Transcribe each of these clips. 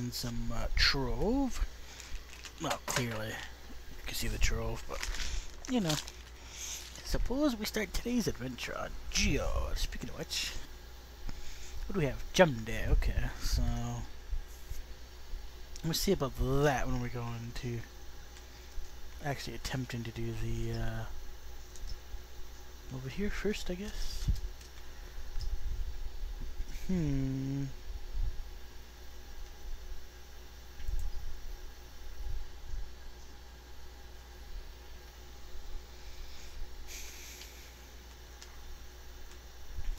find some trove. Well, clearly you can see the trove, but you know. Suppose we start today's adventure on geode. Speaking of which, what do we have? Gem day. Okay, so we'll see about that when we go into actually attempting to do the over here first, I guess.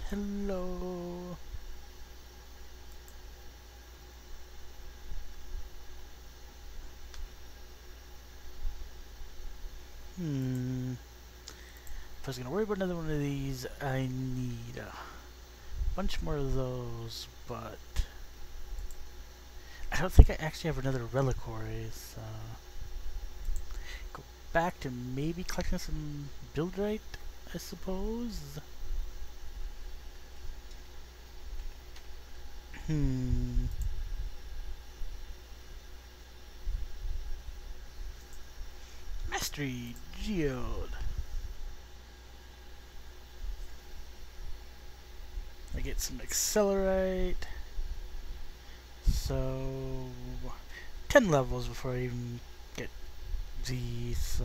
Hello. If I was gonna worry about another one of these, I need a bunch more of those, but I don't think I actually have another reliquary, so go back to maybe collecting some buildrite, I suppose. Mastery geode. I get some accelerite. So 10 levels before I even get these.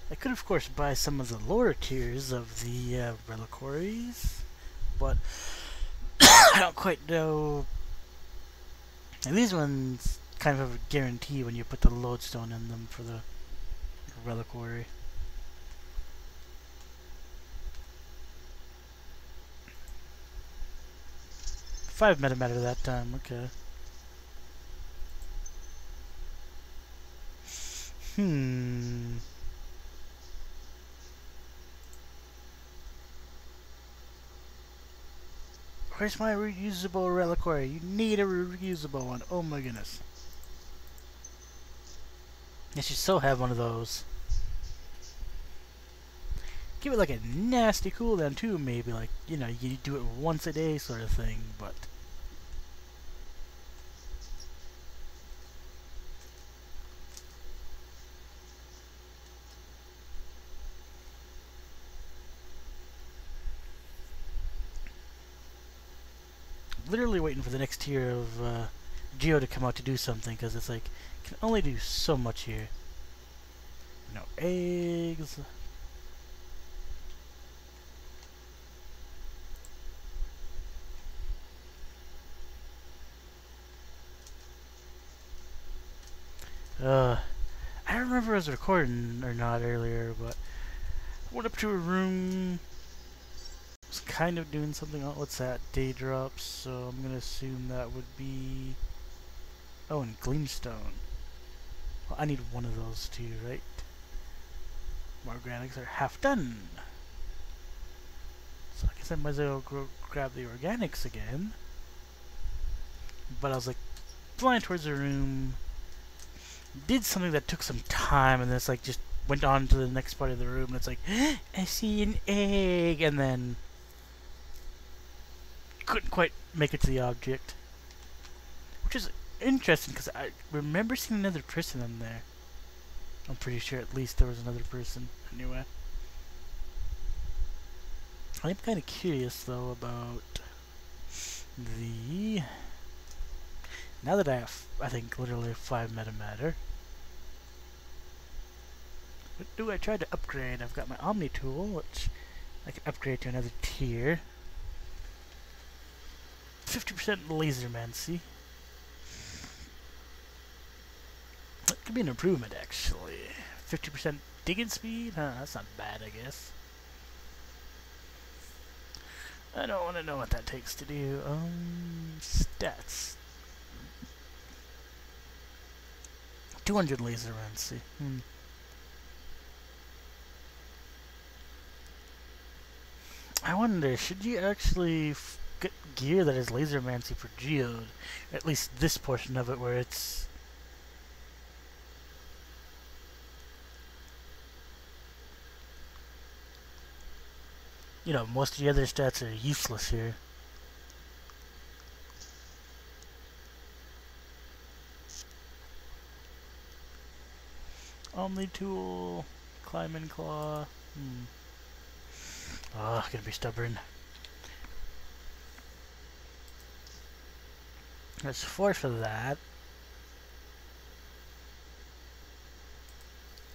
I could, of course, buy some of the lower tiers of the reliquaries, but I don't quite know. And these ones kind of have a guarantee when you put the lodestone in them for the reliquary. 5 metamatter that time, okay. Where's my reusable reliquary? You need a reusable one. Oh my goodness. I should so have one of those. Give it like a nasty cooldown too, maybe. Like, you know, you do it once a day sort of thing, but literally waiting for the next tier of Geo to come out to do something, because it's like, can only do so much here. No eggs. I don't remember if I was recording or not earlier, but I went up to a room. Was kind of doing something. Oh, what's that? Day drops. So I'm gonna assume that would be. Oh, and gleamstone. Well, I need one of those too, right? My organics are half done. So I guess I might as well grab the organics again. But I was like flying towards the room. Did something that took some time, and then it's like just went on to the next part of the room, and it's like, I see an egg, and then couldn't quite make it to the object, which is interesting because I remember seeing another person in there. I'm pretty sure at least there was another person. Anyway, I'm kind of curious though about the. Now that I have, I think, literally 5 metamatter, what do I try to upgrade? I've got my Omni tool, which I can upgrade to another tier. 50% lasermancy. That could be an improvement, actually. 50% digging speed? Huh, that's not bad, I guess. I don't want to know what that takes to do. Stats. 200 lasermancy. I wonder, should you actually get gear that is lasermancy for geode. At least this portion of it where it's... You know, most of the other stats are useless here. Omni tool, climb and claw. Oh, gonna be stubborn. There's 4 for that.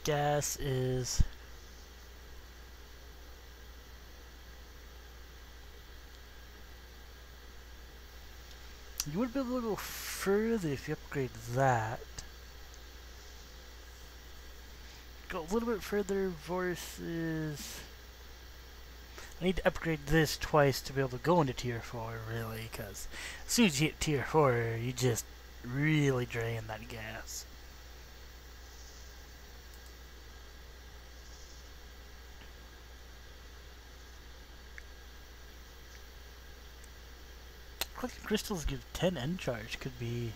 Gas is... You would be able to go further if you upgrade that. Go a little bit further versus... I need to upgrade this twice to be able to go into tier 4, really, because as soon as you hit tier 4, you just really drain that gas. Collecting crystals give 10 end charge, could be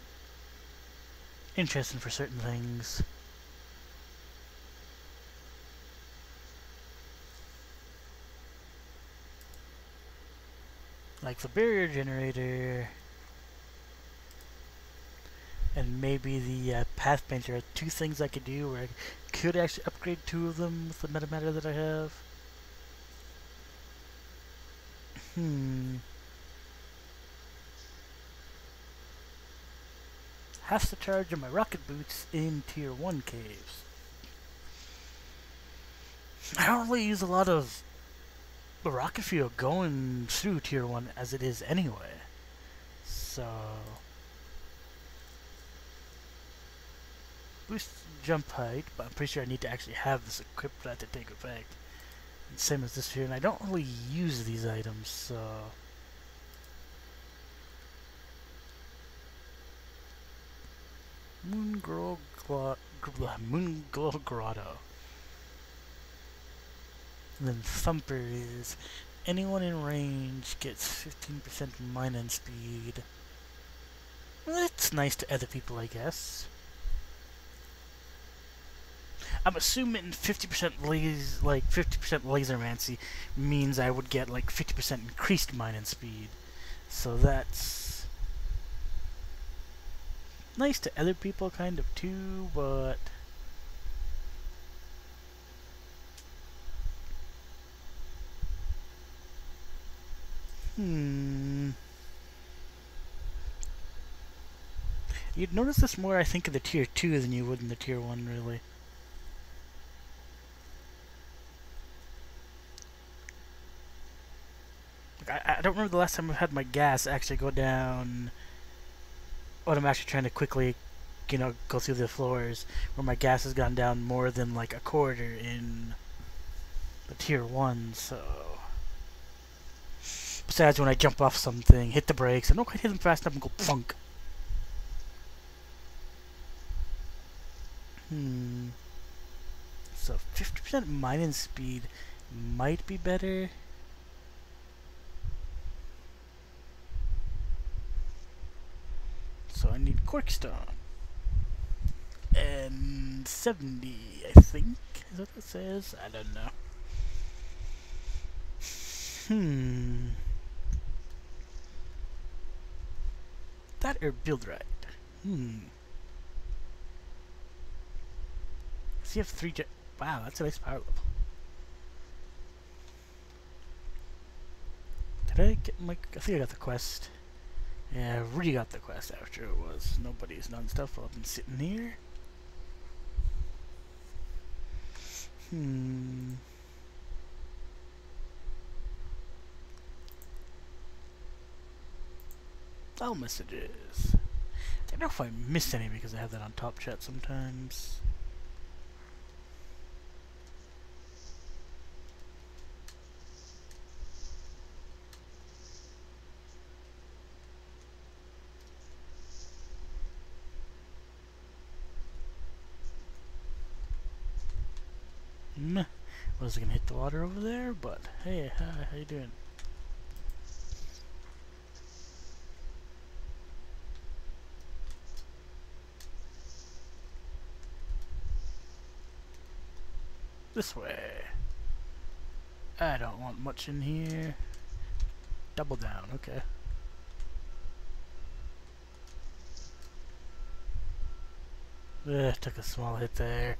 interesting for certain things. Like the barrier generator and maybe the path painter are 2 things I could do where I could actually upgrade 2 of them with the metamatter that I have. Has to charge on my rocket boots in tier 1 caves. I don't really use a lot of the rocket fuel going through tier 1 as it is anyway. So... boost jump height, but I'm pretty sure I need to actually have this equipped for that to take effect. And same as this here, and I don't really use these items, so... Moonglow Grotto. And then Thumper is anyone in range gets 15% mine speed. Well, that's nice to other people, I guess. I'm assuming 50% 50% lasermancy means I would get like 50% increased mine speed. So that's nice to other people kind of too, but you'd notice this more, I think, in the tier 2 than you would in the tier 1, really. Like, I don't remember the last time I've had my gas actually go down when I'm actually trying to quickly, you know, go through the floors, where my gas has gone down more than like a quarter in the tier 1, so... Besides when I jump off something, hit the brakes, I don't quite hit them fast enough and go plunk. So 50% mine speed might be better. So I need corkstone. And 70, I think. Is that what it says? I don't know. That or build right. So you have 3 wow, that's a nice power level. Did I get my... I think I got the quest. Yeah, I really got the quest after it was Nobody's Done Stuff while I've been sitting here. File messages. I don't know if I missed any because I have that on top chat sometimes. Wasn't gonna hit the water over there, but hey, hi, how you doing? This way. I don't want much in here. Double down, okay. Took a small hit there.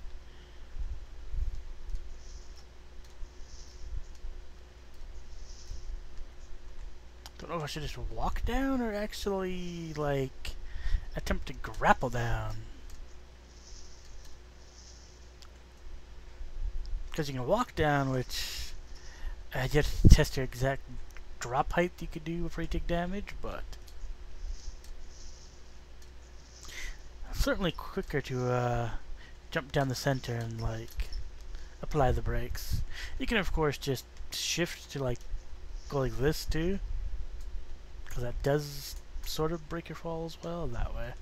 Don't know if I should just walk down or actually, like, attempt to grapple down. Because you can walk down, which you have to test your exact drop height you could do before you take damage, but certainly quicker to jump down the center and like apply the brakes. You can of course just shift to like go like this too, because that does sort of break your fall as well that way.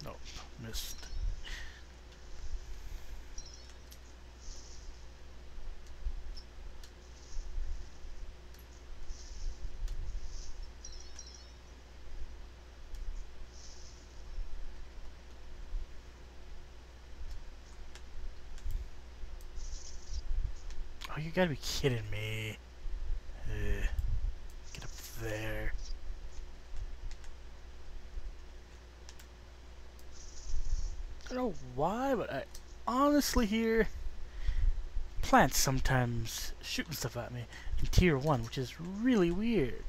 Nope, missed. Oh, you gotta be kidding me. Get up there. I don't know why, but I honestly hear plants sometimes shooting stuff at me in tier 1, which is really weird.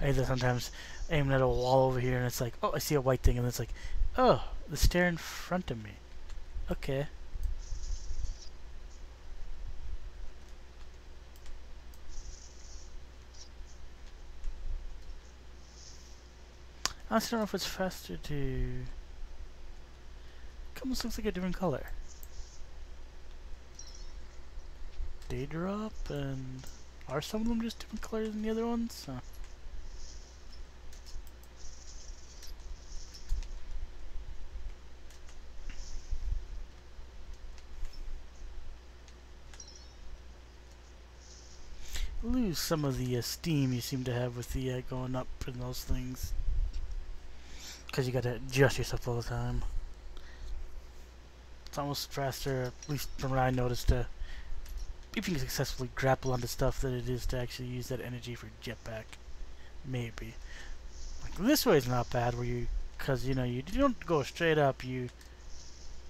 I either sometimes aiming at a wall over here and it's like, oh, I see a white thing, and it's like, oh, the stair in front of me. Okay. I honestly don't know if it's faster to... It almost looks like a different color. Day drop, and are some of them just different colors than the other ones? Huh. Lose some of the steam you seem to have with the going up and those things, because you gotta adjust yourself all the time. It's almost faster, at least from what I noticed, to if you can successfully grapple onto stuff than it is to actually use that energy for jetpack. Maybe. Like this way is not bad, where you, because you know you don't go straight up, you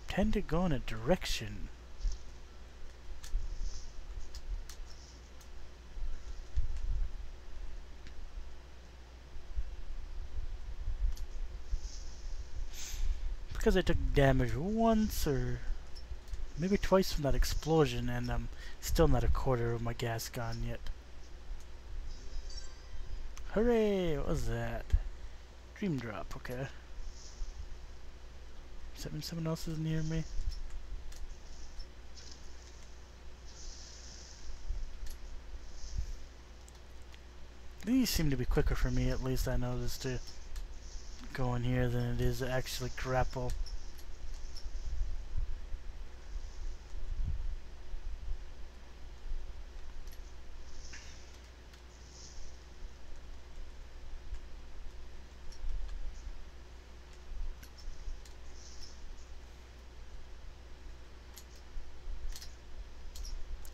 tend to go in a direction. Because I took damage once or maybe twice from that explosion, and I'm still not a quarter of my gas gone yet. Hooray! What was that? Dream drop, okay. Someone else is near me. These seem to be quicker for me, at least I noticed, to go in here than it is to actually grapple.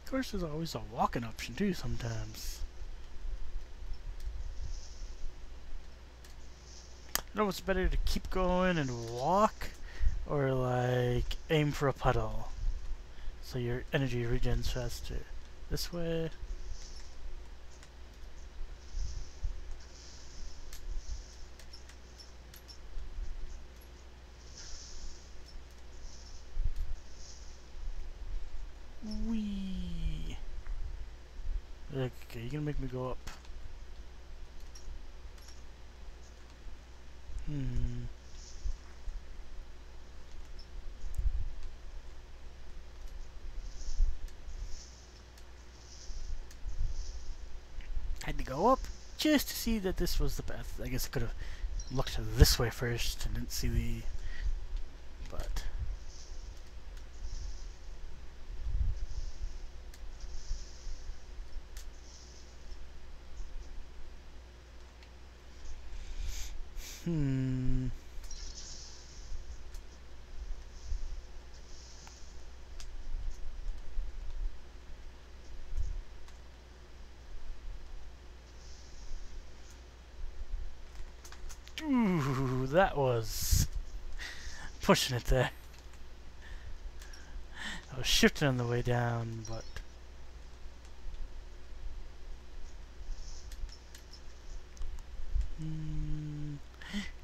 Of course, there's always a walking option too sometimes. You know what's better, to keep going and walk, or like aim for a puddle so your energy regens faster? This way. Wee. Okay, you're gonna make me go up. Hmm. Had to go up just to see that this was the path. I guess I could have looked this way first and didn't see the... but... Hmm... Ooh, that was pushing it there. I was shifting on the way down, but...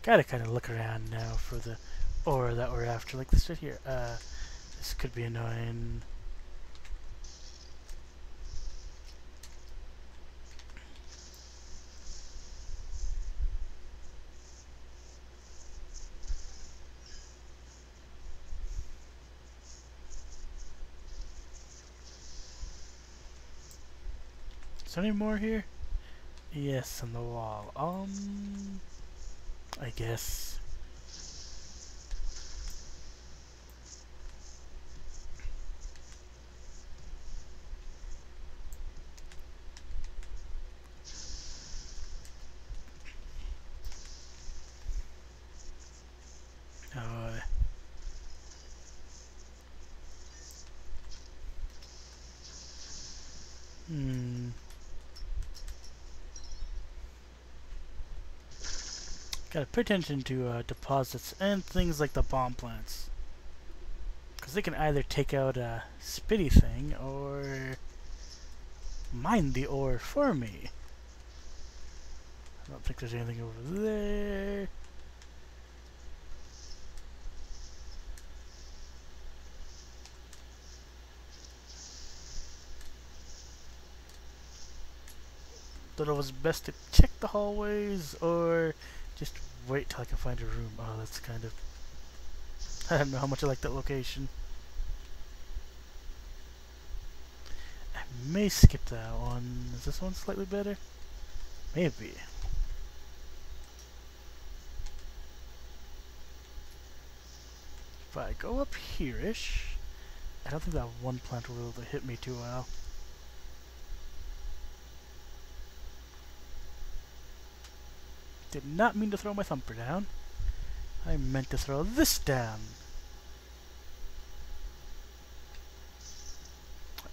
Gotta kind of look around now for the ore that we're after. Like this right here. This could be annoying. Is there any more here? Yes, on the wall. I guess. Oh, hmm. Gotta pay attention to deposits and things like the bomb plants. Because they can either take out a spitty thing or mine the ore for me. I don't think there's anything over there. Thought it was best to check the hallways or just wait till I can find a room. Oh, that's kind of... I don't know how much I like that location. I may skip that one. Is this one slightly better? Maybe. If I go up here-ish, I don't think that one plant will be able to hit me too well. Did not mean to throw my thumper down. I meant to throw this down.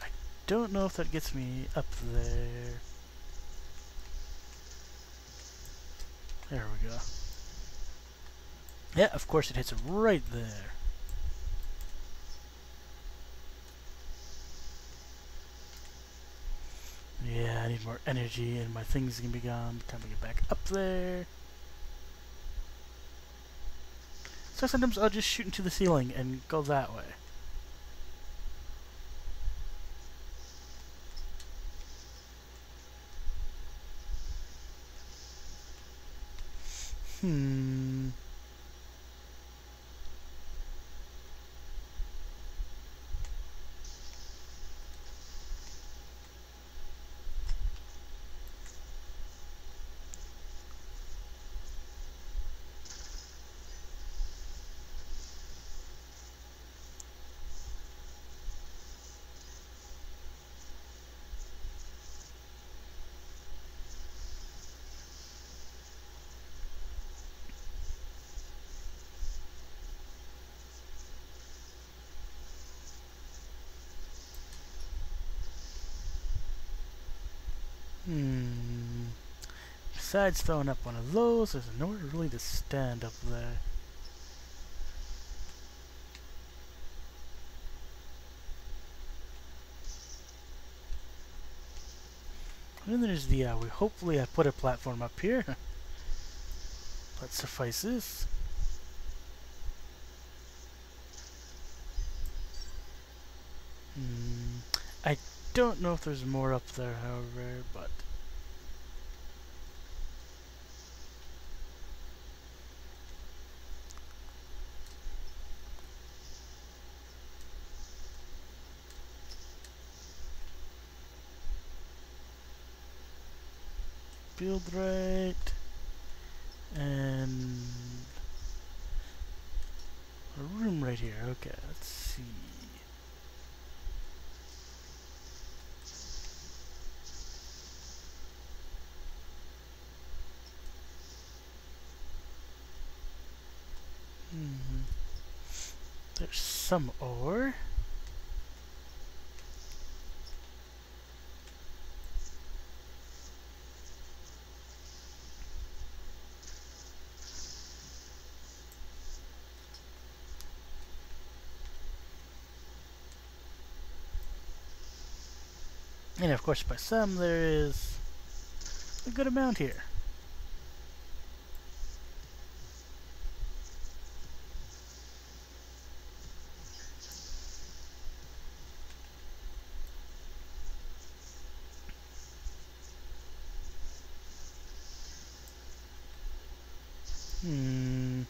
I don't know if that gets me up there. There we go. Yeah, of course it hits right there. Yeah, I need more energy and my things can be gone. Time to get back up there. So sometimes I'll just shoot into the ceiling and go that way. Hmm. Besides throwing up one of those, there's nowhere really to stand up there. And then there's the, hopefully I put a platform up here. That suffices. I don't know if there's more up there, however, but... build right. And a room right here. Okay, let's see. There's some ore. And of course, by some, there is a good amount here. Hmm.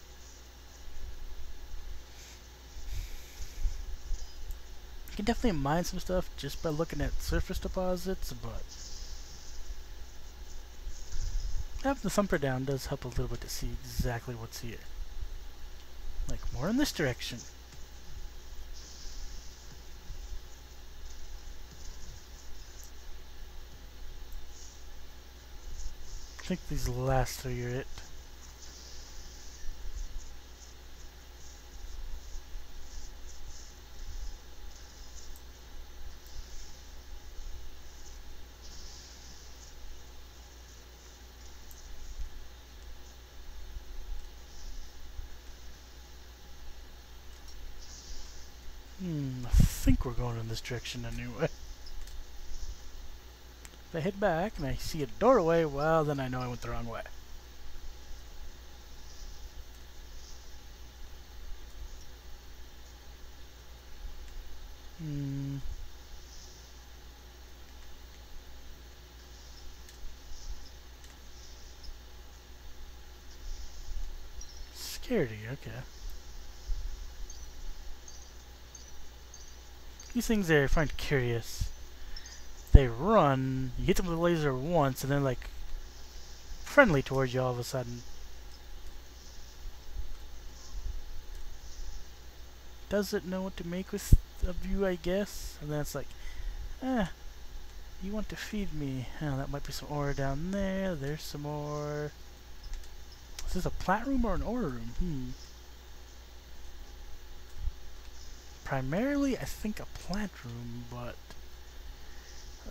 You can definitely mine some stuff just by looking at surface deposits, but having the thumper down does help a little bit to see exactly what's here. Like, more in this direction. I think these last three are it. I think we're going in this direction anyway. If I head back and I see a doorway, well, then I know I went the wrong way. Scaredy, okay. These things I find curious. They run, you hit them with a laser once, and then like friendly towards you all of a sudden. Does it know what to make with of you, I guess? And then it's like, you want to feed me. Oh, that might be some ore down there. There's some ore. Is this a plant room or an ore room? Primarily, I think a plant room, but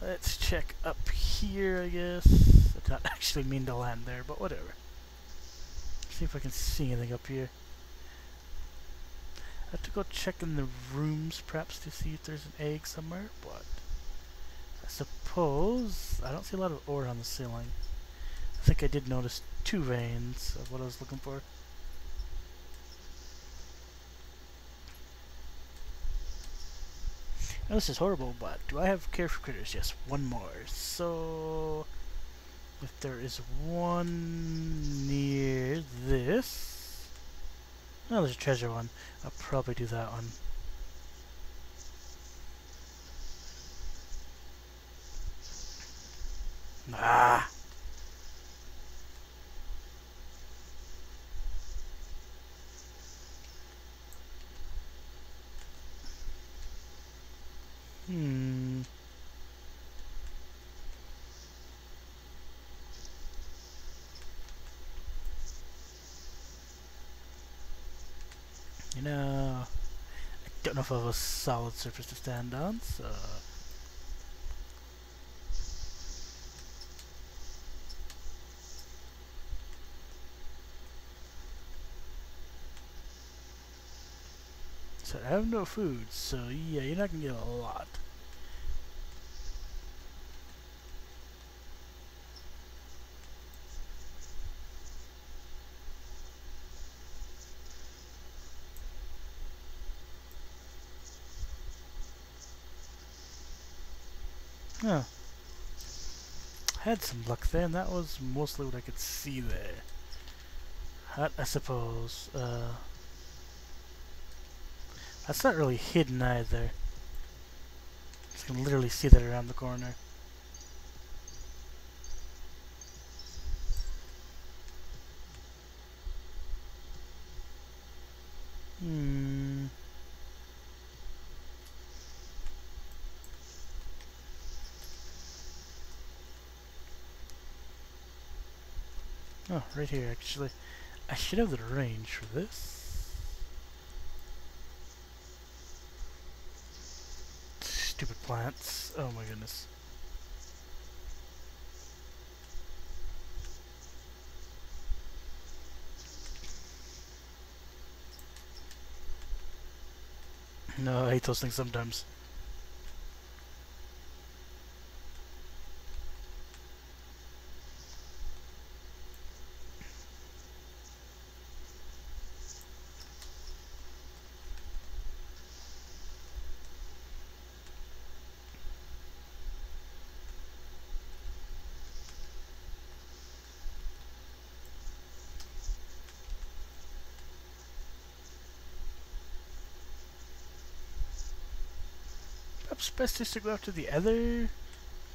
let's check up here, I guess. I did not actually mean to land there, but whatever. See if I can see anything up here. I have to go check in the rooms, perhaps, to see if there's an egg somewhere, but I suppose I don't see a lot of ore on the ceiling. I think I did notice 2 veins of what I was looking for. Now, this is horrible, but do I have care for critters? Yes, 1 more. So, if there is one near this... Oh, there's a treasure one. I'll probably do that one. Ah! You know, I don't know if I have a solid surface to stand on, so... So I have no food, so yeah, you're not gonna get a lot. Oh. I had some luck there, and that was mostly what I could see there. Hut, I suppose. That's not really hidden either. You can literally see that around the corner. Hmm. Oh, right here actually. I should have the range for this. Stupid plants. Oh my goodness. No, I hate those things sometimes. Perhaps best just to go after the other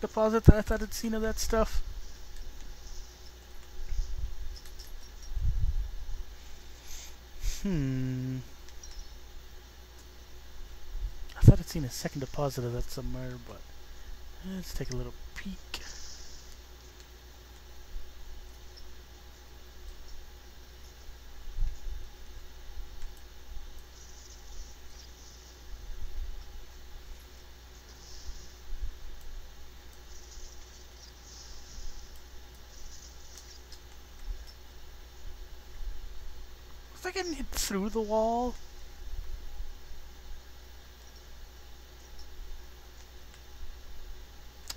deposit that I thought I'd seen of that stuff. Hmm. I thought I'd seen a second deposit of that somewhere, but let's take a little peek. Was I getting hit through the wall?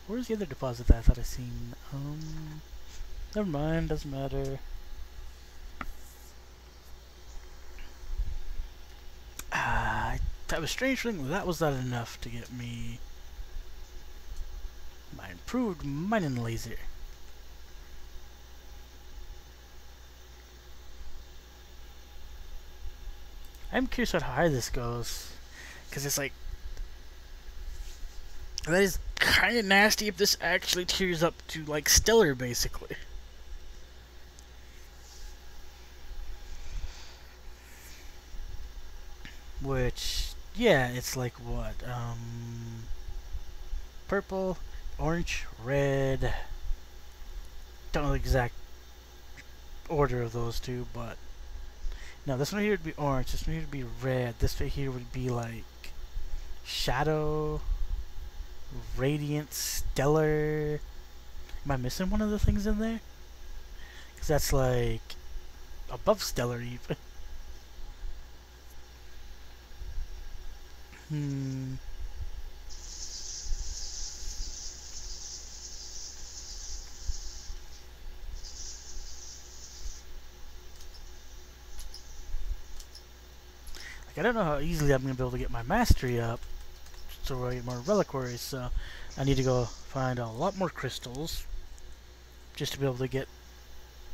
Where's the other deposit that I thought I'd seen? Never mind, doesn't matter. That was strange thing. That was not enough to get me my improved mining laser. I'm curious about how high this goes, because it's like that is kind of nasty if this actually tears up to like stellar, basically. Which, yeah, it's like what? Purple, orange, red. Don't know the exact order of those two, but no, this one here would be orange. This one here would be red. This right here would be like shadow, radiant, stellar. Am I missing one of the things in there? Because that's like above stellar even. Hmm. Like, I don't know how easily I'm going to be able to get my mastery up so I get more reliquaries, so I need to go find a lot more crystals just to be able to get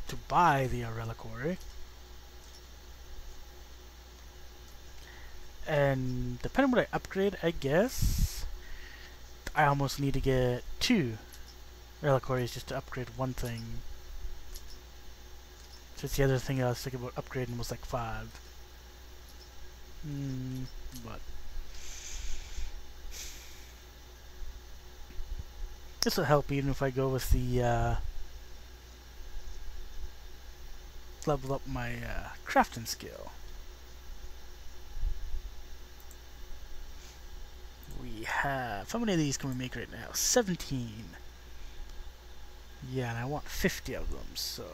to buy the reliquary. And depending on what I upgrade, I guess I almost need to get 2 reliquaries just to upgrade one thing. Since the other thing I was thinking about upgrading was like 5. But this will help even if I go with the level up my crafting skill. We have, how many of these can we make right now? 17. Yeah, and I want 50 of them, so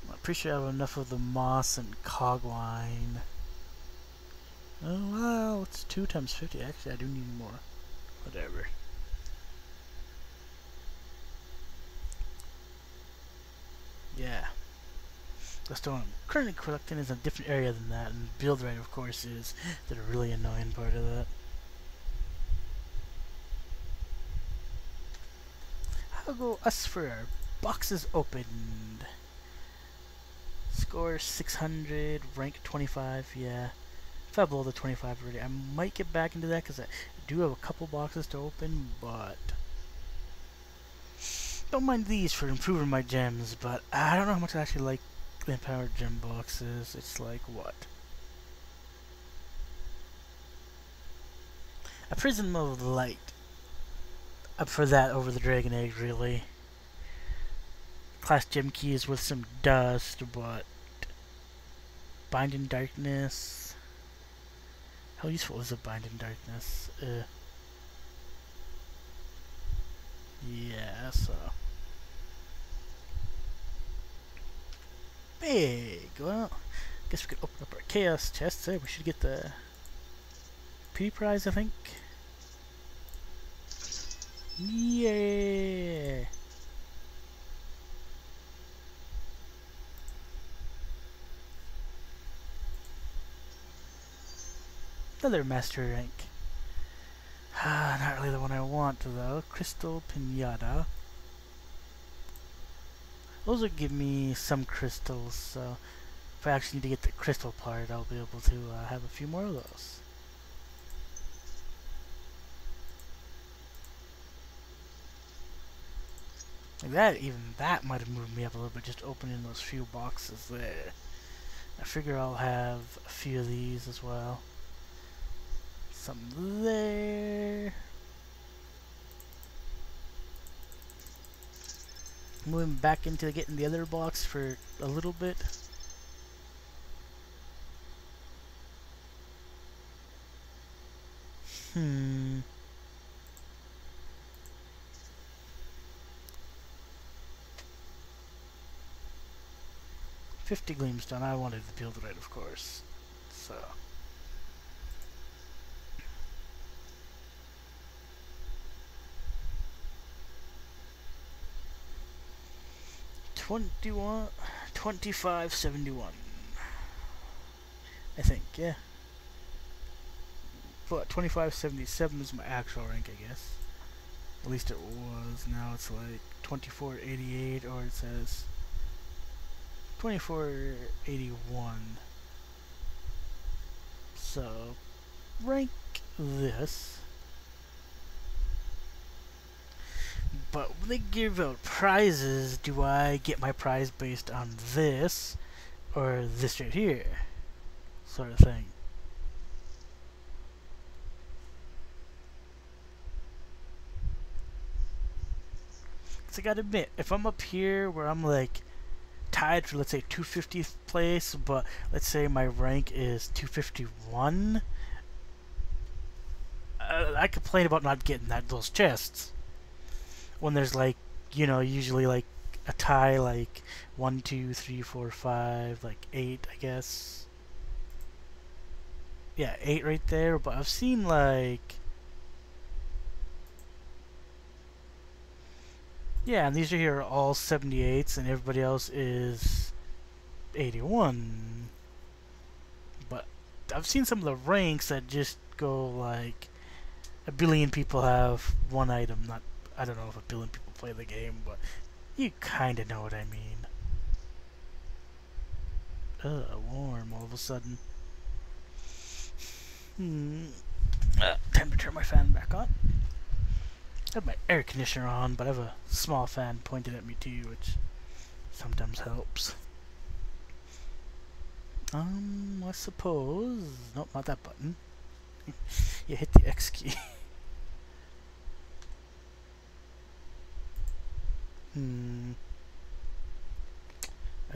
I'm pretty sure I have enough of the moss and cogwine. Oh wow, it's 2 times 50. Actually, I do need more. Whatever. Yeah. The stone I'm currently collecting is a different area than that, and build rate, of course, is the really annoying part of that. How go us for our boxes opened? Score 600, rank 25, yeah. If I blow the 25 already, I might get back into that because I do have a couple boxes to open, but don't mind these for improving my gems, but I don't know how much I actually like the empowered gem boxes, it's like what? A prism of light. Up for that over the dragon egg, really. Class gem keys with some dust, but bind in darkness. How useful is a bind in darkness? Yeah, so big. Well, guess we could open up our chaos chests. We should get the P prize, I think. Yeah. Another master rank. Not really the one I want though. Crystal Pinata. Those would give me some crystals, so if I actually need to get the crystal part, I'll be able to have a few more of those. Like that, even that might have moved me up a little bit, just opening those few boxes there. I figure I'll have a few of these as well. Some there. Moving back into getting the other box for a little bit. Hmm. 50 gleamstone. I wanted the build right, of course. So. $21, $25.71. I think, yeah. But $25.77 is my actual rank, I guess. At least it was. Now it's like $24.88, or it says $24.81. So, rank this. But when they give out prizes, do I get my prize based on this, or this right here? Sort of thing. Because I gotta admit, if I'm up here where I'm like tied for, let's say, 250th place, but let's say my rank is 251, I complain about not getting those chests. When there's like, you know, usually like a tie, like 1, 2, 3, 4, 5, like 8, I guess. Yeah, 8 right there, but I've seen like, yeah, and these are here are all 78s, and everybody else is 81. But I've seen some of the ranks that just go like a billion people have one item. Not, I don't know if a billion people play the game, but you kind of know what I mean. Warm all of a sudden. Time to turn my fan back on. I have my air conditioner on, but I have a small fan pointed at me too, which sometimes helps. I suppose... Nope, not that button. You hit the X key. I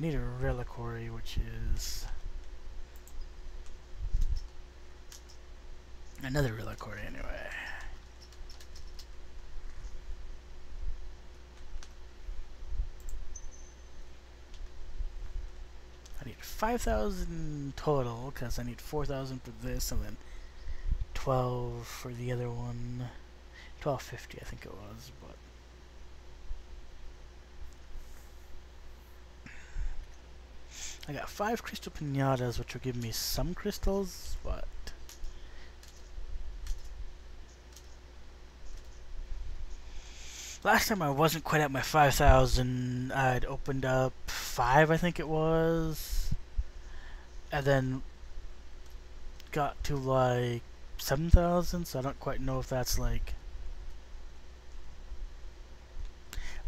need a reliquary, which is... another reliquary, anyway. I need 5,000 total, because I need 4,000 for this, and then 12 for the other one. 1250, I think it was, but... I got 5 crystal pinatas, which will give me some crystals, but... Last time I wasn't quite at my 5,000. I'd opened up 5, I think it was. And then got to like 7,000, so I don't quite know if that's like...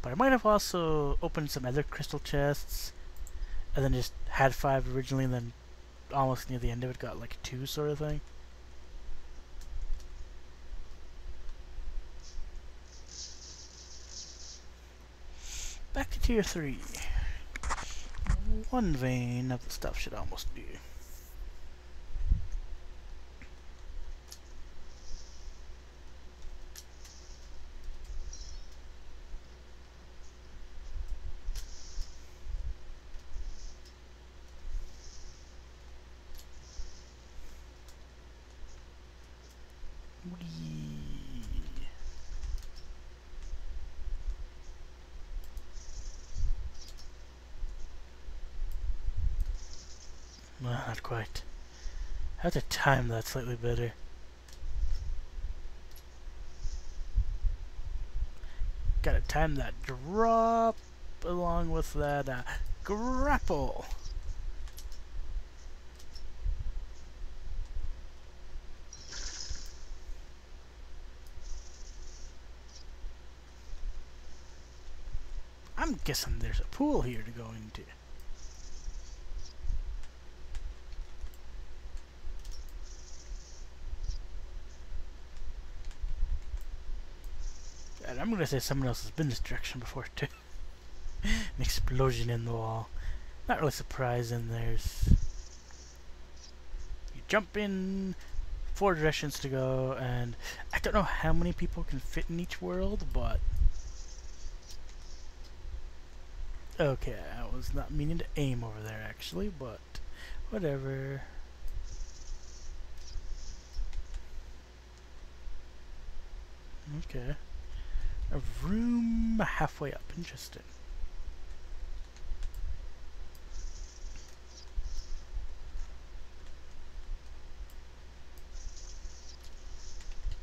But I might have also opened some other crystal chests. and then just had 5 originally, and then almost near the end of it got like 2 sort of thing. Back to tier 3. 1 vein of the stuff should almost do. Well, not quite. I have to time that slightly better. Gotta time that drop along with that grapple. I'm guessing there's a pool here to go into. And I'm gonna say someone else has been this direction before too. An explosion in the wall. Not really surprising. There's... You jump in, 4 directions to go, and I don't know how many people can fit in each world, but... Okay, I was not meaning to aim over there actually, but whatever. Okay. A room halfway up. Interesting.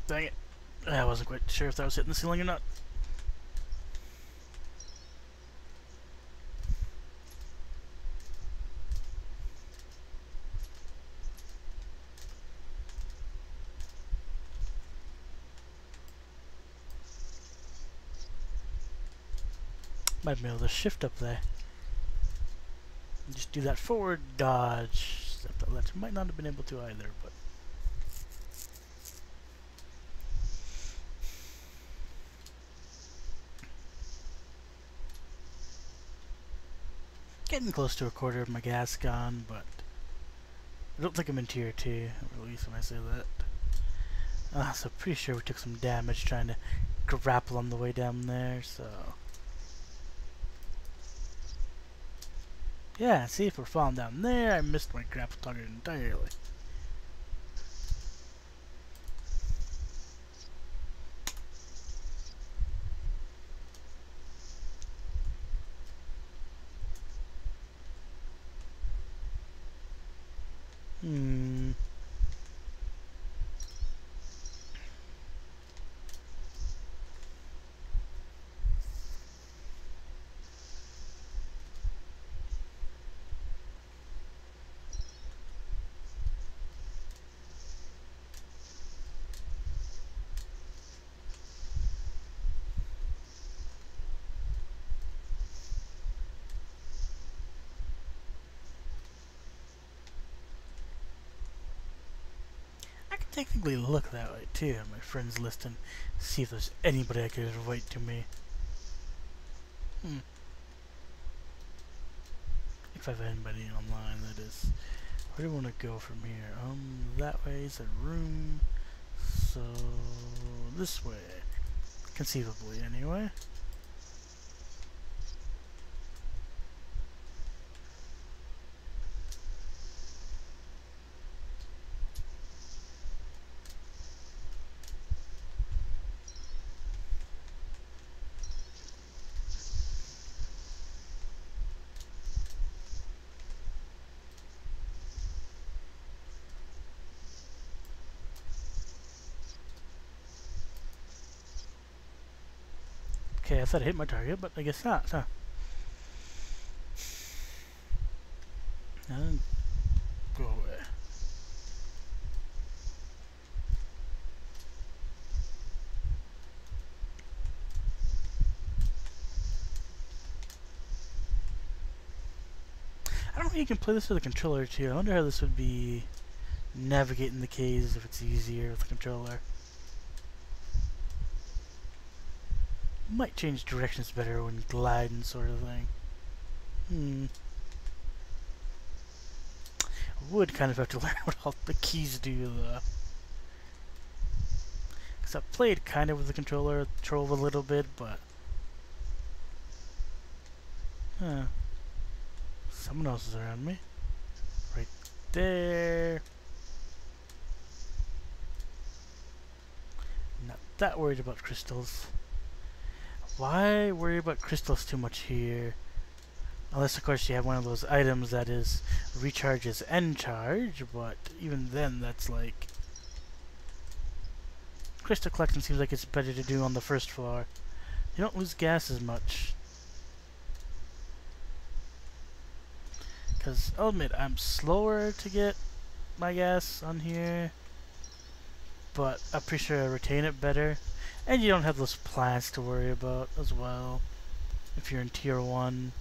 Dang it. I wasn't quite sure if that was hitting the ceiling or not. Might be able to shift up there. Just do that forward dodge. That might not have been able to either, but... Getting close to a quarter of my gas gone, but... I don't think I'm in tier 2, at least when I say that. So pretty sure we took some damage trying to grapple on the way down there, so... Yeah, see if we're falling down there, I missed my grapple target entirely. I can technically look that way too on my friends list and see if there's anybody I could invite to me. If I have anybody online, that is. Where do I want to go from here? That way is a room. So this way. Conceivably, anyway. Okay, I thought I hit my target, but I guess not, huh? Go away. Apparently you can play this with a controller too. I wonder how this would be navigating the caves if it's easier with the controller. Might change directions better when gliding, sort of thing. I would kind of have to learn what all the keys do though. Because I've played kind of with the controller, drove a little bit, but... Someone else is around me. Right there. Not that worried about crystals. Why worry about crystals too much here? Unless, of course, you have one of those items that is recharges and charge, but even then, that's like... Crystal collection seems like it's better to do on the first floor. You don't lose gas as much. Because I'll admit, I'm slower to get my gas on here, but I'm pretty sure I retain it better. And you don't have those plants to worry about as well if you're in tier 1.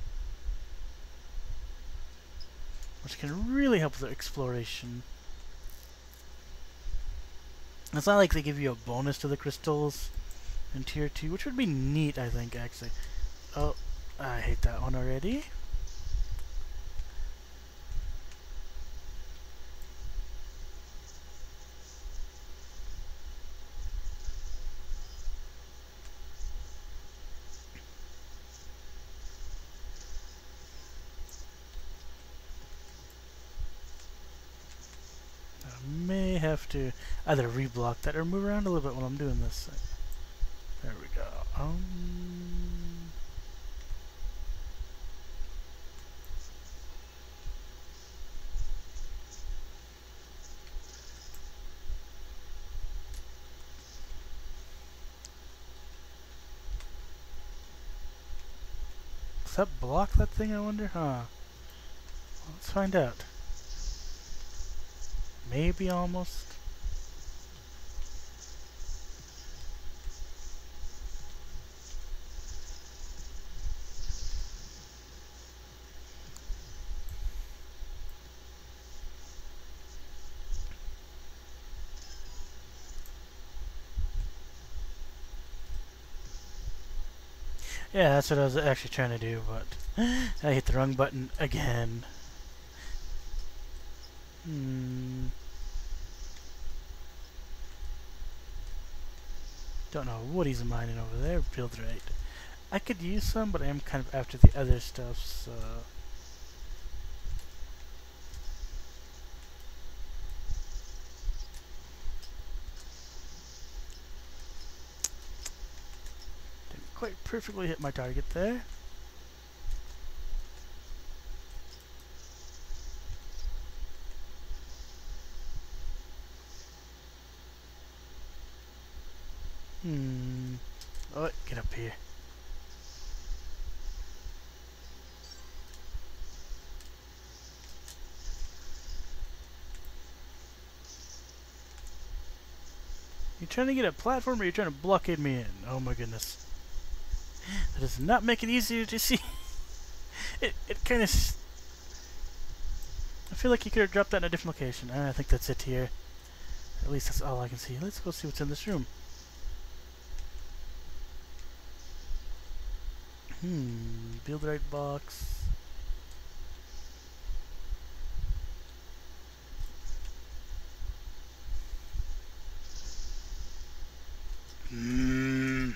Which can really help with exploration. It's not like they give you a bonus to the crystals in tier 2, which would be neat, I think, actually. Oh, I hate that one already. May have to either reblock that or move around a little bit while I'm doing this. There we go. Does that block that thing, I wonder? Huh. Well, let's find out. Maybe almost. Yeah, that's what I was actually trying to do, but I hit the wrong button again. Don't know what he's mining over there. Build right. I could use some, but I am kind of after the other stuff, so... Didn't quite perfectly hit my target there. Oh, get up here. You trying to get a platform or you trying to blockade me in? Oh my goodness. That does not make it easier to see. it kind of... I feel like you could have dropped that in a different location. I think that's it here. At least that's all I can see. Let's go see what's in this room. Build right box. Come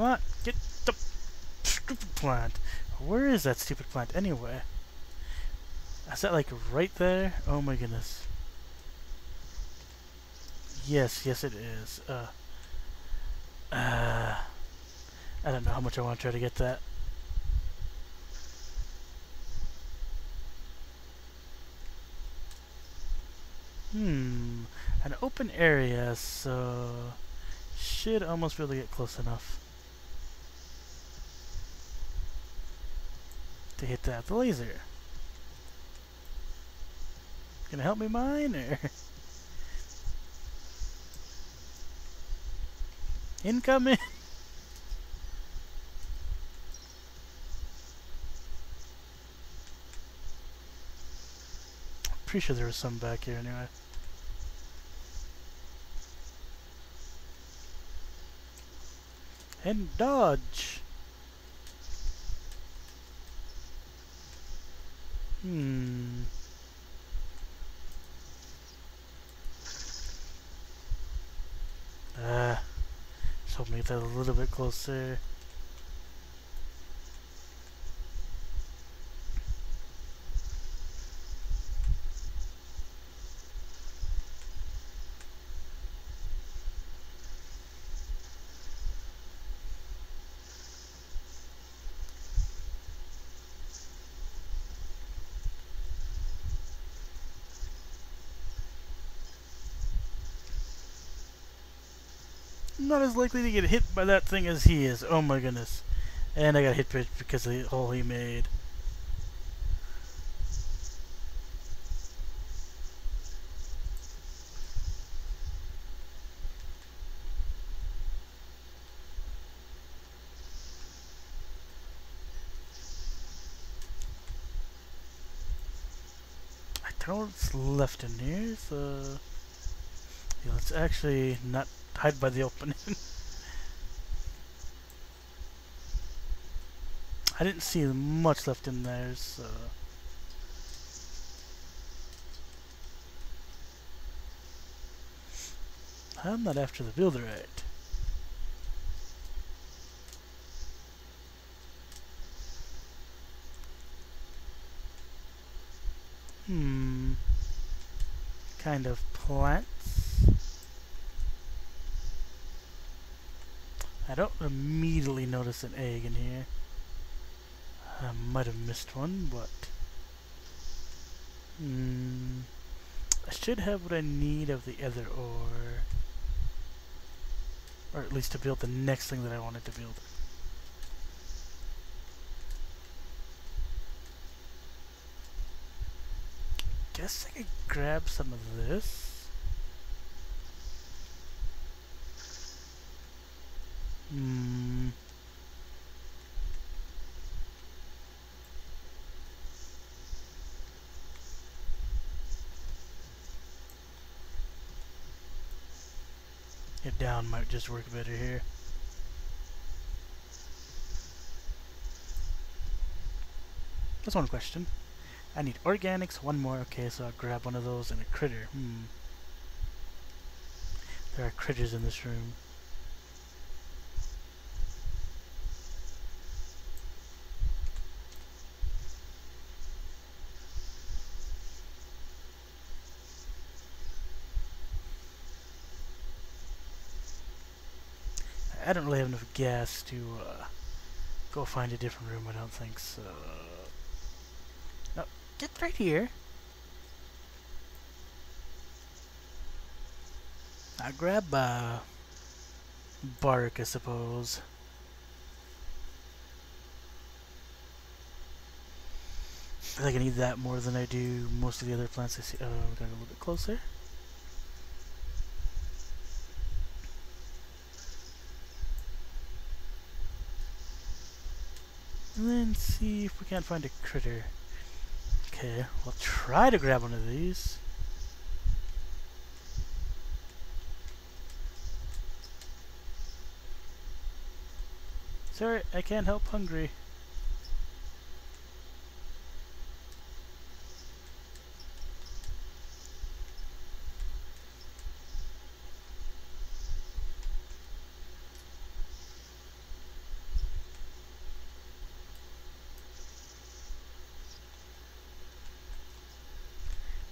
on, get the stupid plant. Where is that stupid plant anyway? Is that like right there? Oh my goodness. Yes, yes it is. I don't know how much I want to try to get that. An open area, so should almost be able to get close enough to hit that with the laser. Gonna help me mine or incoming? pretty sure there was some back here anyway. And dodge! Hmm. Just hoping to get that a little bit closer. Not as likely to get hit by that thing as he is. Oh my goodness. And I got hit because of the hole he made. I don't know what's left in here, so... Yeah, let's actually not hide by the opening. I didn't see much left in there, so... I'm not after the builderite. Kind of plants. I don't immediately notice an egg in here. I might have missed one, but... I should have what I need of the other ore. Or at least to build the next thing that I wanted to build. Guess I could grab some of this. Yeah, down might just work better here. That's one question. I need organics, one more. Okay, so I'll grab one of those and a critter. There are critters in this room. I don't really have enough gas to go find a different room, I don't think so. No, get right here. I'll grab bark, I suppose. I think I need that more than I do most of the other plants I see. Oh, we gotta go a little bit closer. And then see if we can't find a critter. Okay, we'll try to grab one of these. Sorry, I can't help hungry.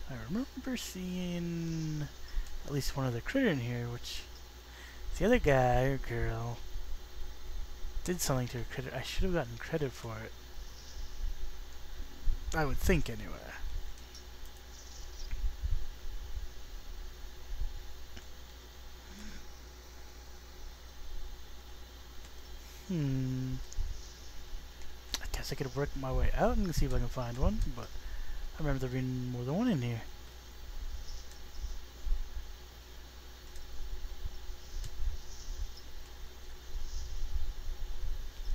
I remember seeing at least one other critter in here, which the other guy or girl did something to a critter. I should have gotten credit for it. I would think, anyway. I guess I could work my way out and see if I can find one, but I remember there being more than one in here.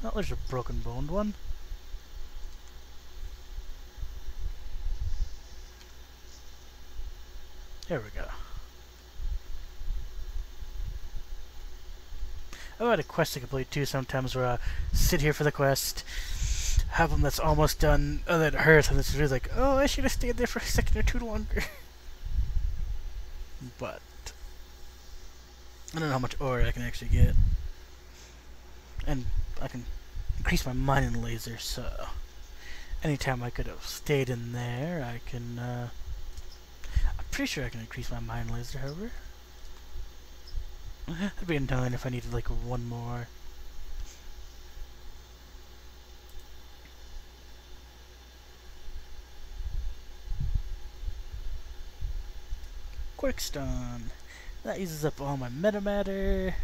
Oh, there's a broken boned one. There we go. I've had a quest to complete too sometimes where I sit here for the quest, have them that's almost done, and then it hurts, and it's really like, oh, I should have stayed there for a second or two longer. But I don't know how much ore I can actually get. And I can increase my mining laser, so anytime I could have stayed in there, I can, I'm pretty sure I can increase my mining laser, however. That'd be annoying if I needed like one more. Quarkstone. That uses up all my metamatter.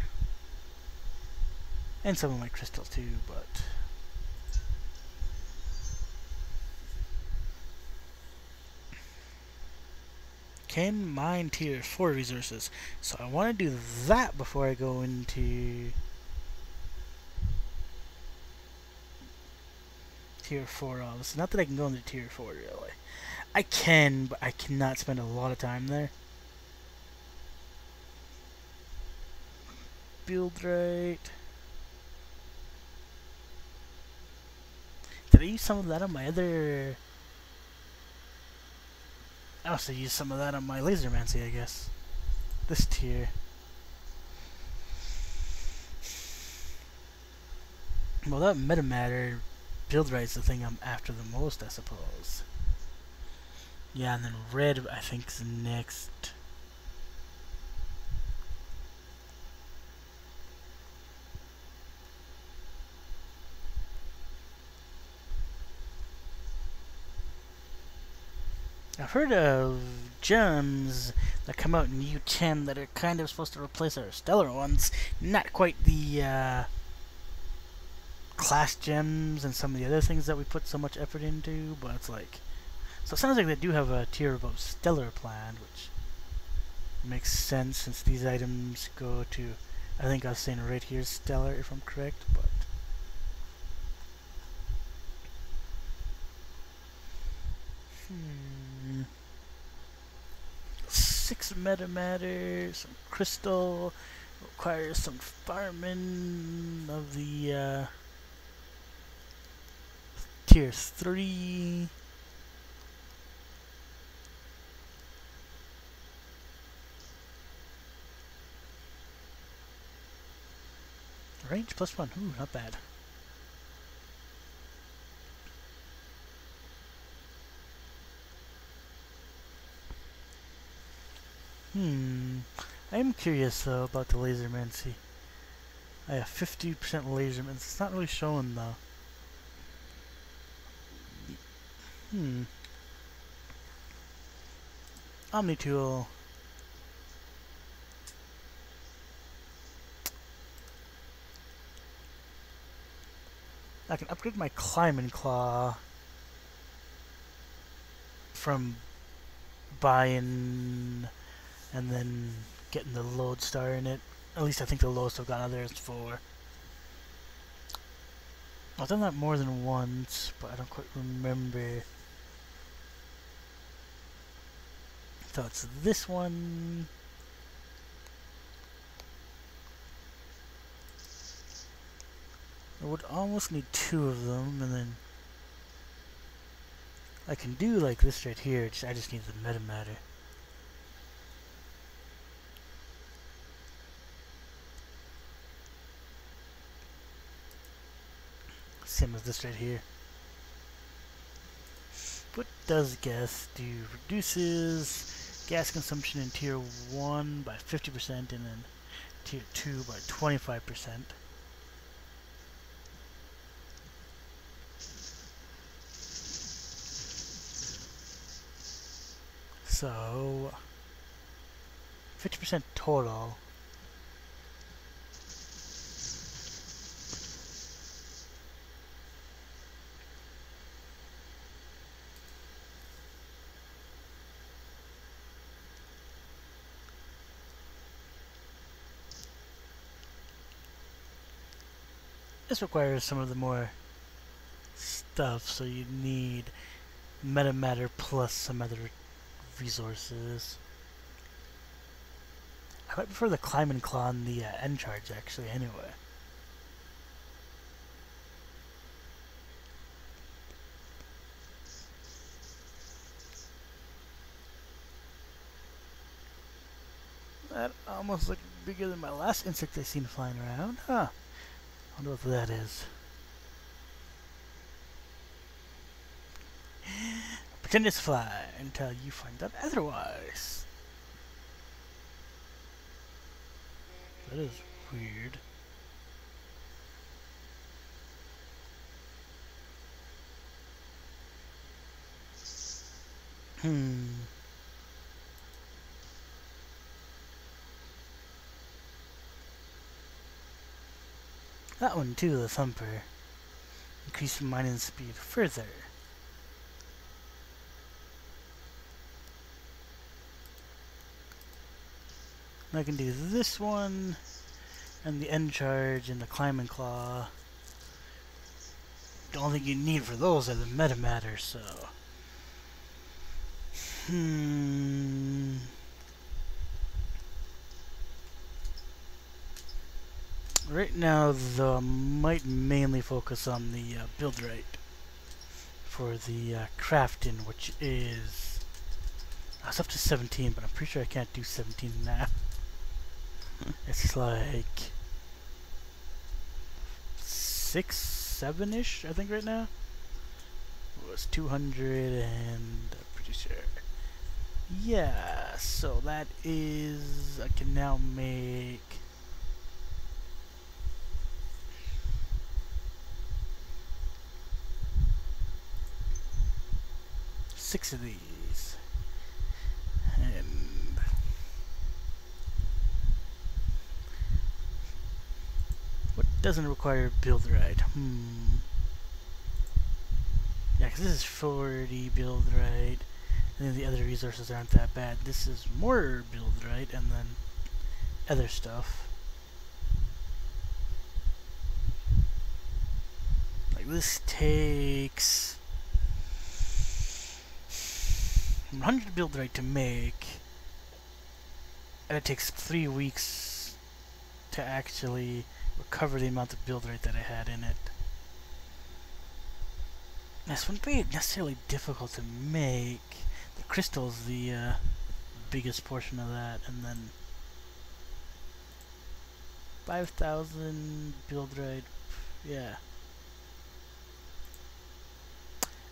And some of my crystals too, but can mine tier 4 resources. So I want to do that before I go into tier 4 obviously. Not that I can go into tier 4 really. I can, but I cannot spend a lot of time there. Build right. Did I use some of that on my other... I also used some of that on my lasermancy, I guess. This tier. Well, that metamatter build right's the thing I'm after the most, I suppose. Yeah, and then red, I think, is next. I've heard of gems that come out in U10 that are kind of supposed to replace our stellar ones. Not quite the class gems and some of the other things that we put so much effort into, but it's like... So it sounds like they do have a tier above stellar planned, which makes sense since these items go to... I think I was saying right here stellar if I'm correct, but... 6 metamatter, some crystal, requires some farming of the tier 3. Range +1, ooh, not bad. I am curious though about the lasermancy. I have 50% lasermancy. It's not really showing though. Omni tool. I can upgrade my climbing claw from buying and then getting the lodestar in it. At least I think the lowest I've gotten out there is 4. I've done that more than once, but I don't quite remember. So it's this one. I would almost need 2 of them, and then I can do like this right here. I just need the metamatter. Same as this right here. What does gas do? Reduces gas consumption in tier 1 by 50% and then tier 2 by 25%. So 50% total. This requires some of the more stuff, so you need metamatter plus some other resources. I might prefer the climb and claw and the end charge actually anyway. That almost looked bigger than my last insect I seen flying around. Huh. I wonder what that is. Pretend it's fly until you find out otherwise. That is weird. That one too, the thumper. Increase mining speed further. I can do this one, and the end charge, and the climb and claw. The only thing you need for those are the meta matter, so. Right now, though, I might mainly focus on the build rate for the crafting, which is. I was up to 17, but I'm pretty sure I can't do 17 now. It's like 6, 7-ish, I think, right now. It was 200, and I'm pretty sure. Yeah, so that is. I can now make. 6 of these. And what doesn't require build right? Yeah, because this is 40 build right, and then the other resources aren't that bad. This is more build right, and then other stuff. Like this takes 100 build right to make, and it takes 3 weeks to actually recover the amount of build rate that I had in it. This wouldn't be necessarily difficult to make. The crystal's the biggest portion of that, and then 5,000 build rate. Yeah.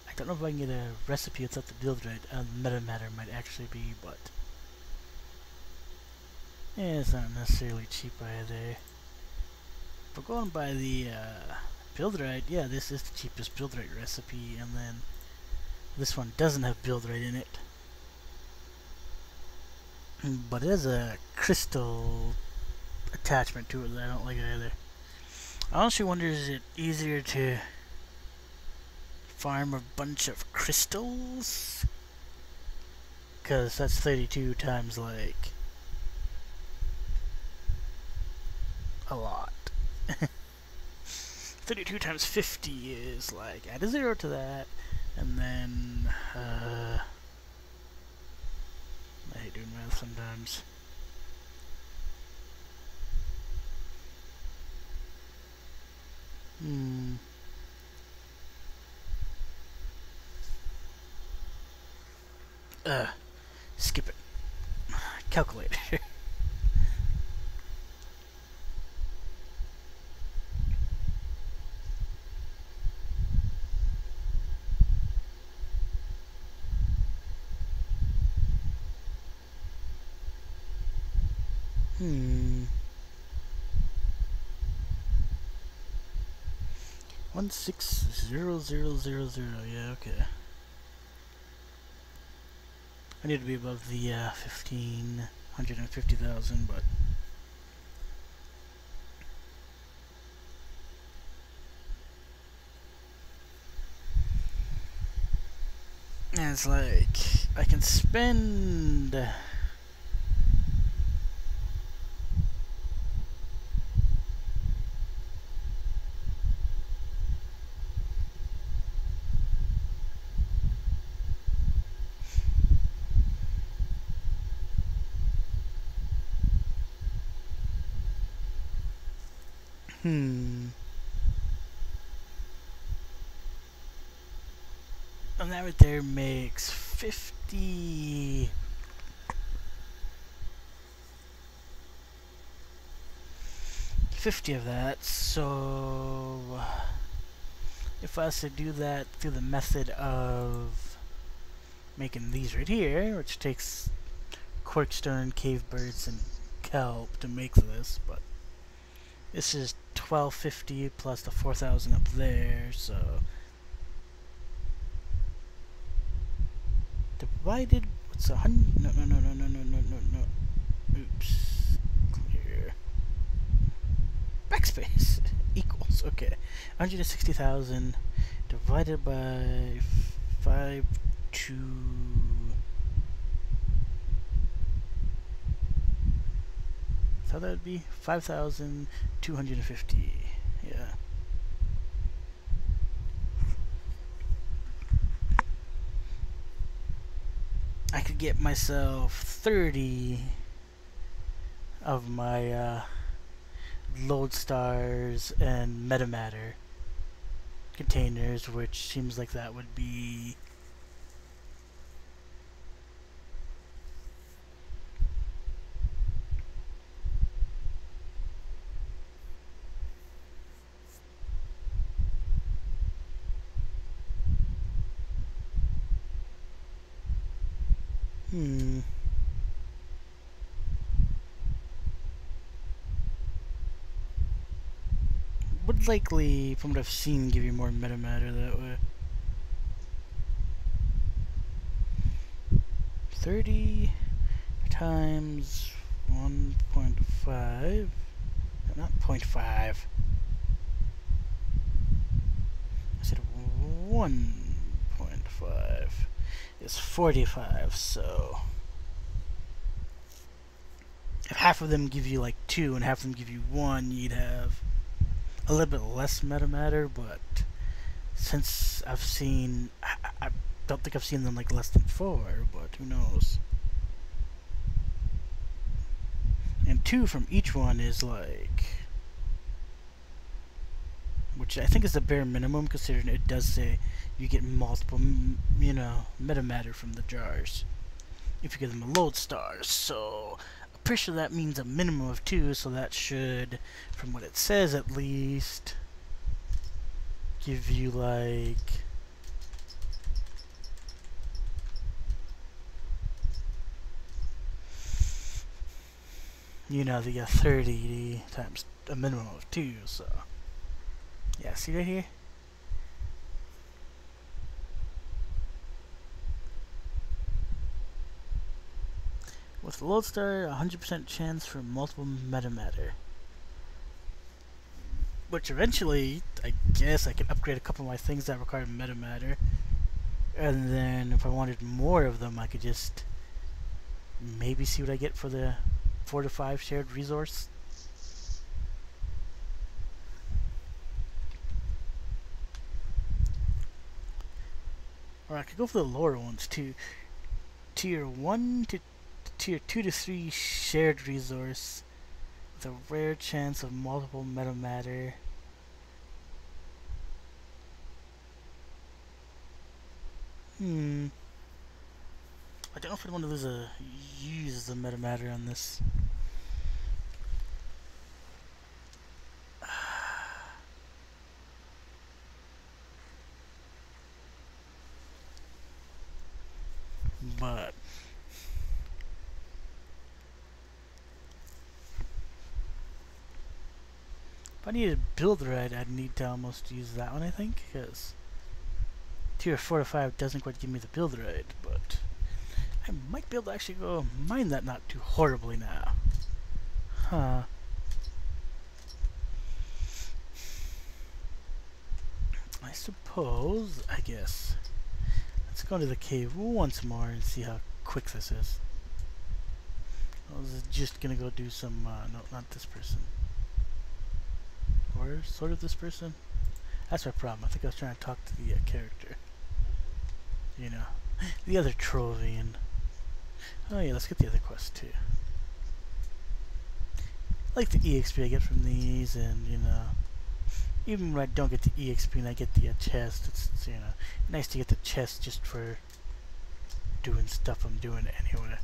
I don't know if I can get a recipe without the build rate. Meta matter might actually be, but yeah, it's not necessarily cheap either. But going by the build rate, yeah, this is the cheapest build rate recipe, and then this one doesn't have build rate in it. But it has a crystal attachment to it that I don't like either. I honestly wonder, is it easier to farm a bunch of crystals? Because that's 32 times, like, a lot. 32 times 50 is like, add a 0 to that, and then, I hate doing math sometimes. Skip it. Calculator. Hmm. 160000. Yeah, okay. I need to be above the 1,550,000, but and it's like I can spend. And that right there makes 50 of that. So if I was to do that through the method of making these right here, which takes corkstone, cave birds, and kelp to make this, but this is 1250 plus the 4000 up there, so divided, what's 100, no, oops, clear, backspace, equals, okay, 160,000 divided by 5 to, so that would be 5,250, yeah. I could get myself 30 of my lodestars and metamatter containers, which seems like that would be would likely, from what I've seen, give you more metamatter that way. 30 times 1.5, not 0.5, I said 1.5 is 45, so if half of them give you like 2 and half of them give you 1, you'd have a little bit less metamatter, but since I've seen, I don't think I've seen them like less than 4, but who knows. And 2 from each one is like, which I think is the bare minimum, considering it does say you get multiple, metamatter from the jars if you give them a lodestar. So I'm pretty sure that means a minimum of 2, so that should, from what it says at least, give you like the 30 times a minimum of 2, so yeah, see right here? With lodestar, 100% chance for multiple metamatter. Which eventually, I guess I could upgrade a couple of my things that require metamatter. And then if I wanted more of them, I could just maybe see what I get for the 4 to 5 shared resource. Or I could go for the lower ones too. Tier 1 to Tier 2 to 3 shared resource with a rare chance of multiple metamatter. I don't know if I want to use the metamatter on this. But if I needed to build right, I'd need to almost use that one, I think, because Tier 4 to 5 doesn't quite give me the build right, but I might be able to actually go mine that not too horribly now. Huh. I suppose, I guess. Let's go into the cave once more and see how quick this is. I was just gonna go do some, no, not this person. Or sort of this person. That's my problem. I think I was trying to talk to the character. The other Trovian. Oh yeah, let's get the other quest too. like the EXP I get from these, and you know, even when I don't get the EXP and I get the chest, it's you know, nice to get the chest just for doing stuff I'm doing anyway.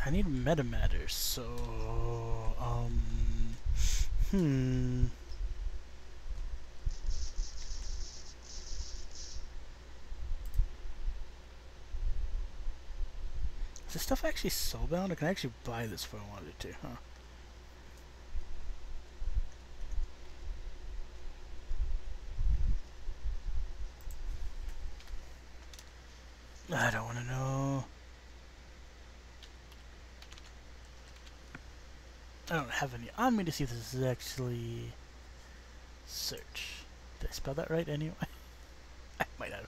I need metamatter, so Is this stuff actually soulbound? I can actually buy this if I wanted to, huh? I don't want to know. I don't have any on me to see if this is actually search. Did I spell that right anyway? I might have.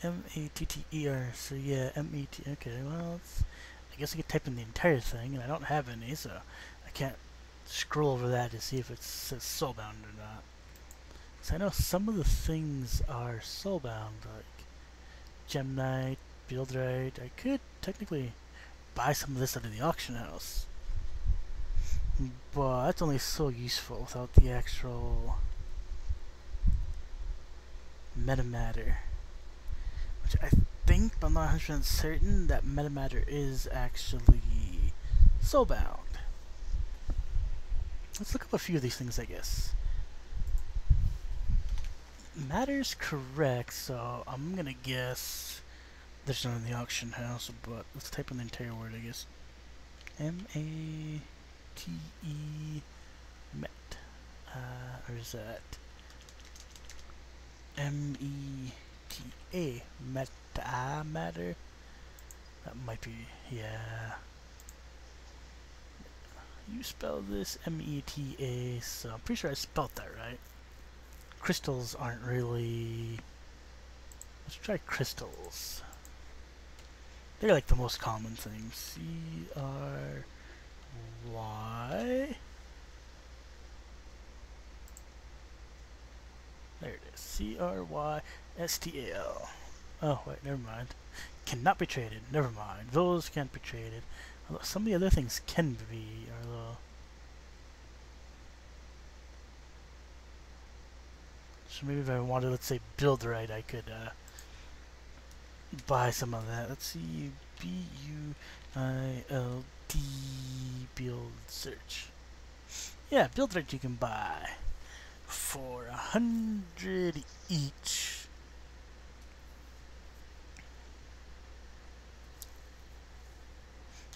M-A-T-T-E-R. So yeah, M-E-T. Okay, well, I guess I could type in the entire thing, and I don't have any, so I can't scroll over that to see if it says soulbound or not. So I know some of the things are soulbound, like Gemnite, Buildrite. I could technically buy some of this out of the auction house, but that's only so useful without the actual metamatter, which I think, but I'm not 100% certain, that metamatter is actually soulbound. Let's look up a few of these things, I guess. Matter's correct, so I'm gonna guess there's none in the auction house, but let's type in the entire word, I guess. M-A-T-E met. Or is that M-E-T-A matter? That might be, yeah. You spell this M-E-T-A, so I'm pretty sure I spelled that right. Crystals aren't really... Let's try crystals. They're like the most common thing. C-R-Y... There it is. C-R-Y-S-T-A-L. Oh, wait, never mind. Cannot be traded. Never mind. Those can't be traded. Although some of the other things can be, although... So maybe if I wanted, let's say, Buildrite, I could buy some of that. Let's see, B-U-I-L-D, build search. Yeah, Buildrite you can buy for 100 each.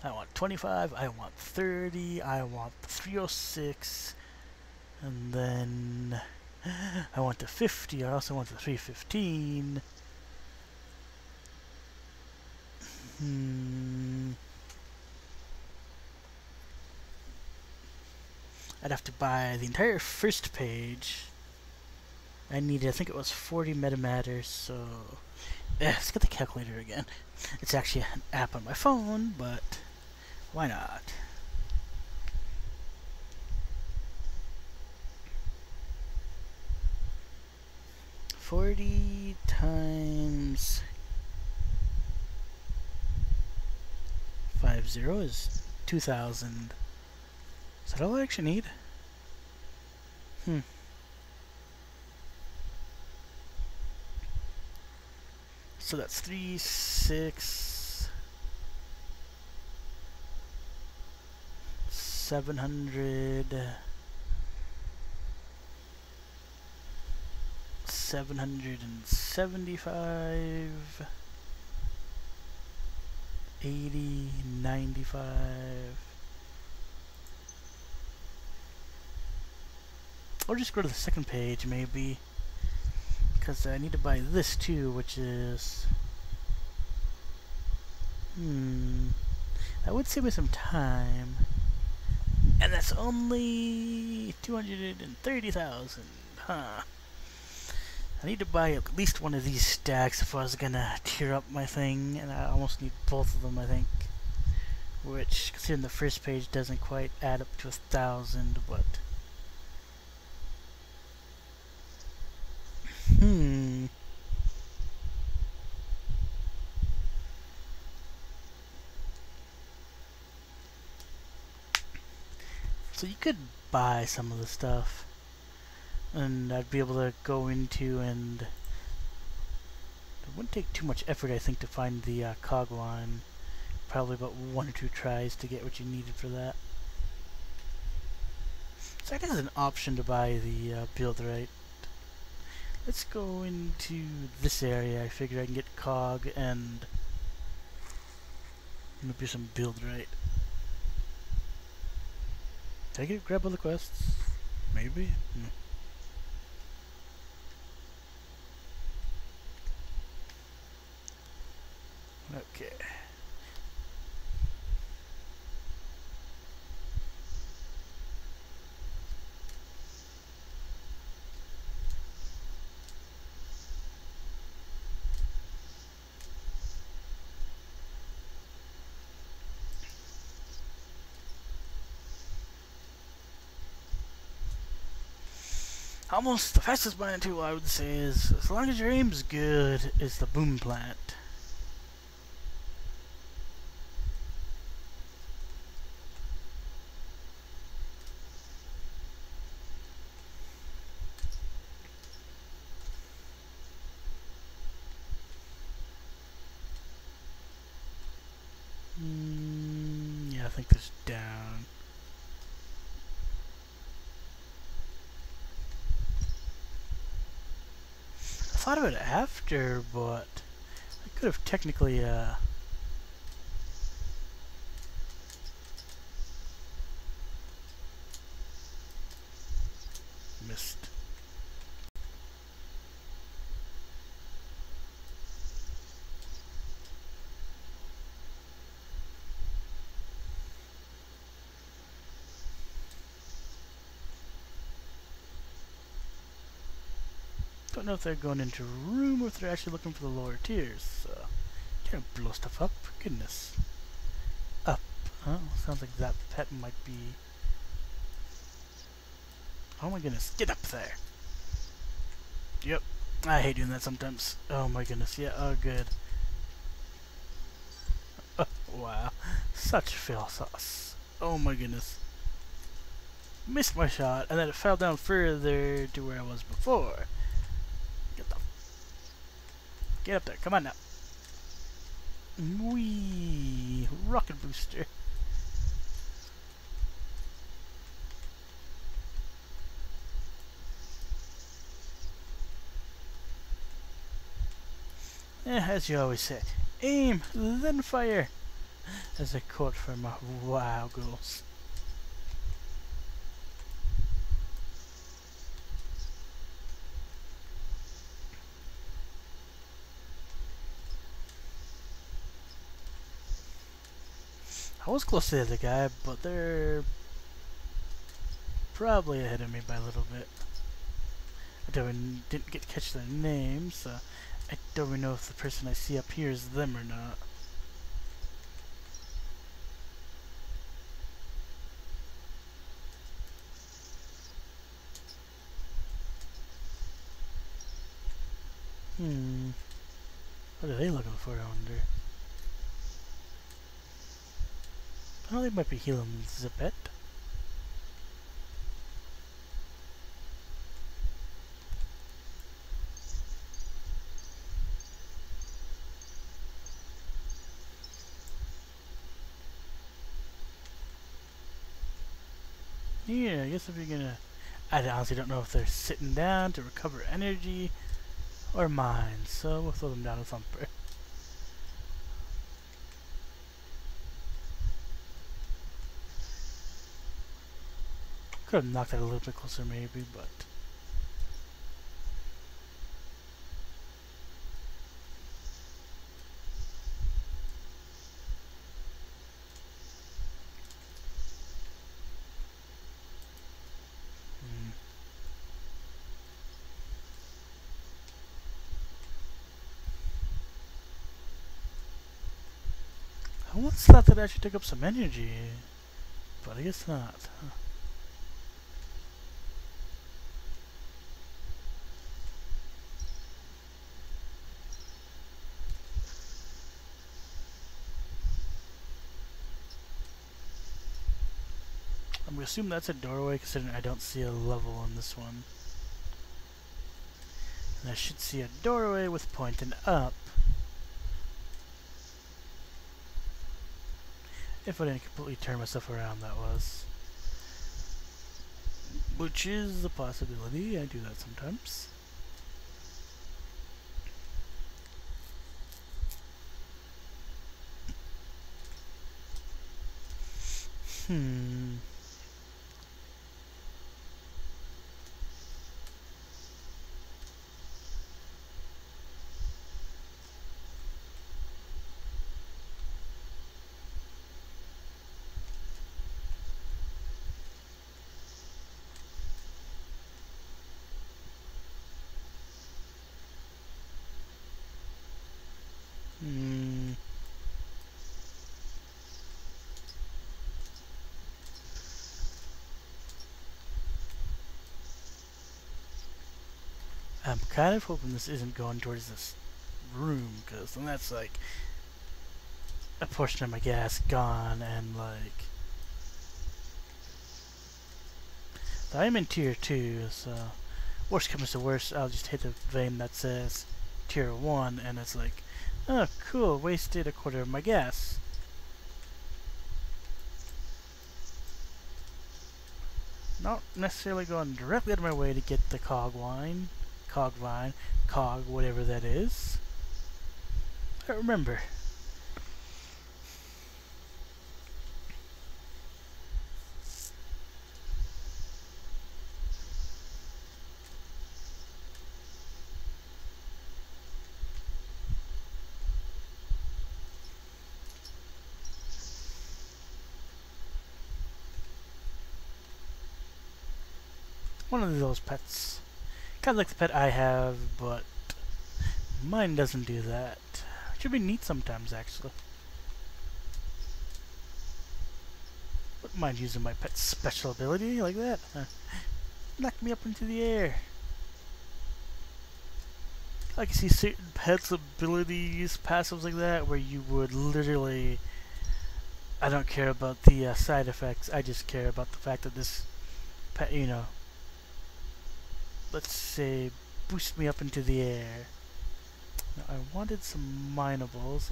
I want 25, I want 30, I want 306, and then I want the 50, I also want the 315. I'd have to buy the entire first page. I needed, I think it was 40 metamatter, so... let's get the calculator again. It's actually an app on my phone, but why not? $40 times 50 is 2,000. Is that all I actually need? So that's 3, 6, 700, 775, 80, 95. Or just go to the second page, maybe. Because I need to buy this too, which is... That would save me some time. And that's only 230,000. Huh. I need to buy at least one of these stacks if I was gonna tear up my thing, and I almost need both of them, I think. Which, considering the first page doesn't quite add up to 1,000, but... So you could buy some of the stuff, and I'd be able to go into and... It wouldn't take too much effort, I think, to find the cog line. Probably about 1 or 2 tries to get what you needed for that. So that is an option to buy the builderite. Let's go into this area. I figure I can get cog and maybe some builderite. Did I get grab all the quests? Maybe? No. Okay. Almost the fastest mining tool I would say is, as long as your aim's good, is the boom plant. Yeah, I think there's down. I thought of it after, but I could have technically, missed. Don't know if they're going into a room or if they're actually looking for the lower tiers, so... Can't blow stuff up, goodness. Up, huh? Sounds like that pet might be... Oh my goodness, get up there! Yep, I hate doing that sometimes. Oh my goodness, yeah, oh good. Oh, wow, such fail sauce. Oh my goodness. Missed my shot, and then it fell down further to where I was before. Get up there, come on now. Wee, rocket booster. As you always say, aim, then fire. As a quote from WoW Girls. I was close to the other guy, but they're probably ahead of me by a little bit. I didn't get to catch their names, so I don't even know if the person I see up here is them or not. What are they looking for, I wonder? I know they might be healing Zipet. Yeah, I guess if you're gonna... I honestly don't know if they're sitting down to recover energy or mine, so we'll throw them down a thumper. Could have knocked that a little bit closer maybe, but... I once thought that actually took up some energy, but I guess not. Huh. I'm gonna assume that's a doorway, considering I don't see a level on this one. And I should see a doorway with pointing up. If I didn't completely turn myself around, that was. Which is a possibility. I do that sometimes. Hmm. Hmm. I'm kind of hoping this isn't going towards this room, because then that's like a portion of my gas gone, and like I'm in tier 2, so worst comes to worst, I'll just hit the vein that says tier 1, and it's like, oh cool, wasted a quarter of my gas. Not necessarily going directly out of my way to get the cog vine, cog, whatever that is. I don't remember. One of those pets. Kind of like the pet I have, but mine doesn't do that. Should be neat sometimes, actually. Wouldn't mind using my pet's special ability like that. Knock me up into the air. I can see certain pets' abilities, passives like that, where you would literally... I don't care about the side effects, I just care about the fact that this pet, you know, let's say, boost me up into the air. Now, I wanted some minables.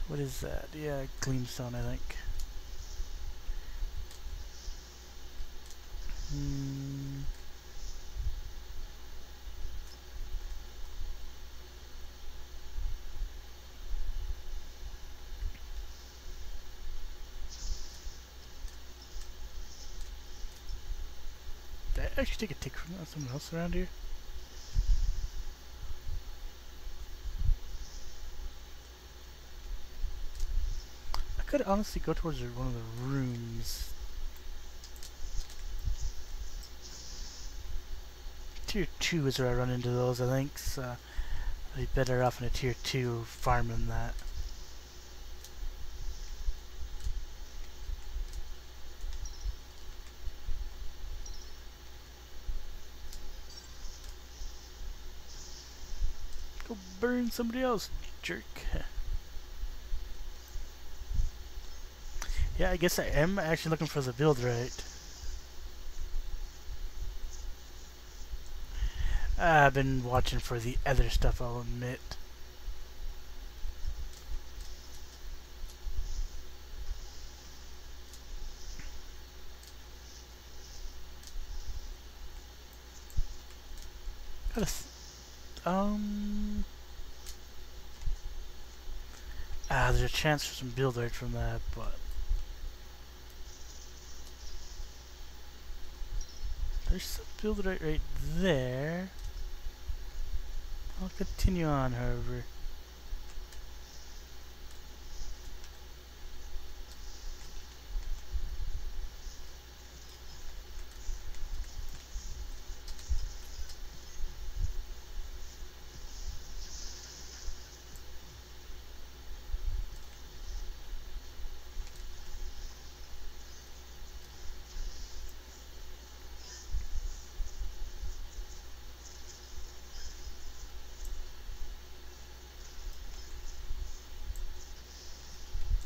What is that? Yeah, gleamstone, I think. Hmm. Did I actually take a tick from someone else around here? I could honestly go towards one of the rooms. Tier 2 is where I run into those, I think, so I'd be better off in a tier 2 farming that. Go burn somebody else, jerk. Yeah, I guess I am actually looking for the build right. I've been watching for the other stuff, I'll admit. Gotta there's a chance for some build rate from that, but there's some build rate right there. I'll continue on, however.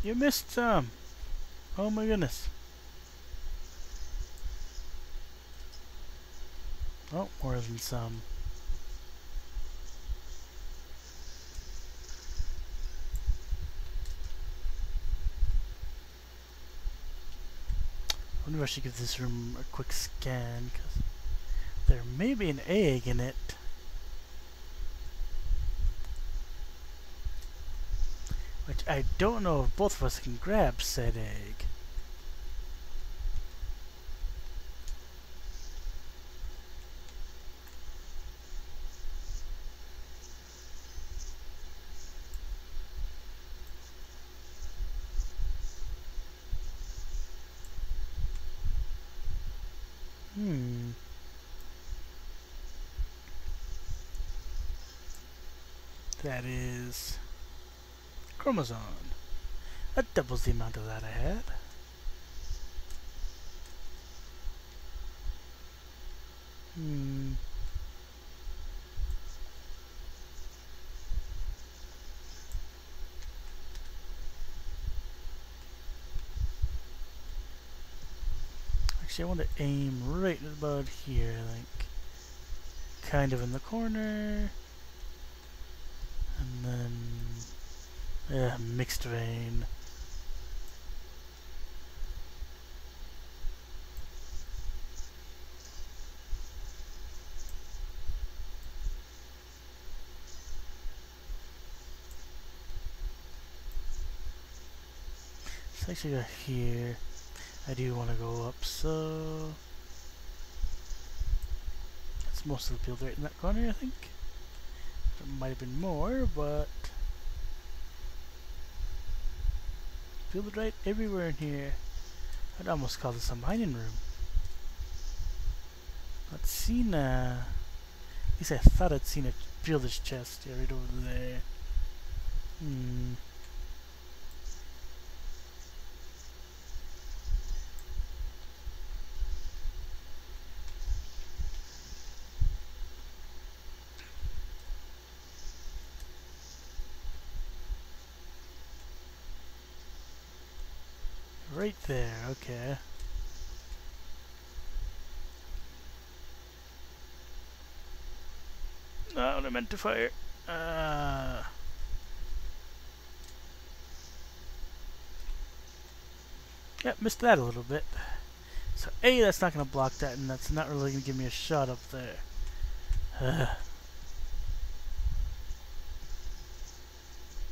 You missed some. Oh my goodness. Oh, more than some. I wonder if I should give this room a quick scan, because there may be an egg in it. Which I don't know if both of us can grab said egg. That is chromosome. That doubles the amount of that I had. Actually, I want to aim right about here, like kind of in the corner. And then, yeah, mixed vein. Let's actually go here. I do want to go up, so that's most of the build right in that corner, I think. There might have been more, but build right everywhere in here. I'd almost call this a mining room. Let's see now. At least I thought I'd seen a builder's chest, yeah, right over there. Right there, okay. No, I meant to fire. Yep, missed that a little bit. So A, that's not going to block that, and that's not really going to give me a shot up there.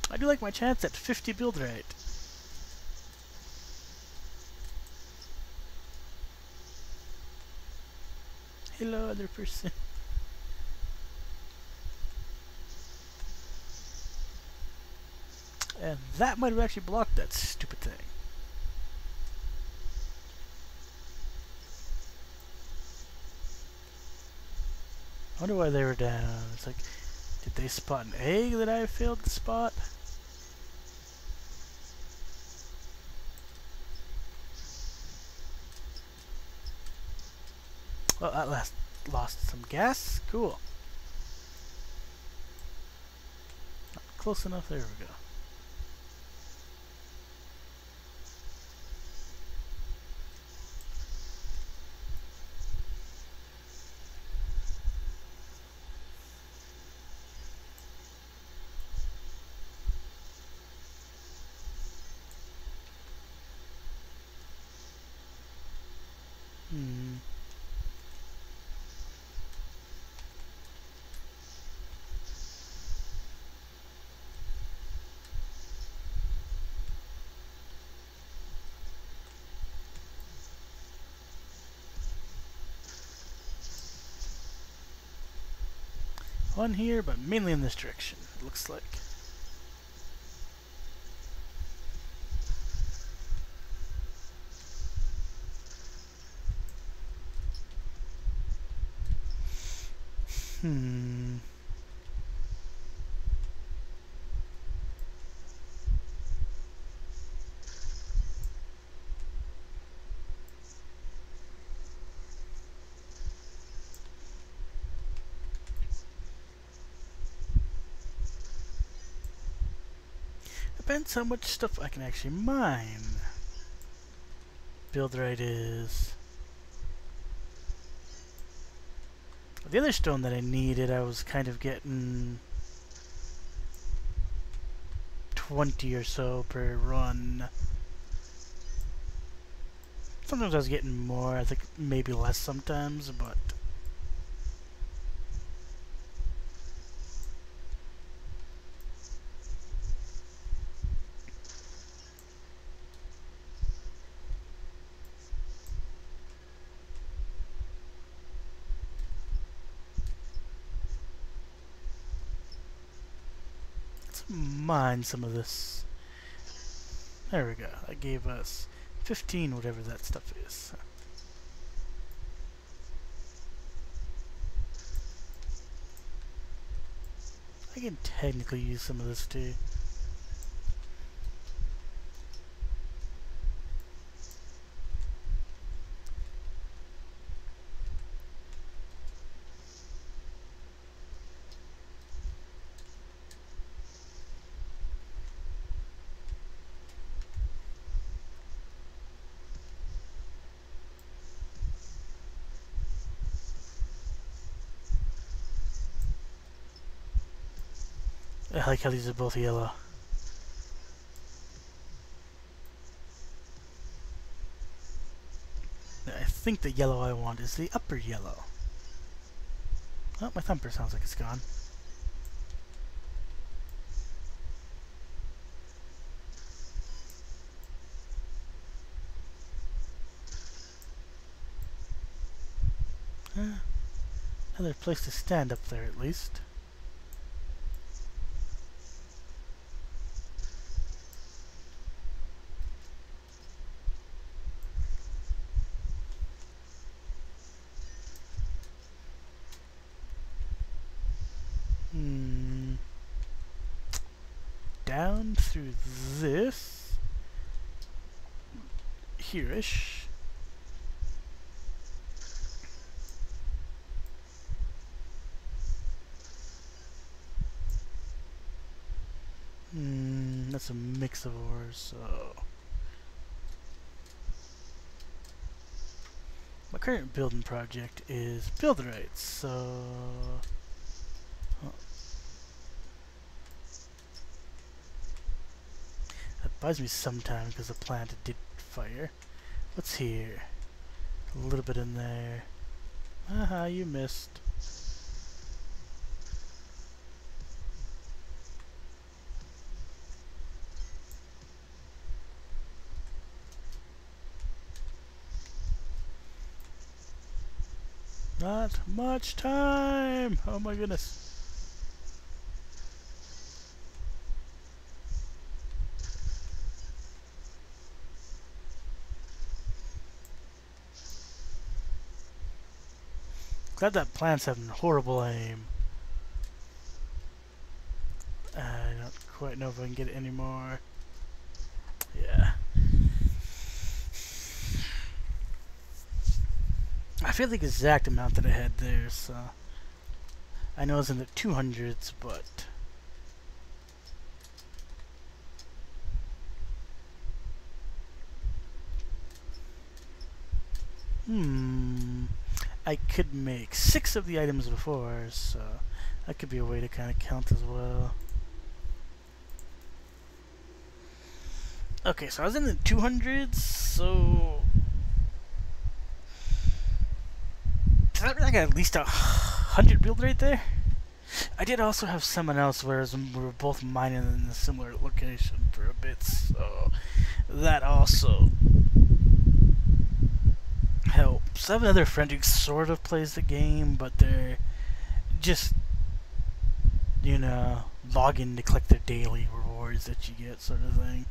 I do like my chance at 50 build rate. Hello, other person. And that might have actually blocked that stupid thing. I wonder why they were down. It's like, did they spot an egg that I failed to spot? Well, at last lost some gas. Cool. Not close enough. There we go. One here, but mainly in this direction, it looks like. depends how much stuff I can actually mine. Builderite is... The other stone that I needed, I was kind of getting 20 or so per run. Sometimes I was getting more, I think maybe less sometimes, but... let's mine some of this. There we go. That gave us 15, whatever that stuff is. I can technically use some of this too. I like how these are both yellow. I think the yellow I want is the upper yellow. Oh, my thumper sounds like it's gone. Another place to stand up there at least. Down through this here-ish. That's a mix of ores, so my current building project is builderites, so that buys me some time because the plant did fire. What's here? A little bit in there. Aha, you missed. Not much time! Oh my goodness. Glad that plant's having horrible aim. I don't quite know if I can get it anymore. Yeah. I feel the exact amount that I had there, so I know it's in the 200s, but I could make 6 of the items before, so that could be a way to kind of count as well. Okay, so I was in the 200s, so does that mean I got at least 100 build right there? I did also have someone else, whereas we were both mining in a similar location for a bit, so that also helps. I have another friend who sort of plays the game, but they're just, you know, log in to collect their daily rewards that you get, sort of thing.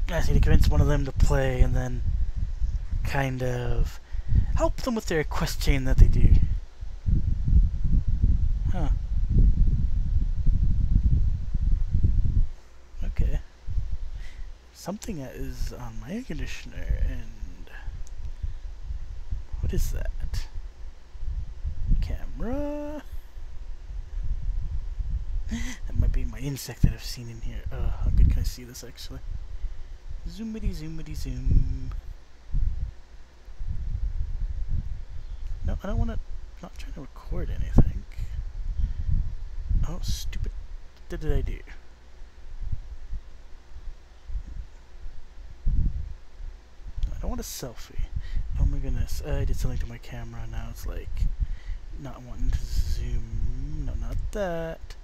I just need to convince one of them to play and then kind of help them with their quest chain that they do. Huh. Okay. Something that is on my air conditioner, and what is that? Camera. That might be my insect that I've seen in here. How good can I see this actually? Zoomity zoomity zoom. No, I don't want to. I'm not trying to record anything. Oh, stupid. What did I do? I don't want a selfie. Oh my goodness. I did something to my camera. Now it's like not wanting to zoom. No, not that.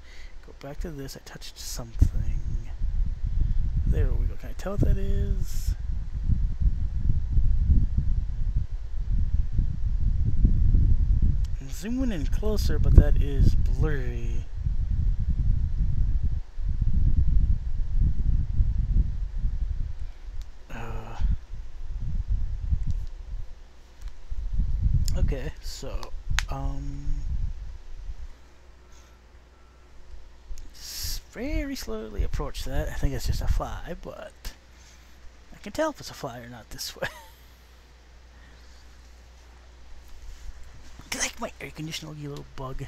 Go back to this. I touched something. There we go. Can I tell what that is? I'm zooming in closer, but that is blurry. Okay, so, very slowly approach that. I think it's just a fly, but I can tell if it's a fly or not this way. Like my air conditioner, you little bug.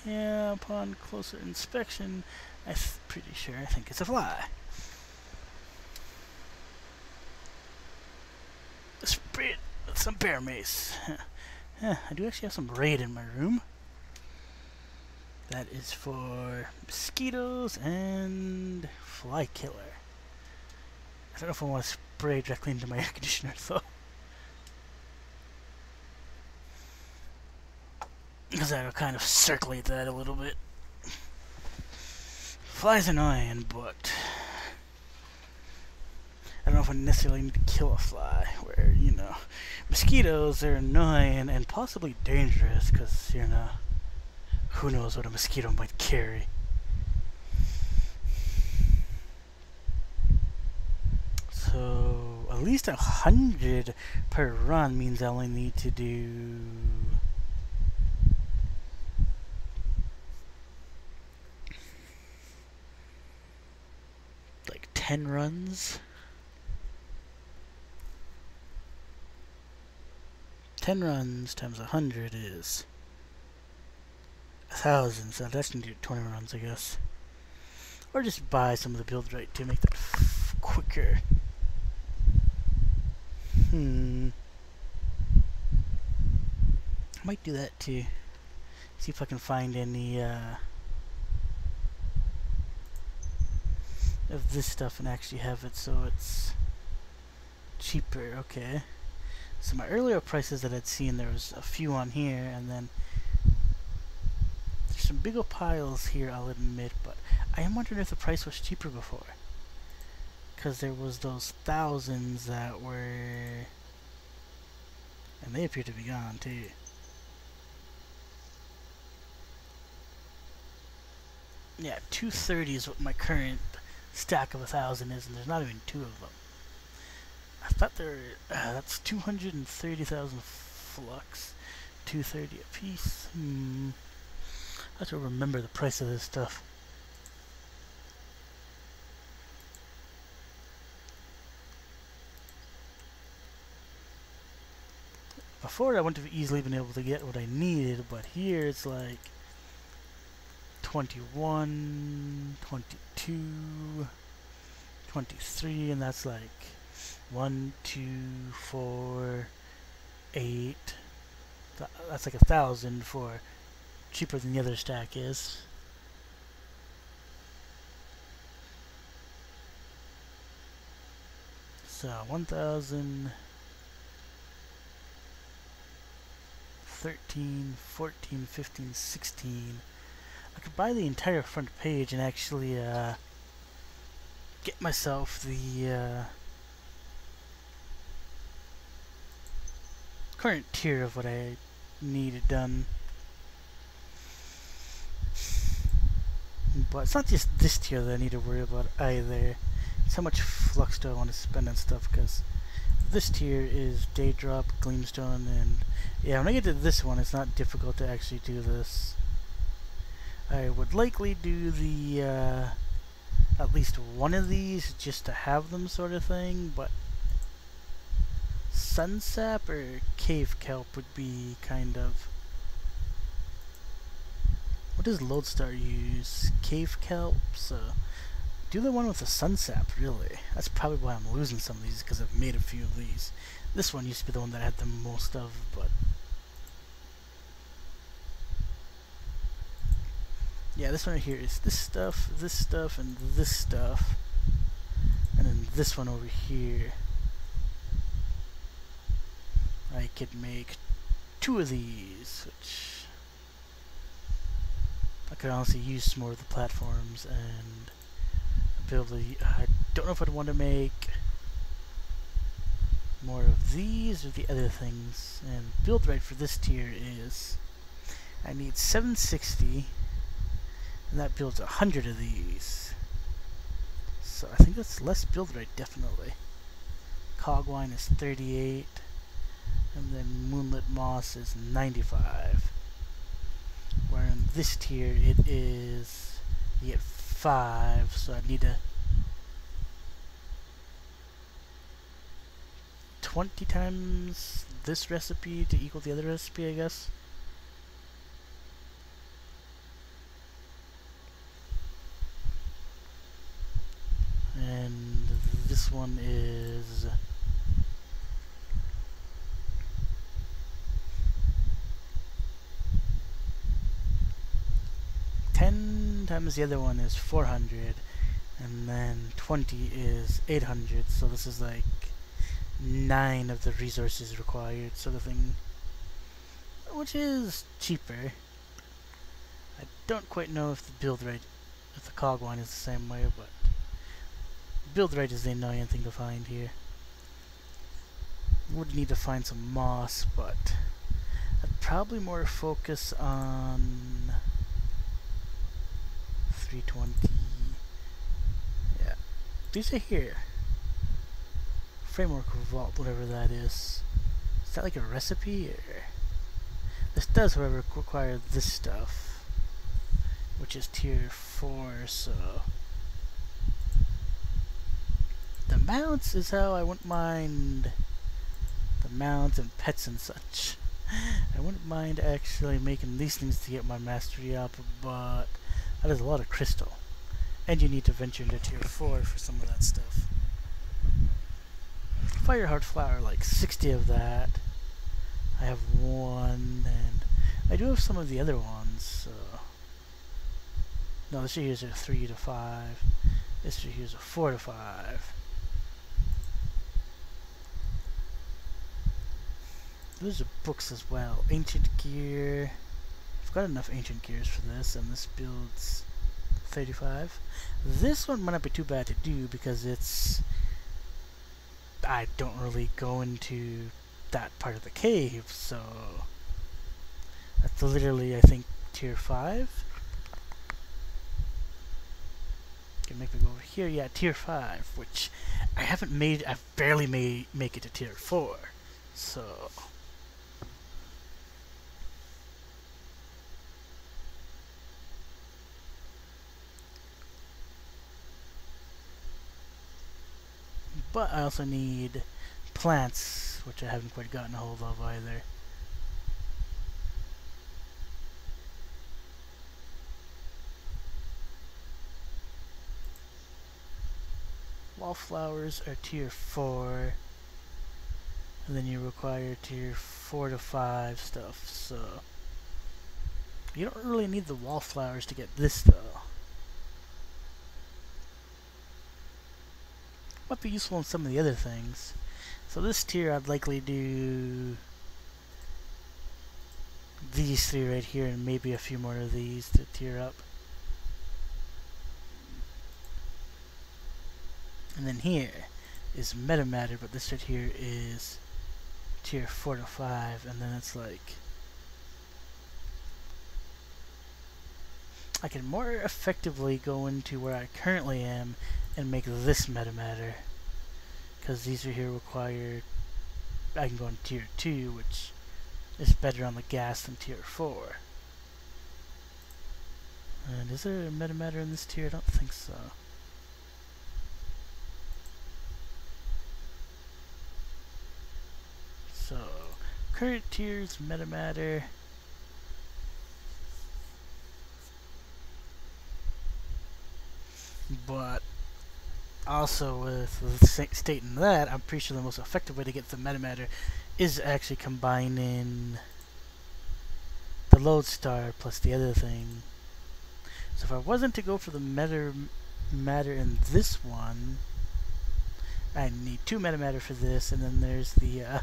Yeah, upon closer inspection, I'm pretty sure I think it's a fly. Spray it with some bear mace. I do actually have some raid in my room. That is for mosquitoes and fly killer. I don't know if I want to spray directly into my air conditioner though. Because that'll kind of circulate that a little bit. Flies annoying, but I don't know if I necessarily need to kill a fly, where, you know, mosquitoes are annoying and possibly dangerous, because, you know, who knows what a mosquito might carry. So, at least 100 per run means I only need to do... like 10 runs? 10 runs times 100 is 1,000, so that's gonna do 20 runs, I guess. Or just buy some of the build right to make that quicker. I might do that too. See if I can find any of this stuff and actually have it so it's cheaper. Okay. So my earlier prices that I'd seen, there was a few on here, and then there's some big old piles here, I'll admit, but I am wondering if the price was cheaper before. Because there was those thousands that were... and they appear to be gone too. Yeah, 230 is what my current stack of 1,000 is, and there's not even 2 of them. I thought there were, that's 230,000 flux, 230 a piece. I have to remember the price of this stuff. Before I wouldn't have easily been able to get what I needed, but here it's like 21, 22, 23, and that's like 1, 2, 4, 8. That's like 1,000 for cheaper than the other stack is. So 1,000, 13, 14, 15, 16. I could buy the entire front page and actually get myself the current tier of what I needed done. But it's not just this tier that I need to worry about either. It's how much flux do I want to spend on stuff, because this tier is day drop, gleamstone, and yeah, when I get to this one, it's not difficult to actually do this. I would likely do the at least one of these just to have them, sort of thing, but sunsap or cave kelp would be kind of does Lodestar use? Cave kelp, so do the one with the sunsap, really. That's probably why I'm losing some of these, because I've made a few of these. This one used to be the one that I had the most of, but yeah, this one right here is this stuff, and this stuff. And then this one over here, I could make 2 of these, which I could honestly use more of the platforms and ability. I don't know if I'd want to make more of these or the other things. And build rate for this tier is I need 760, and that builds 100 of these. So I think that's less build rate, definitely. Cogwine is 38, and then Moonlit Moss is 95. Where in this tier it is, you get 5, so I need to 20 times this recipe to equal the other recipe, I guess. And this one is 10 times the other one is 400, and then 20 is 800, so this is like 9 of the resources required sort of thing, which is cheaper. I don't quite know if the build rate, if the cog one is the same way, but build rate is the annoying thing to find here. Would need to find some moss, but I'd probably more focus on 320. Yeah, these are here. Framework Vault, whatever that is. Is that like a recipe? Or this does, however, require this stuff, which is tier 4. So the mounts is how I wouldn't mind. The mounts and pets and such. I wouldn't mind actually making these things to get my mastery up, but that is a lot of crystal, and you need to venture into tier 4 for some of that stuff. Fireheart flower, like 60 of that. I have 1, and I do have some of the other ones. So no, this here is a 3 to 5. This here is a 4 to 5. Those are books as well. Ancient gear. I've got enough ancient gears for this, and this builds 35. This one might not be too bad to do because it's... I don't really go into that part of the cave, so that's literally, I think, tier 5. Can make me go over here. Yeah, tier 5, which I haven't made. I've barely make it to tier 4. So but I also need plants, which I haven't quite gotten a hold of either. Wallflowers are tier 4, and then you require tier 4 to 5 stuff, so you don't really need the wallflowers to get this though. Might be useful in some of the other things. So this tier I'd likely do these 3 right here and maybe a few more of these to tier up. And then here is meta matter, but this right here is tier 4 to 5, and then it's like I can more effectively go into where I currently am and make this meta matter, because these are here required. I can go in tier 2, which is better on the gas than tier 4. And is there a meta matter in this tier? I don't think so. So current tiers meta matter. but also with stating that, I'm pretty sure the most effective way to get the metamatter is actually combining the lodestar plus the other thing. So if I wasn't to go for the matter in this one, I need 2 metamatter for this, and then there's the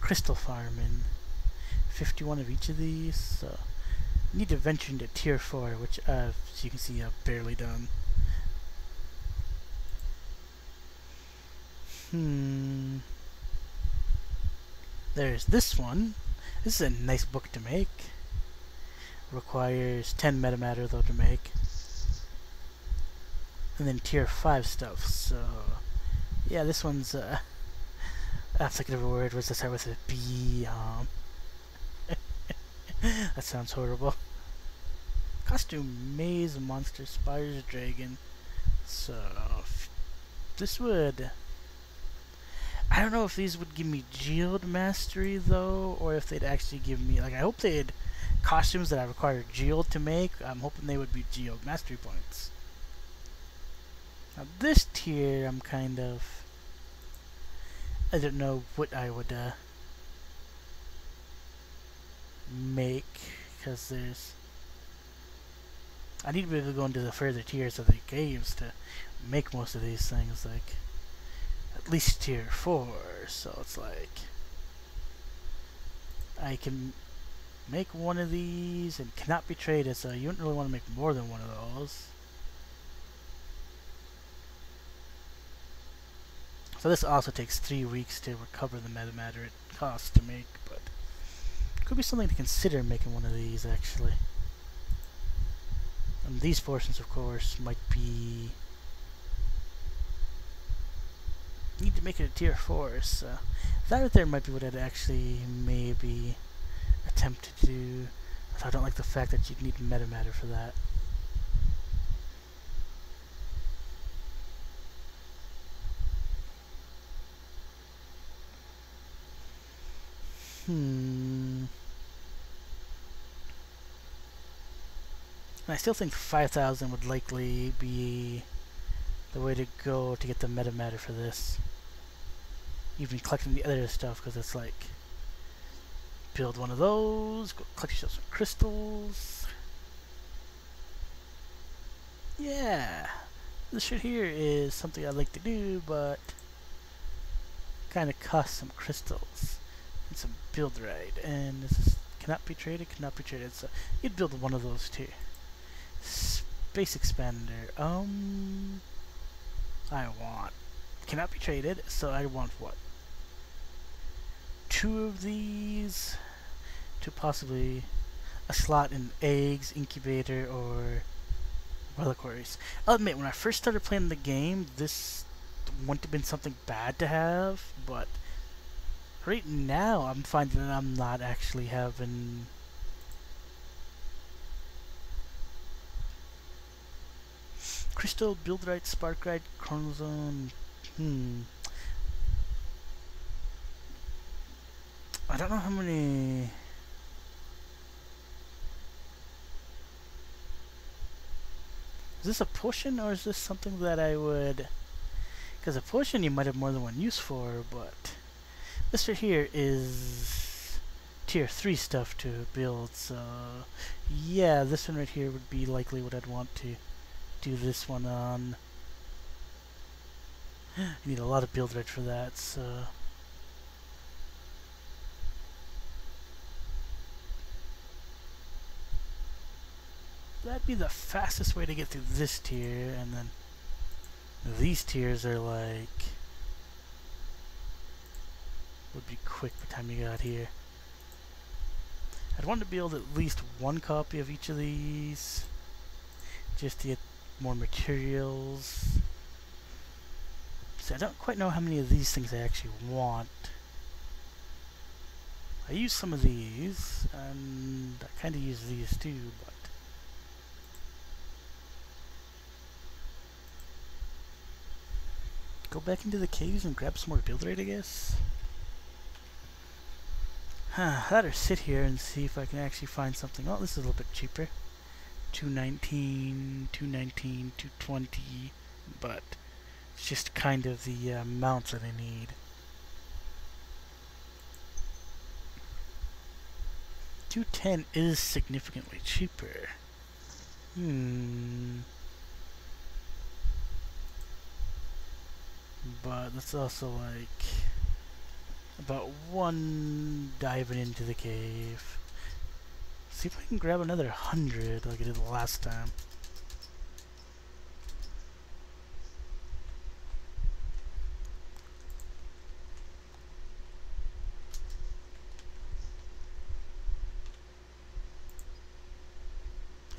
crystal farming. 51 of each of these, so I need to venture into tier 4, which as you can see I've barely done. There's this one. This is a nice book to make. Requires 10 metamatter though to make. And then tier 5 stuff, so yeah, this one's I'm thinking of a word. What's that start with a B? That sounds horrible. Costume, maze, monster, spires, dragon. So this would, I don't know if these would give me geode mastery though, or if they'd actually give me, like, I hope they'd costumes that I require geode to make. I'm hoping they would be geode mastery points. Now this tier, I'm kind of, I don't know what I would make, because there's, I need to be able to go into the further tiers of the games to make most of these things, like at least tier 4, so it's like I can make one of these and cannot be traded, so you wouldn't really want to make more than one of those. So this also takes 3 weeks to recover the metamatter it costs to make, but could be something to consider making one of these actually. And these portions, of course, might be, need to make it a tier 4, so that right there might be what I'd actually maybe attempt to do. I don't like the fact that you'd need metamatter for that. And I still think 5,000 would likely be the way to go to get the metamatter for this. Even collecting the other stuff, because it's like, build one of those, go collect yourself some crystals. Yeah, this shit here is something I like to do, but kind of costs some crystals and some build right, and this is, cannot be traded, so you'd build one of those too. Space expander, I want, cannot be traded, so I want what? 2 of these, to possibly a slot in eggs, incubator, or reliquaries. I'll admit, when I first started playing the game, this wouldn't have been something bad to have, but right now I'm finding that I'm not actually having crystal, build right, spark right, chromosome. I don't know how many. Is this a potion, or is this something that I would, because a potion you might have more than one use for, but this right here is tier 3 stuff to build, so yeah, this one right here would be likely what I'd want to do this one on. I need a lot of build right for that, so that'd be the fastest way to get through this tier, and then these tiers are like, would be quick by the time you got here. I'd want to build at least 1 copy of each of these just to get more materials. So I don't quite know how many of these things I actually want. I use some of these, and I kind of use these too, but go back into the caves and grab some more build rate, I guess. That or sit here and see if I can actually find something. Oh, this is a little bit cheaper. 219, 219, 220, but it's just kind of the amounts that I need. 210 is significantly cheaper. But that's also like about one diving into the cave. See if I can grab another 100 like I did the last time.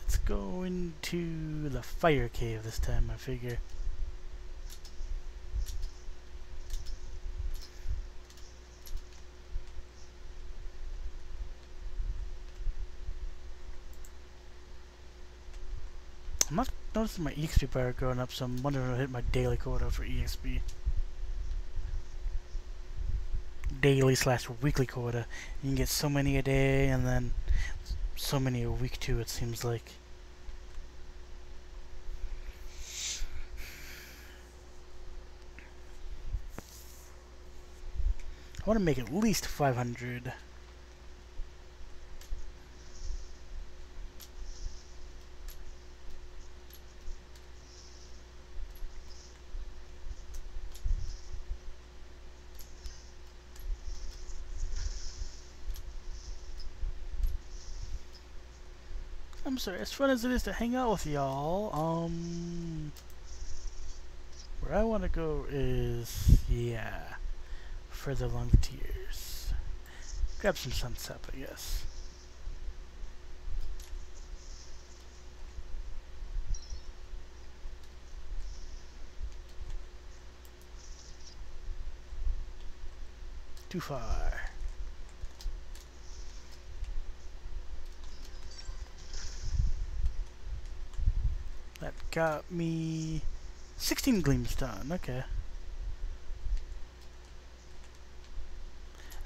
Let's go into the fire cave this time, I figure. I'm not noticing my EXP bar going up, so I'm wondering if I'll hit my daily quota for EXP. Daily/weekly quota. You can get so many a day, and then so many a week too, it seems like. I want to make at least 500. I'm sorry, as fun as it is to hang out with y'all, where I want to go is, yeah, further along the tiers. Grab some sunset, I guess. Too far. That got me 16 gleams done, okay.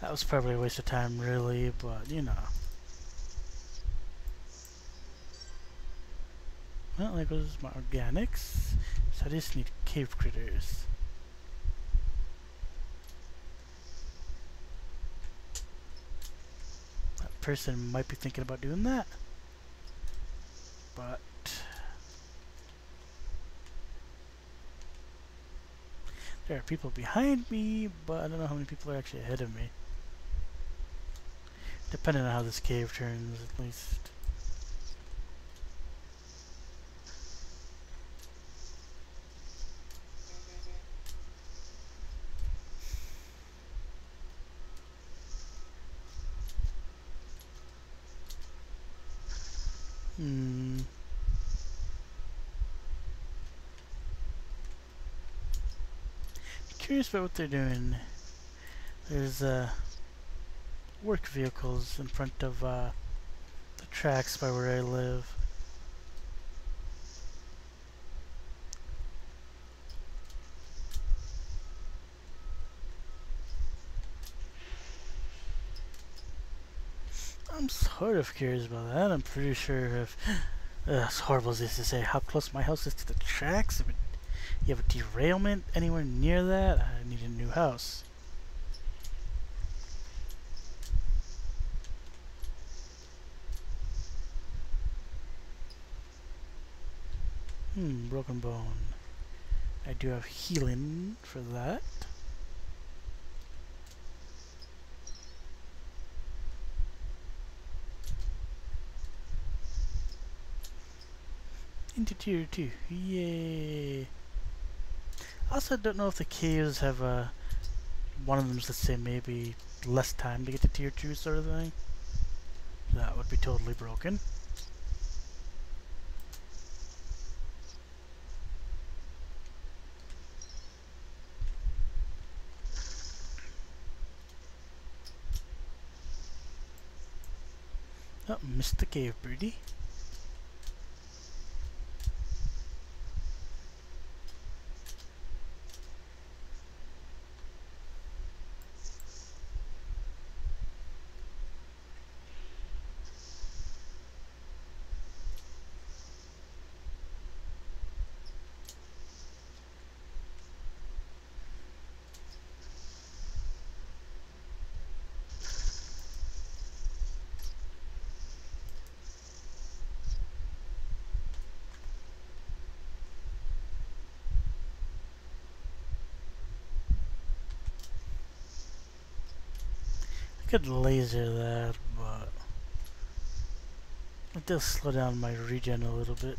That was probably a waste of time, really, but you know. Well, there goes my organics. So I just need cave critters. That person might be thinking about doing that. But there are people behind me, but I don't know how many people are actually ahead of me. Depending on how this cave turns, at least. Curious about what they're doing. There's work vehicles in front of the tracks by where I live. I'm sort of curious about that. I'm pretty sure if, as horrible as this is to say, how close my house is to the tracks, if you have a derailment anywhere near that, I need a new house. Broken bone. I do have healing for that. Into tier 2. Yay! I also don't know if the caves have one of them's, let's say, maybe less time to get to tier 2 sort of thing. That would be totally broken. Oh, missed the cave birdie. could laser that, but it does slow down my regen a little bit.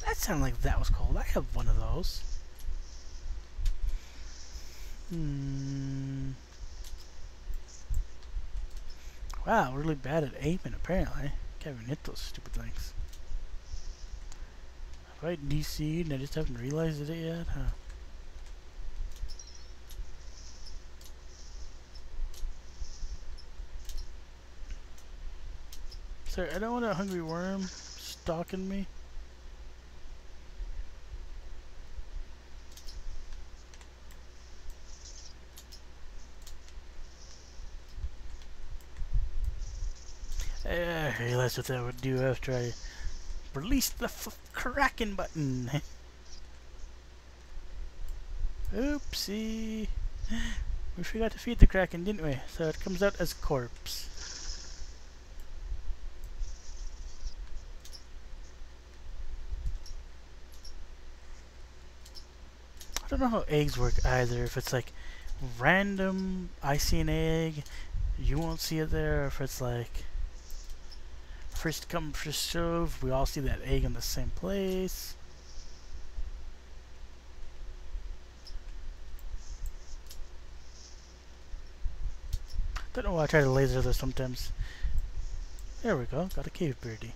That sounded like that was cold. I have one of those. Wow, really bad at aiming apparently. Can't even hit those stupid things. Have I DC'd and I just haven't realized it yet? Huh. Sorry, I don't want a hungry worm stalking me. I realized what that would do after I released the Kraken button. Oopsie. We forgot to feed the Kraken, didn't we? So it comes out as corpse. I don't know how eggs work either. If it's like random, I see an egg, you won't see it there. Or if it's like first come, first serve, we all see that egg in the same place. Don't know why I try to laser those sometimes. There we go, got a cave birdie.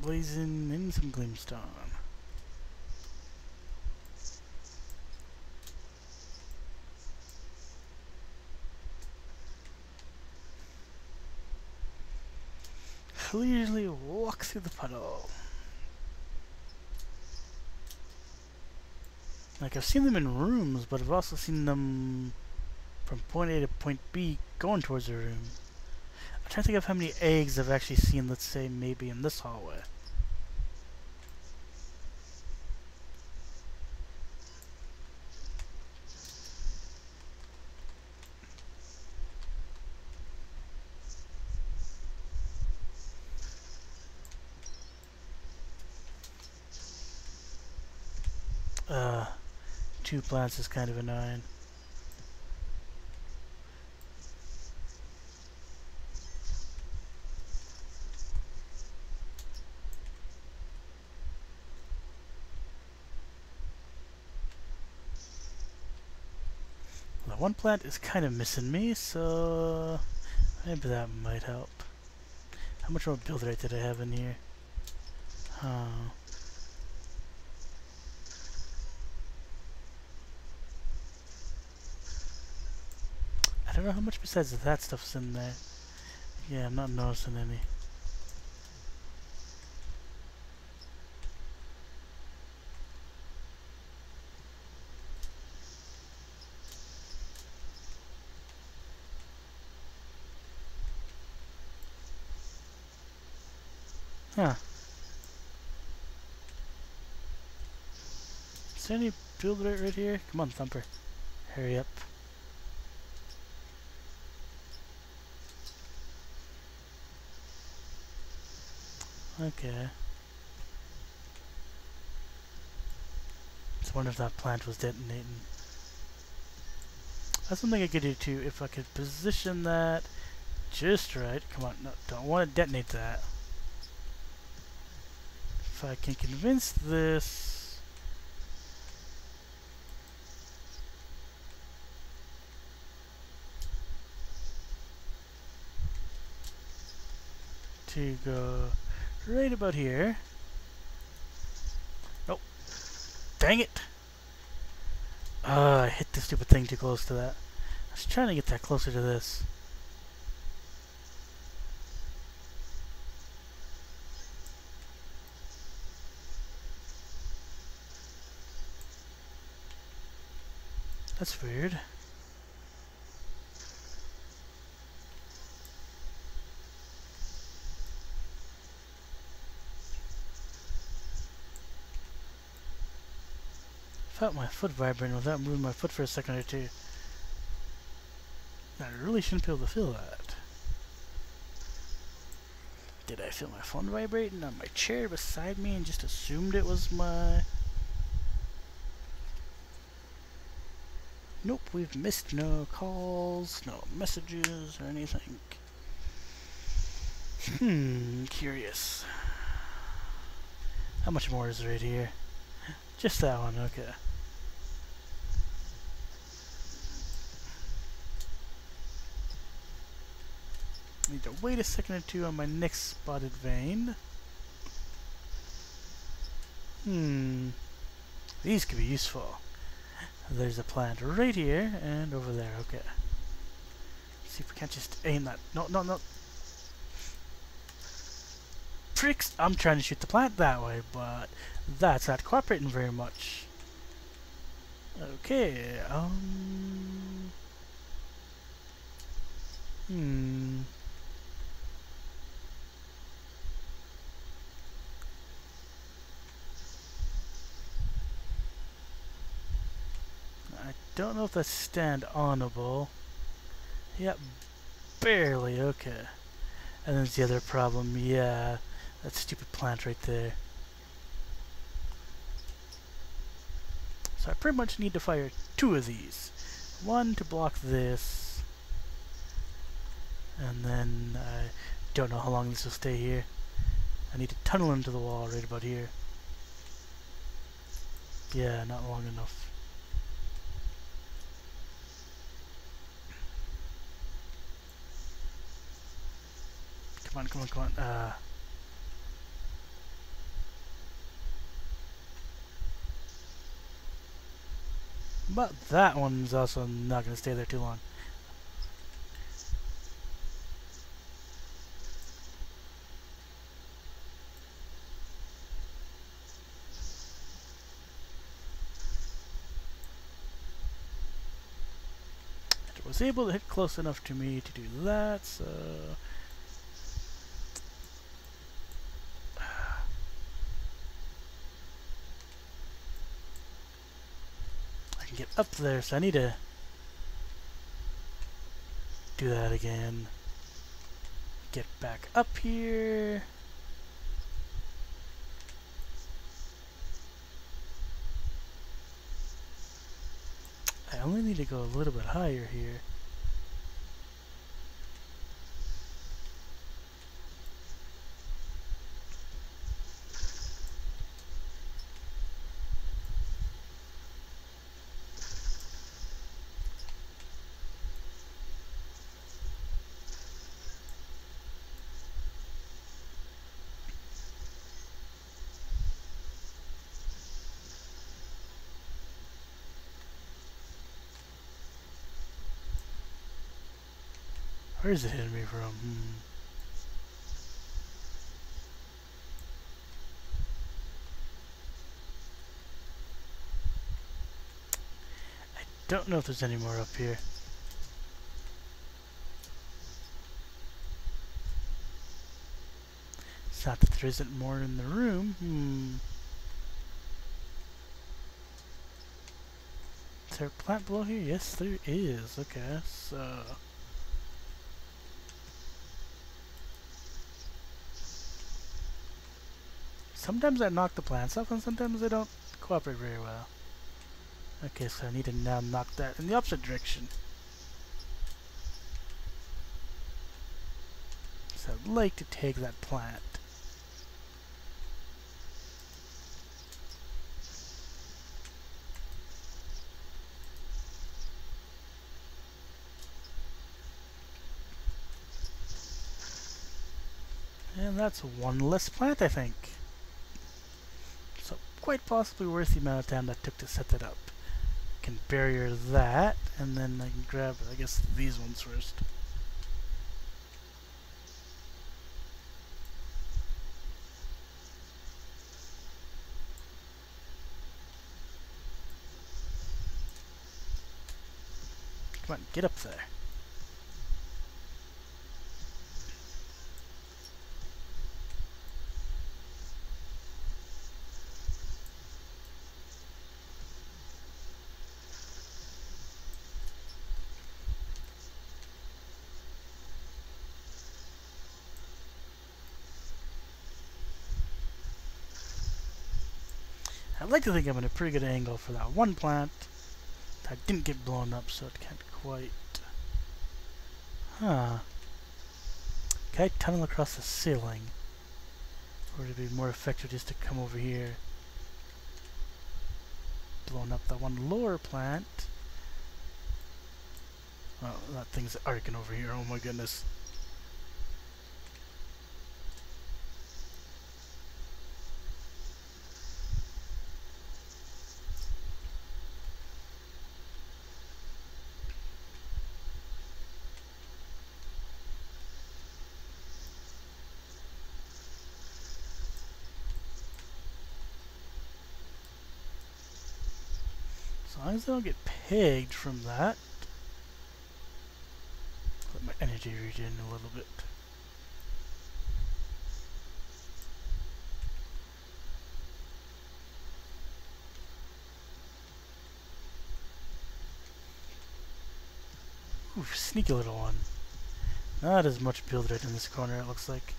Blazing in some gleamstone. Leisurely walk through the puddle. Like, I've seen them in rooms, but I've also seen them from point A to point B going towards a room. I'm trying to think of how many eggs I've actually seen, let's say, maybe in this hallway. Two plants is kind of annoying. The one plant is kind of missing me, so maybe that might help. How much more build rate did I have in here? Oh. I don't know how much besides that stuff's in there. Yeah, I'm not noticing any. Huh. Is there any build rate right here? Come on, Thumper. Hurry up. Okay. Just wonder if that plant was detonating. That's something I could do too, if I could position that just right. Come on, no, don't want to detonate that. If I can convince this to go right about here. Nope. Dang it! I hit the stupid thing too close to that. I was trying to get that closer to this. That's weird. felt my foot vibrating without moving my foot for a second or two. I really shouldn't be able to feel that. Did I feel my phone vibrating on my chair beside me and just assumed it was my... Nope, we've missed no calls, no messages, or anything. Curious. How much more is right here? Just that one, okay. Need to wait a second or two on my next spotted vein. These could be useful. There's a plant right here and over there, okay. Let's see if we can't just aim that. No, no, no. Pricks! I'm trying to shoot the plant that way, but that's not cooperating very much. Okay, I don't know if that's stand-onable. Yep, barely, okay. And there's the other problem, yeah, that stupid plant right there. So I pretty much need to fire 2 of these. One to block this, and then I don't know how long this will stay here. I need to tunnel into the wall right about here. Yeah, not long enough. Come on, come on, come on. But that one's also not going to stay there too long. It was able to hit close enough to me to do that, so... Get up there, so I need to do that again. Get back up here. I only need to go a little bit higher here. Where is it hitting me from? I don't know if there's any more up here. It's not that there isn't more in the room. Is there a plant below here? Yes, there is. Okay, so... Sometimes I knock the plants off and sometimes they don't cooperate very well. Okay, so I need to now knock that in the opposite direction. So I'd like to take that plant. And that's one less plant, I think. So quite possibly worth the amount of time that took to set that up. I can barrier that, and then I can grab, I guess, these ones first. Come on, get up there. I'd like to think I'm in a pretty good angle for that one plant. That didn't get blown up, so it can't quite... Huh. Can I tunnel across the ceiling? Or would it be more effective just to come over here? Blowing up that one lower plant. Oh, that thing's arcing over here. Oh my goodness. As long as I don't get pegged from that. Let my energy regen a little bit. Ooh, sneaky little one. Not as much build rate in this corner, it looks like.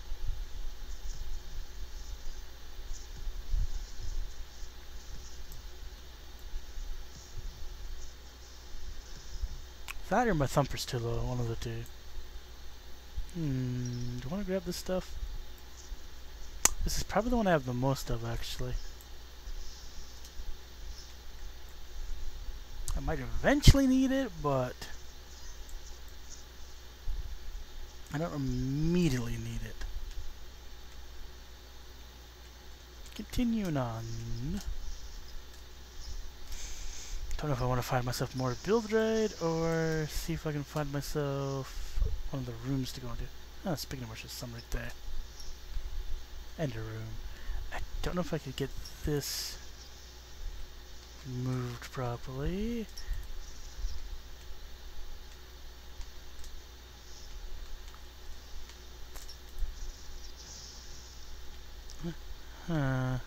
That or my thumper's too low, one of the two. Do you want to grab this stuff? This is probably the one I have the most of, actually. I might eventually need it, but I don't immediately need it. Continuing on. Don't know if I want to find myself more build rate or see if I can find myself one of the rooms to go into. Oh, speaking of which, there's some right there. Ender room. I don't know if I could get this moved properly. Huh.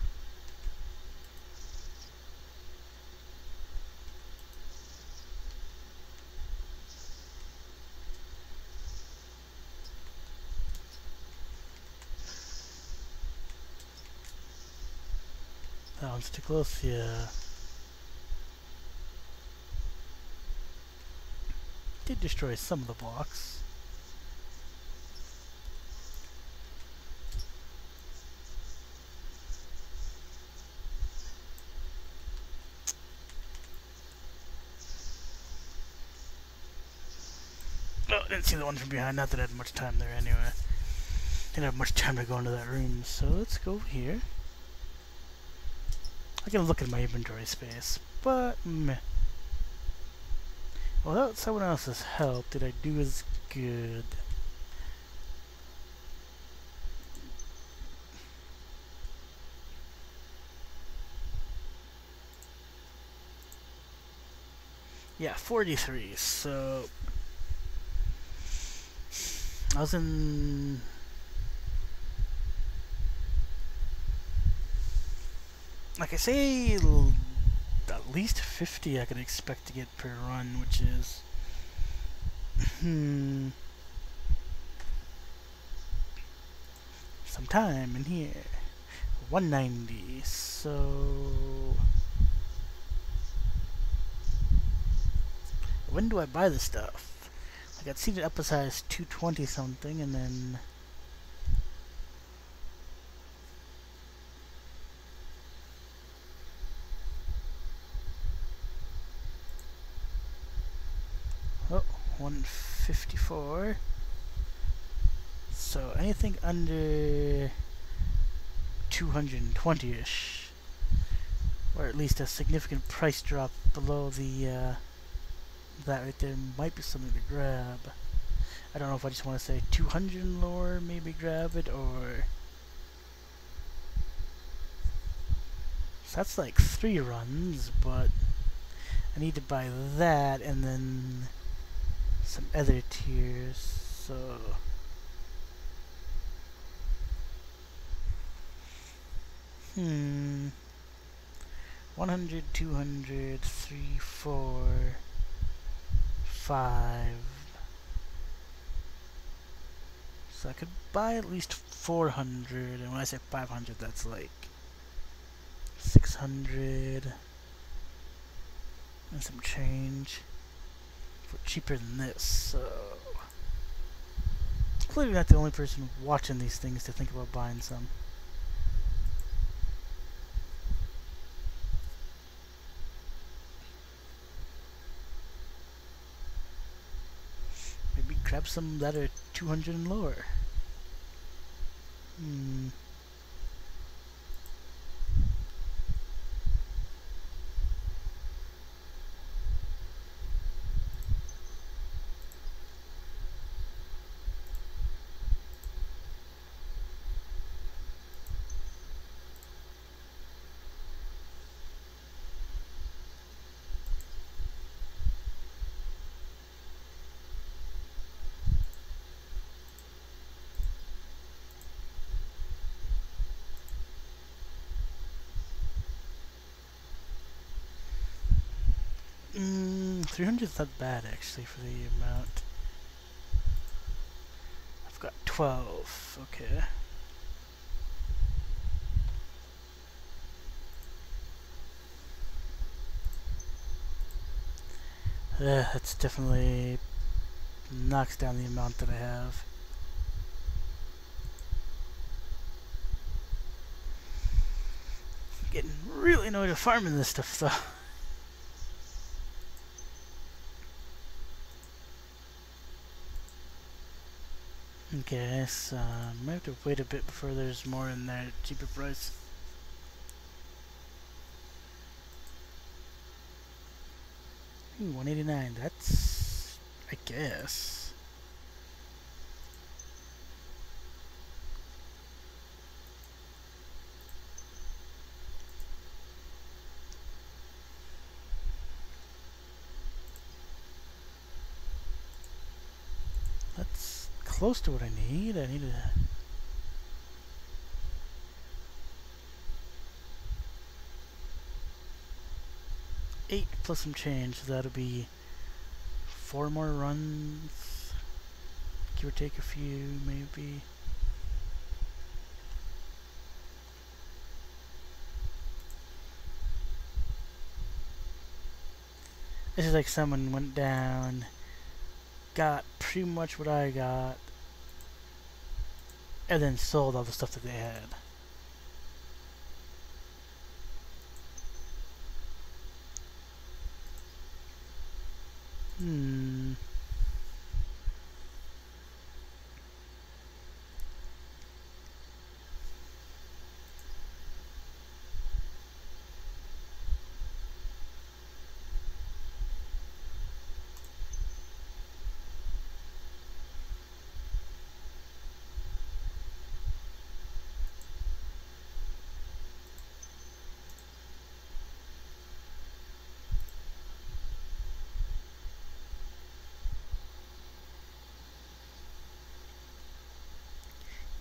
That one's too close, yeah. Did destroy some of the blocks. Oh, I didn't see the one from behind. Not that I had much time there anyway. Didn't have much time to go into that room, so let's go over here. I can look at my inventory space, but meh. Without someone else's help, did I do as good? Yeah, 43, so I was in... Like I say, at least 50 I could expect to get per run, which is... some time in here. 190, so... When do I buy the stuff? Like, I'd seen it up as high as 220 something, and then... Oh, 154. So anything under 220-ish, or at least a significant price drop below the that right there, might be something to grab. I don't know if I just want to say 200 and lower, maybe grab it, or... So that's like 3 runs, but I need to buy that and then some other tiers, so... 100, 200, 3, 4, 5. So I could buy at least 400, and when I say 500, that's like 600 and some change for cheaper than this. So clearly not the only person watching these things to think about buying some. Maybe grab some that are 200 and lower. Hmm. Mm, 300 is not bad actually for the amount. I've got 12. Okay. That's definitely knocks down the amount that I have. Getting really annoyed at farming this stuff though. Okay, so I might have to wait a bit before there's more in there at cheaper price. Ooh, 189, that's, I guess. That's close to what I need. I need a 8 plus some change, so that'll be 4 more runs. Give or take a few, maybe. This is like someone went down, got pretty much what I got, and then sold all the stuff that they had. Hmm.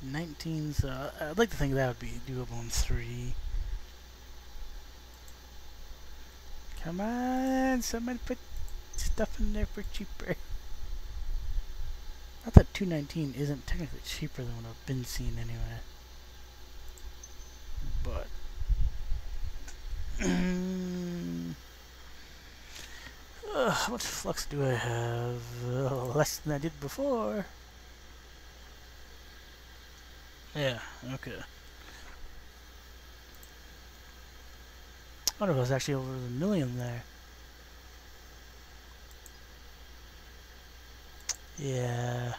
Nineteens. I'd like to think that would be doable in 3. Come on, someone put stuff in there for cheaper. Not that 219 isn't technically cheaper than what I've been seeing anyway. But how much flux do I have? Less than I did before. Yeah, okay. I wonder if I was actually over the million there. Yeah.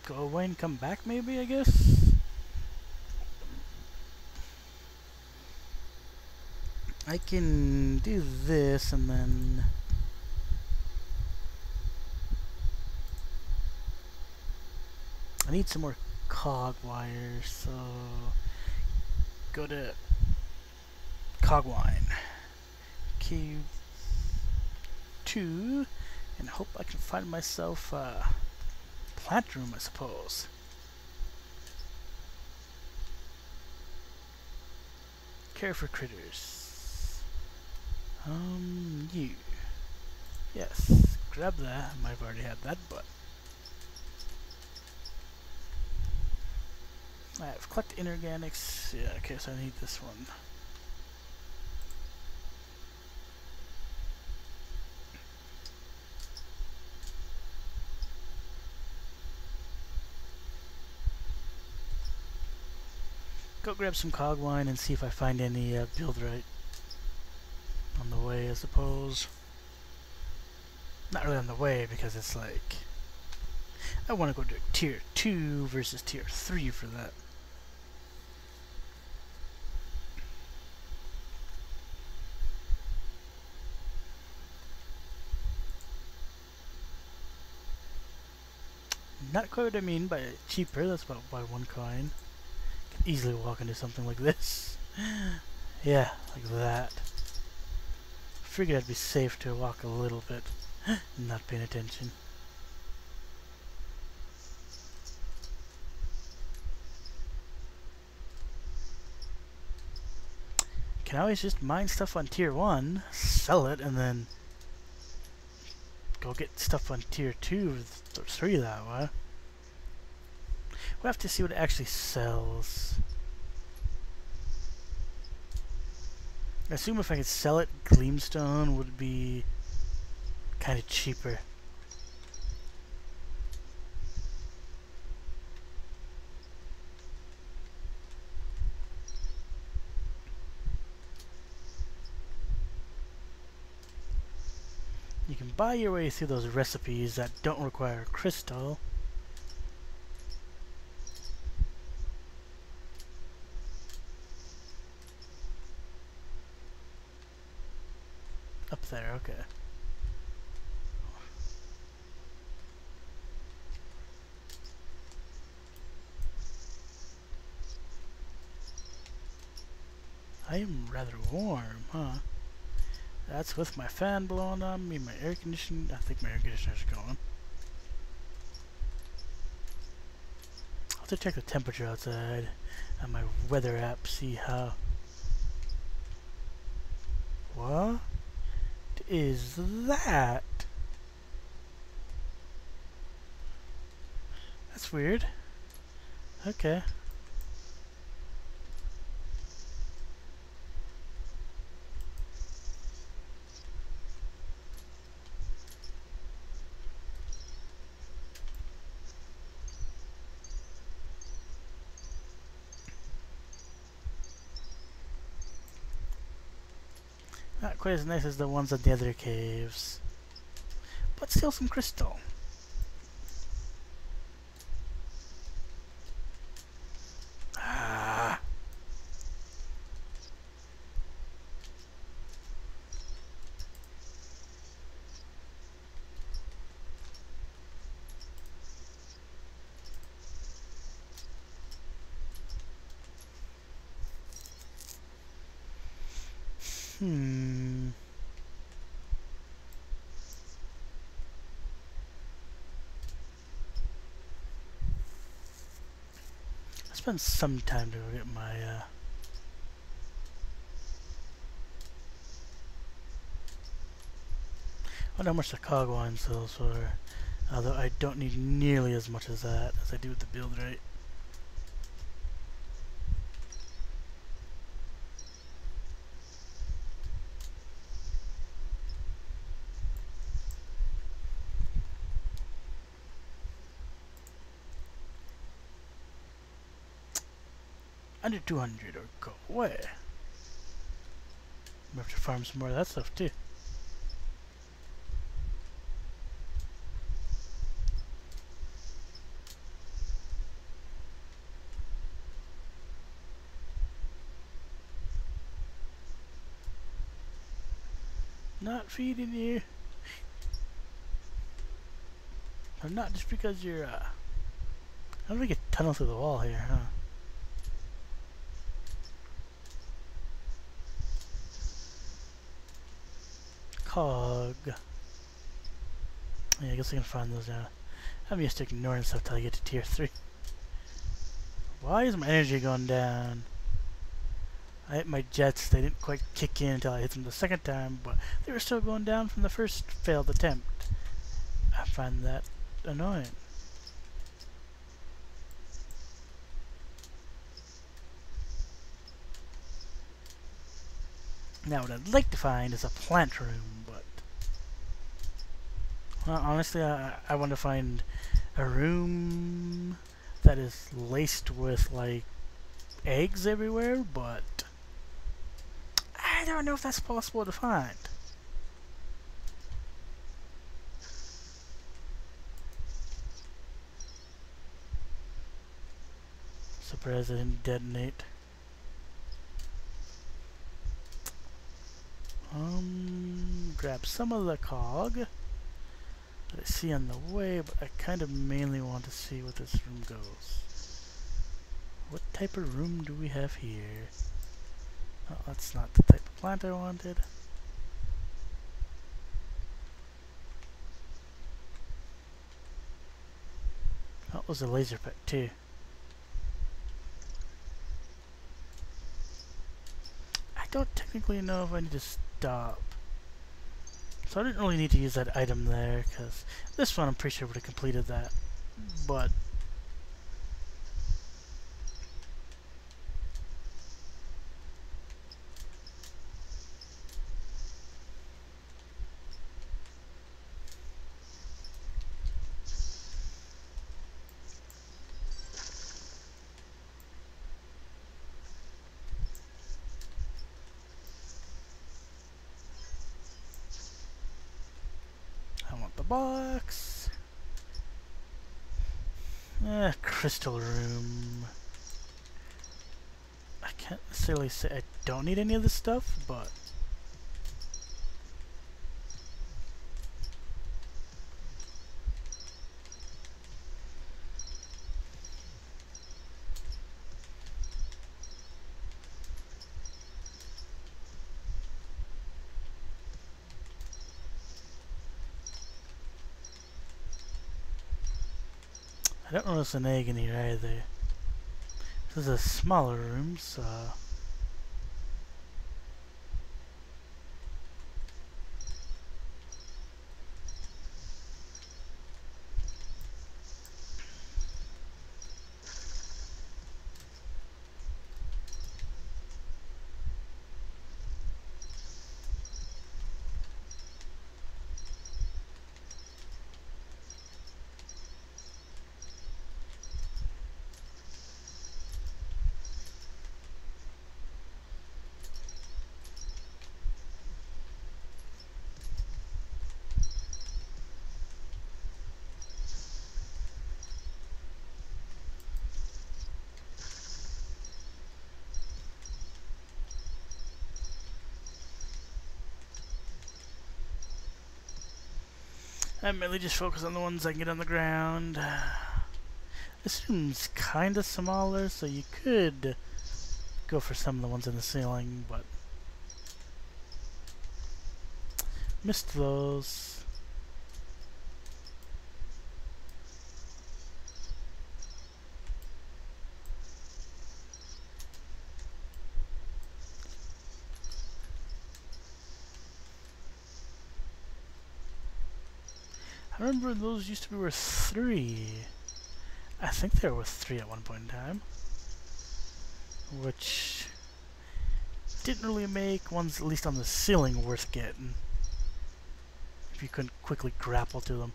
Go away and come back maybe, I guess? I can do this and then... I need some more cog wires, so... Go to... Cogwine. Q2, and hope I can find myself a plant room, I suppose. Care for critters. You. Yes, grab that. I might have already had that, but... Alright, collect inorganics. Yeah, okay, so I need this one. Go grab some cog wine and see if I find any buildrite on the way, I suppose. Not really on the way, because it's like... I want to go to tier 2 versus tier 3 for that. Not quite what I mean by cheaper, that's about by 1 coin. Could easily walk into something like this. Yeah, like that. Figured I'd be safe to walk a little bit, not paying attention. Can always just mine stuff on tier 1, sell it, and then go get stuff on tier 2 or 3 that way. We'll have to see what it actually sells. I assume if I could sell it, Gleamstone would be kind of cheaper. You can buy your way through those recipes that don't require crystal. Up there, okay. I am rather warm, huh? That's with my fan blowing on me, my air conditioning. I think my air conditioner's going. I'll have to check the temperature outside on my weather app, see how. What is that? That's weird. Okay. Not quite as nice as the ones at the other caves, but still some crystal. Ah. I spent some time to go get my I wonder how much the cog wine sells for, although I don't need nearly as much as that as I do with the build rate. Under 200 or go away. We have to farm some more of that stuff too. Not feeding you. Or not just because you're I don't think you tunnel through the wall here, huh? Cog. Yeah, I guess I can find those now. I'm used to ignoring stuff till I get to tier 3. Why is my energy going down? I hit my jets, they didn't quite kick in until I hit them the second time, but they were still going down from the first failed attempt. I find that annoying. Now what I'd like to find is a plant room, but well, honestly I want to find a room that is laced with like eggs everywhere, but I don't know if that's possible to find. Surprised I didn't detonate. Grab some of the cog that I see on the way, but I kind of mainly want to see what this room goes. What type of room do we have here? Oh, that's not the type of plant I wanted. Oh, it was a laser pit too. I don't technically know if I need to stop. So I didn't really need to use that item there, because this one I'm pretty sure would have completed that. But I want the box. Crystal room. I can't necessarily say I don't need any of this stuff, but I don't notice an egg in here either. This is a smaller room, so I mainly just focus on the ones I can get on the ground. This room's kinda smaller, so you could go for some of the ones in the ceiling, but missed those. I remember those used to be worth 3. I think they were worth 3 at one point in time. Which didn't really make ones, at least on the ceiling, worth getting. If you couldn't quickly grapple to them.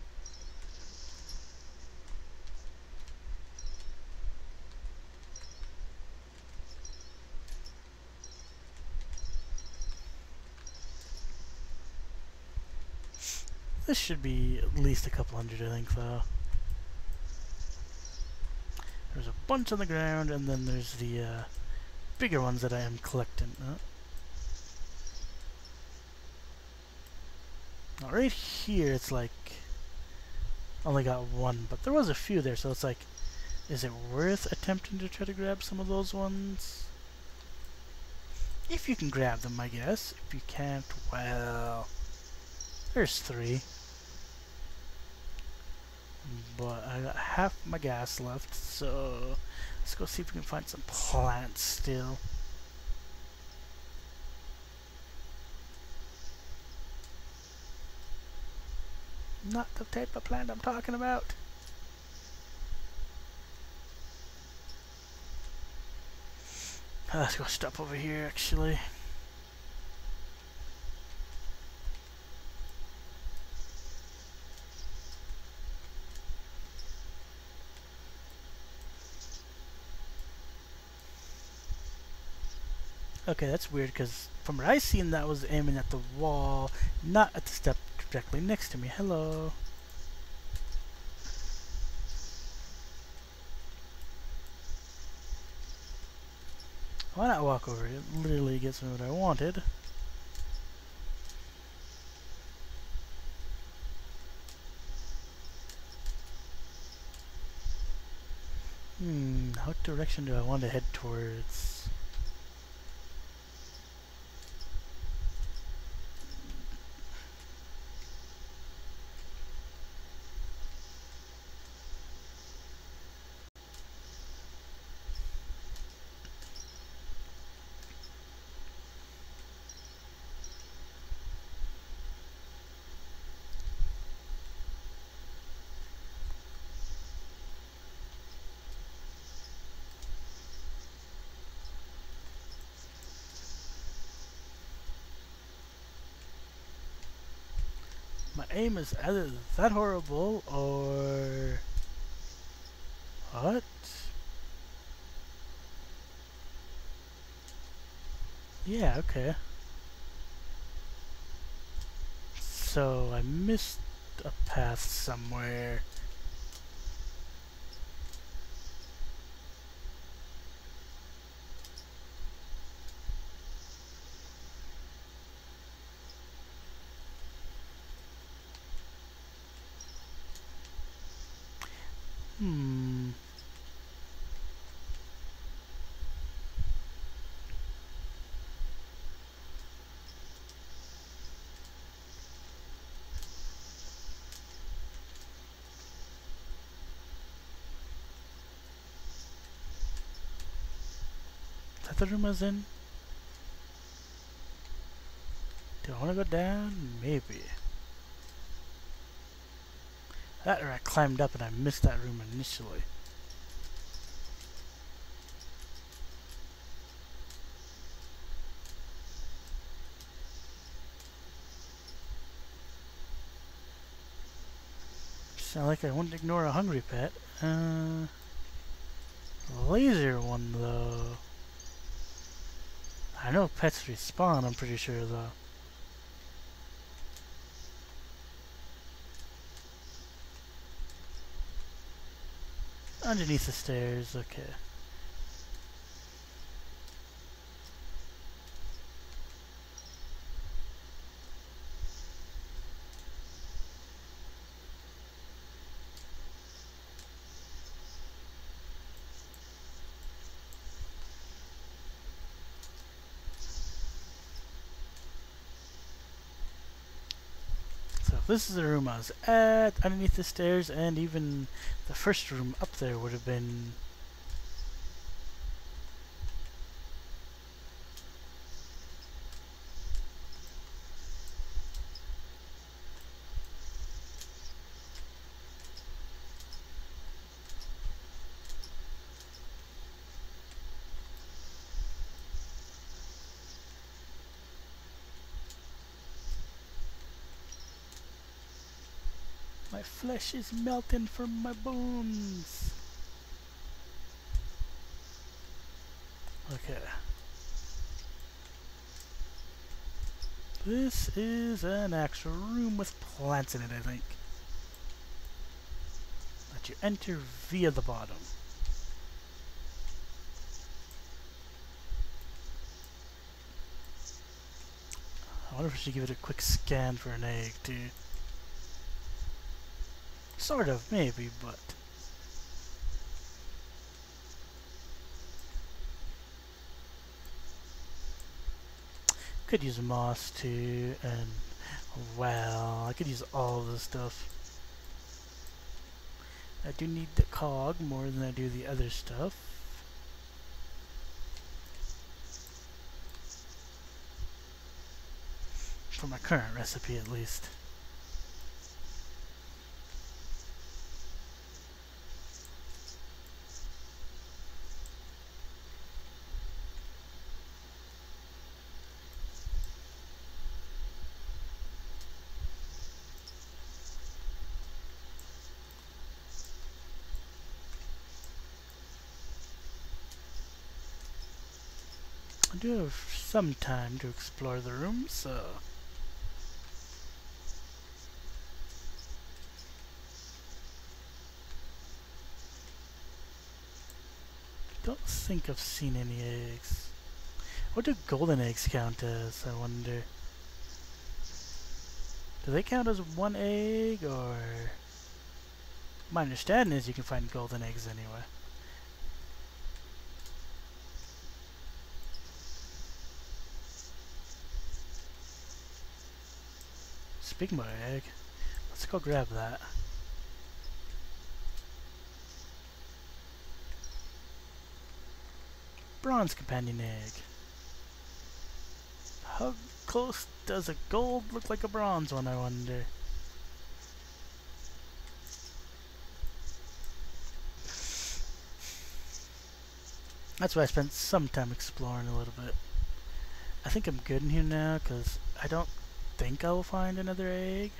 This should be at least a couple hundred, I think, though. There's a bunch on the ground, and then there's the bigger ones that I am collecting. Now right here, it's like only got one, but there was a few there, so it's like, is it worth attempting to try to grab some of those ones? If you can grab them, I guess. If you can't, well, there's 3. But I got half my gas left, so let's go see if we can find some plants still. Not the type of plant I'm talking about. Let's go stop over here, actually. Okay, that's weird because from what I seen, that was aiming at the wall, not at the step directly next to me. Hello. Why not walk over? It literally gets me what I wanted. What direction do I want to head towards? My aim is either that horrible or... What? Yeah, okay. So I missed a path somewhere. Hmm. Is that the room I was in? Do I want to go down? Maybe. That or I climbed up and I missed that room initially. Sound like I wouldn't ignore a hungry pet. Laser one though. I know pets respawn, I'm pretty sure though. Underneath the stairs, okay. So if this is the room I was at, underneath the stairs, and even the first room up there would have been... My flesh is melting from my bones. Okay. This is an actual room with plants in it, I think. That you enter via the bottom. I wonder if I should give it a quick scan for an egg, too. Sort of, maybe, but... Could use moss, too, and... Well, I could use all this stuff. I do need the cog more than I do the other stuff. For my current recipe, at least. I do have some time to explore the room, so... Don't think I've seen any eggs. What do golden eggs count as, I wonder? Do they count as one egg, or... My understanding is you can find golden eggs anywhere. Speaking of egg, let's go grab that. Bronze companion egg. How close does a gold look like a bronze one, I wonder? That's why I spent some time exploring a little bit. I think I'm good in here now, because I don't think I will find another egg.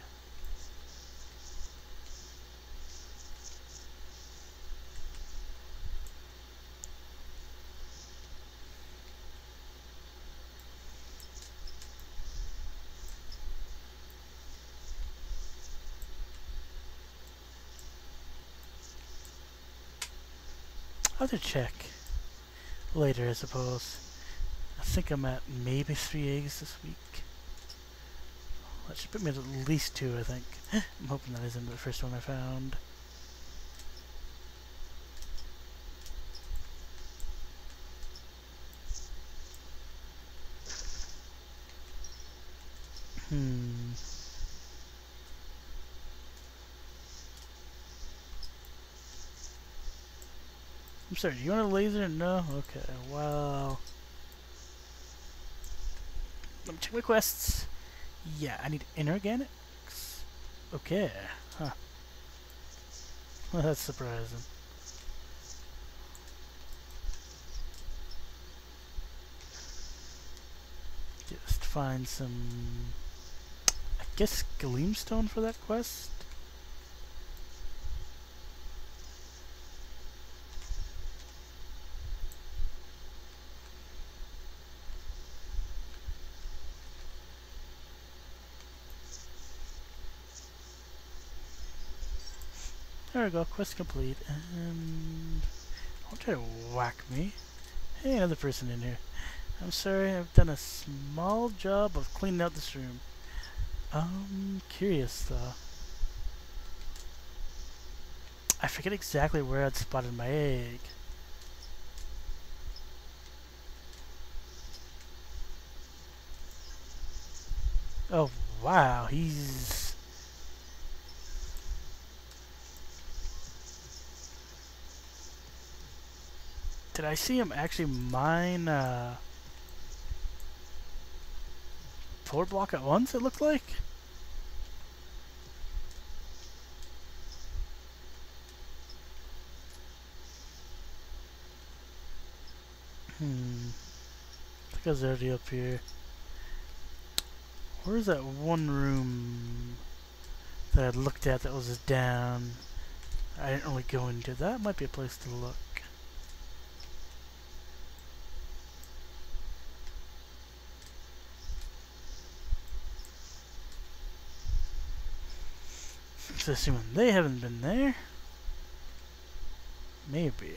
I'll have to check later, I suppose. I think I'm at maybe 3 eggs this week. That should put me at least 2, I think. I'm hoping that isn't the first one I found. I'm sorry, do you want a laser? No? Okay, well... Let me check my quests. Yeah, I need inorganics. Okay, huh. Well, that's surprising. Just find some... I guess gleamstone for that quest? There we go, quest complete. And don't try to whack me. Hey, another person in here. I'm sorry, I've done a small job of cleaning out this room. Curious though. I forget exactly where I'd spotted my egg. Oh wow, he's... Did I see him actually mine 4 block at once, it looked like? I think I was already up here. Where's that one room that I looked at that was down? I didn't really go into. That might be a place to look. So assuming they haven't been there. Maybe.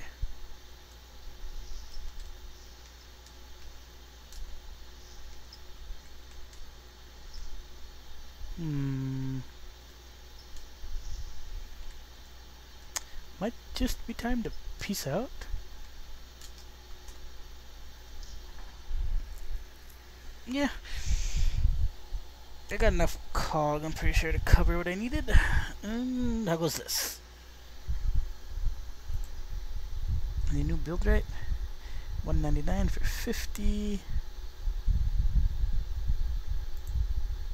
Might just be time to peace out. Yeah. I got enough cog, I'm pretty sure, to cover what I needed. And how goes this? Any new build rate? 199 for 50.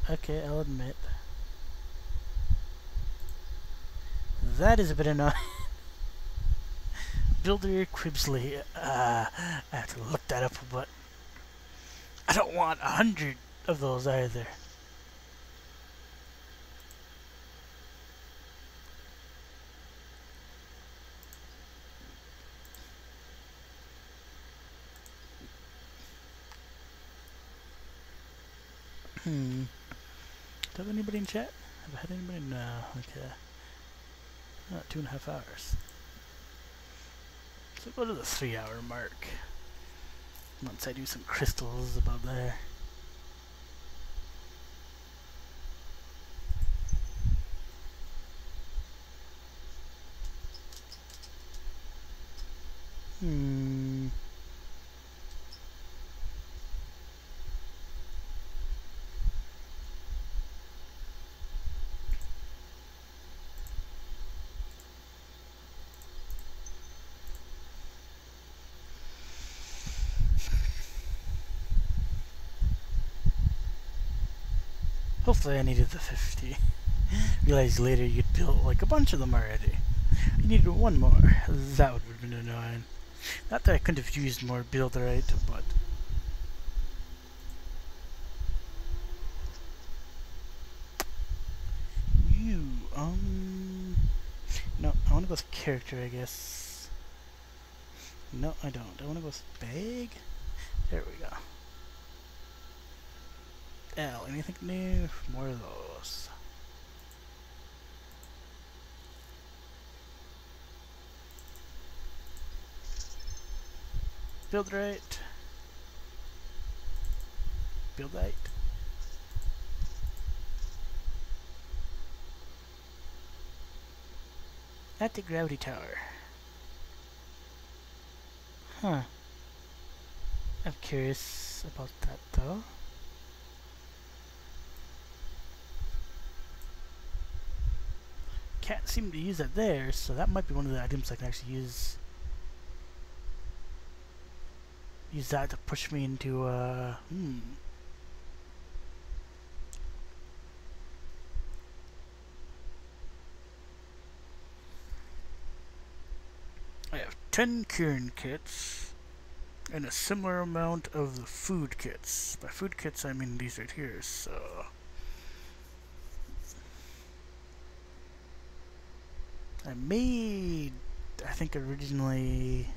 Okay, I'll admit. That is a bit annoying. Builder Quibsley. I have to look that up, but I don't want 100 of those either. Hmm. Do I have anybody in chat? Have I had anybody? No. Okay. 2.5 hours. So go to the 3-hour mark. Once I do some crystals about there. Hmm. Hopefully I needed the 50. Realized later you'd built like a bunch of them already. You needed one more. That would have been annoying. Not that I couldn't have used more builderite, but... No, I want to go with character, I guess. No, I don't. I want to go with bag? There we go. L, anything new? More of those. Builderite. Buildite. Anti-gravity tower. Huh. I'm curious about that though. Can't seem to use that there, so that might be one of the items I can actually use. Use that to push me into I have 10 Kieran kits and a similar amount of the food kits. By food kits I mean these right here, so I made, I think originally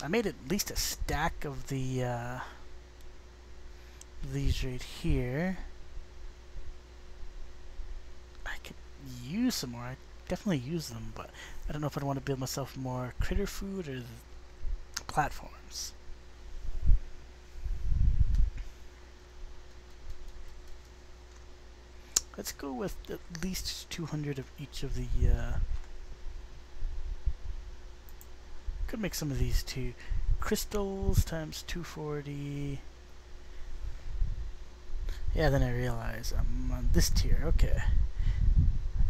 I made at least a stack of the these right here. I could use some more. I definitely use them, but I don't know if I'd want to build myself more critter food or platforms. Let's go with at least 200 of each of the could make some of these too. Crystals times 240. Yeah, then I realize I'm on this tier. Okay. I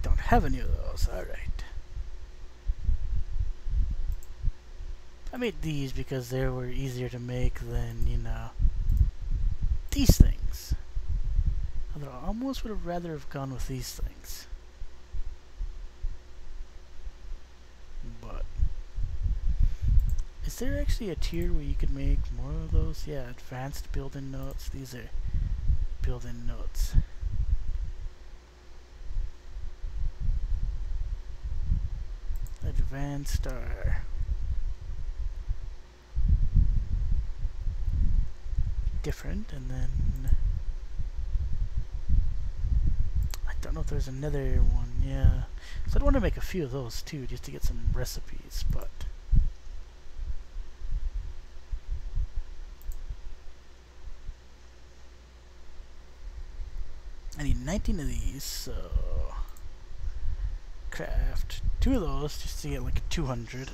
don't have any of those. Alright. I made these because they were easier to make than, you know, these things. Although I almost would have rather have gone with these things. But is there actually a tier where you could make more of those? Yeah, advanced built-in notes. These are built-in notes. Advanced are different, and then I don't know if there's another one. Yeah, so I'd want to make a few of those too, just to get some recipes. But I need 19 of these, so craft 2 of those just to get like 200.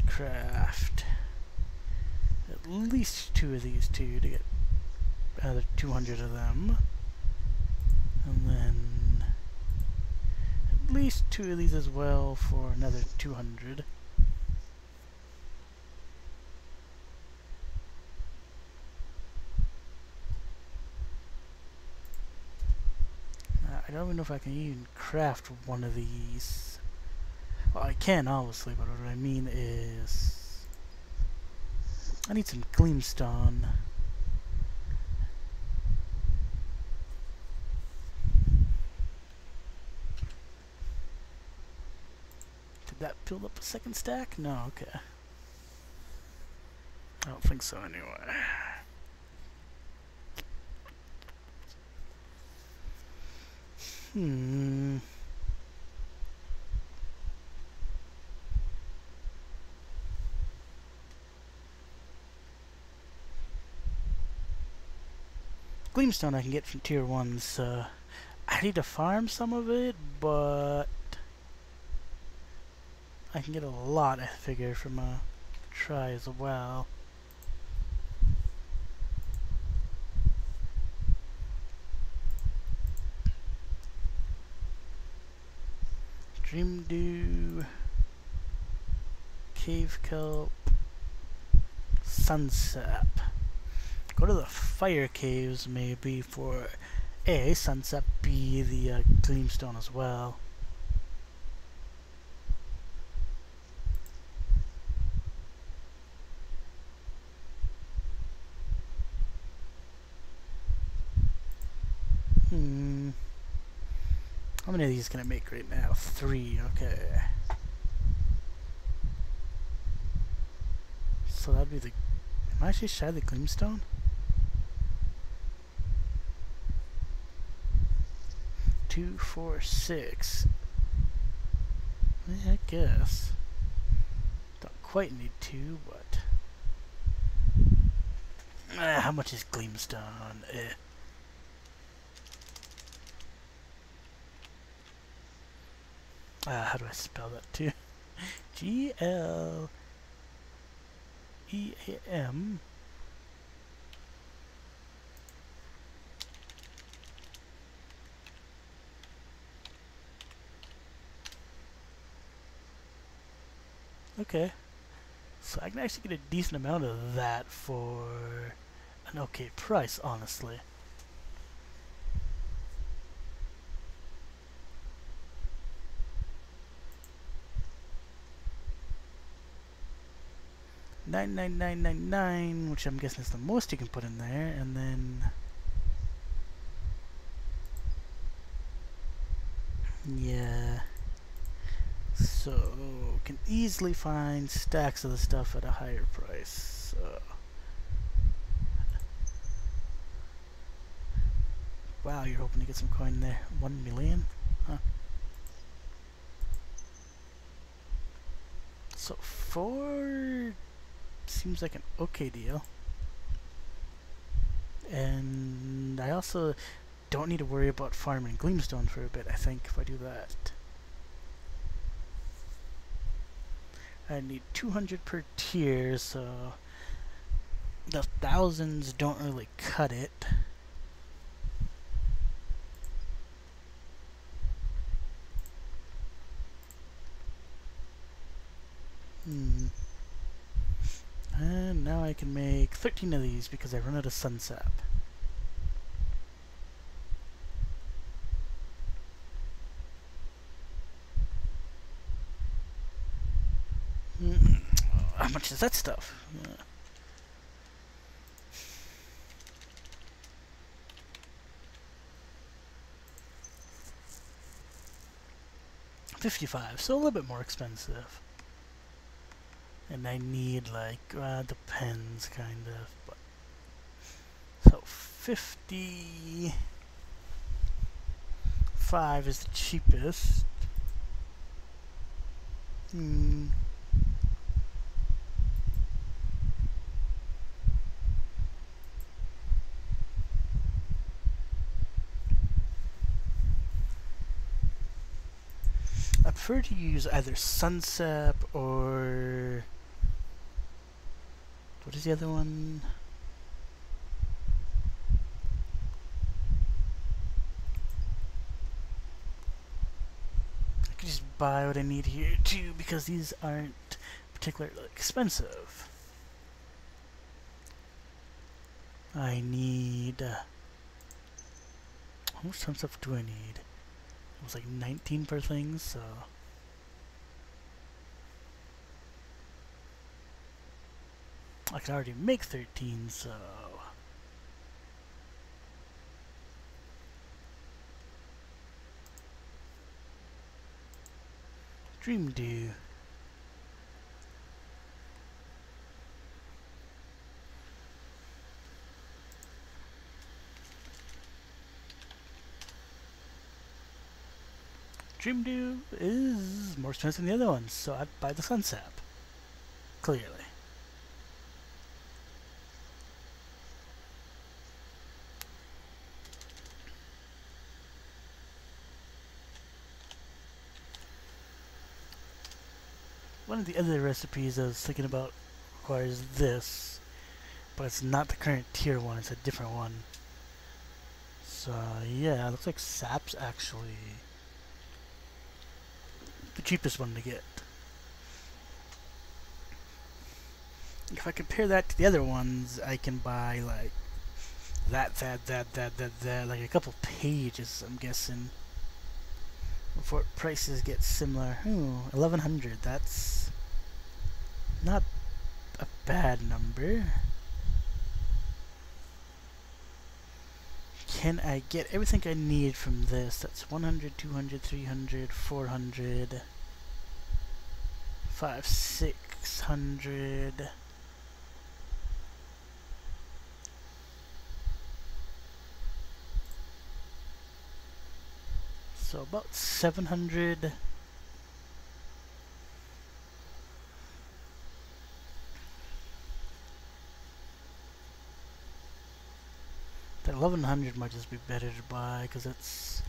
Craft at least 2 of these too to get another 200 of them. And then at least 2 of these as well for another 200. I don't even know if I can even craft one of these. Well, I can obviously, but what I mean is I need some gleamstone. Did that build up a second stack? No, okay. I don't think so anyway. Hmm. Gleamstone I can get from tier 1, so I need to farm some of it, but I can get a lot, I figure, from a try as well. Dream Dew, Cave Kelp, Sunsap. Go to the fire caves maybe for A, Sunsap, B, the Gleamstone as well. How many of these can I make right now? 3, okay. So that'd be the... Am I actually shy the Gleamstone? 2, 4, 6. Yeah, I guess. Don't quite need 2, but... how much is Gleamstone? How do I spell that too? G-L-E-A-M. Okay. So I can actually get a decent amount of that for an okay price, honestly. $99999, which I'm guessing is the most you can put in there, and then yeah. So can easily find stacks of the stuff at a higher price. So wow, you're hoping to get some coin there. 1 million? Huh. So 4 seems like an okay deal. And I also don't need to worry about farming Gleamstone for a bit, I think, if I do that. I need 200 per tier, so the thousands don't really cut it. And now I can make 13 of these because I run out of Sunsap. How much is that stuff? 55, so a little bit more expensive. And I need like, depends kind of, but so 55 is the cheapest. I prefer to use either Sunsap or... What is the other one? I could just buy what I need here too, because these aren't particularly expensive. I need... how much Sunsap do I need? It was like 19 per thing, so... I can already make 13, so... Dream Dew. Dream Dew is more expensive than the other ones, so I'd buy the Sun Sap. Clearly. One of the other recipes I was thinking about requires this, but it's not the current tier one, it's a different one. So yeah, it looks like sap's actually the cheapest one to get. If I compare that to the other ones, I can buy like that, like a couple pages, I'm guessing, before prices get similar. 1100, that's not a bad number. Can I get everything I need from this? That's 100, 200, 300, 400, 500, 600. So about 700. That 1100 might just be better to buy because it's.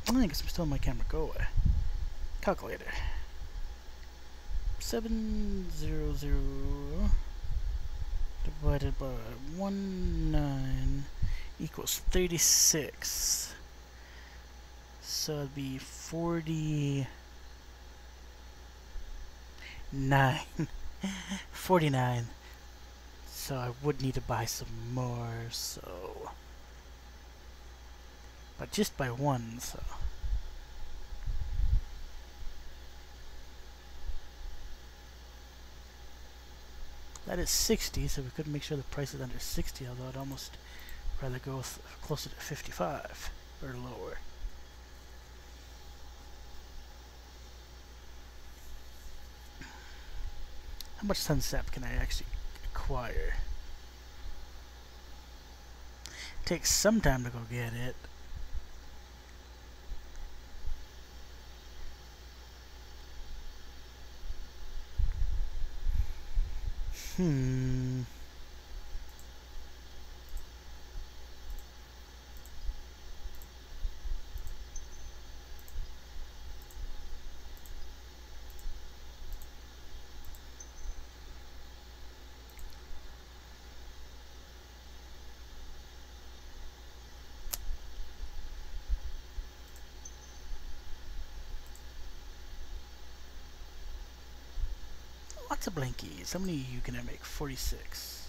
I guess I'm still on my camera. Go away. Calculator. 700 divided by 19 equals 36. So it'd be 49. 49. So I would need to buy some more, so. But just by one, so. That is 60, so we could make sure the price is under 60, although I'd almost rather go closer to 55 or lower. How much Sun Sap can I actually acquire? It takes some time to go get it. Lots of blankies. How many of you can I make? 46.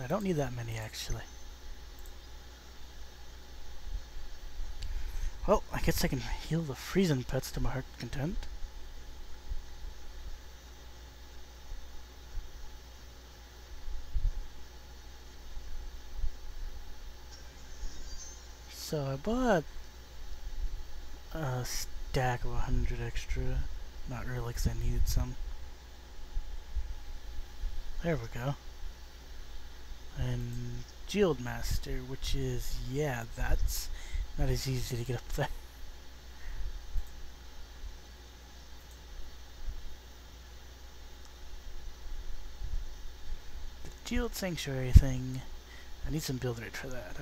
I don't need that many, actually. Well, I guess I can heal the freezing pets to my heart's content. So I bought a stack of 100 extra. Not really, because I needed some. There we go. And Geode Master, which is, yeah, that's not as easy to get up there. The Geode Sanctuary thing, I need some build rate for that.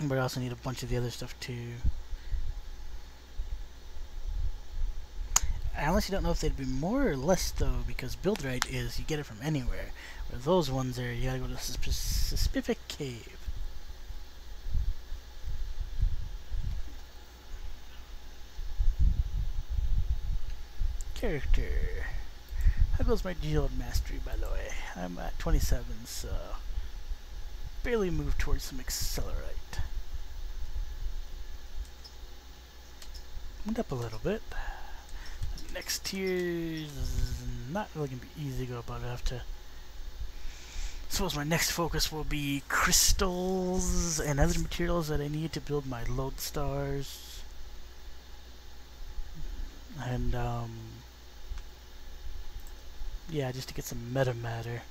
But I also need a bunch of the other stuff too. I honestly don't know if they'd be more or less though, because build rate is you get it from anywhere. Where those ones are, you gotta go to a specific cave. Character. How goes my Geode Mastery, by the way? I'm at 27, so barely moved towards some Accelerate. Went up a little bit. The next tier is not really going to be easy to go about. I have to. I suppose my next focus will be crystals and other materials that I need to build my lodestars. And Yeah, just to get some metamatter.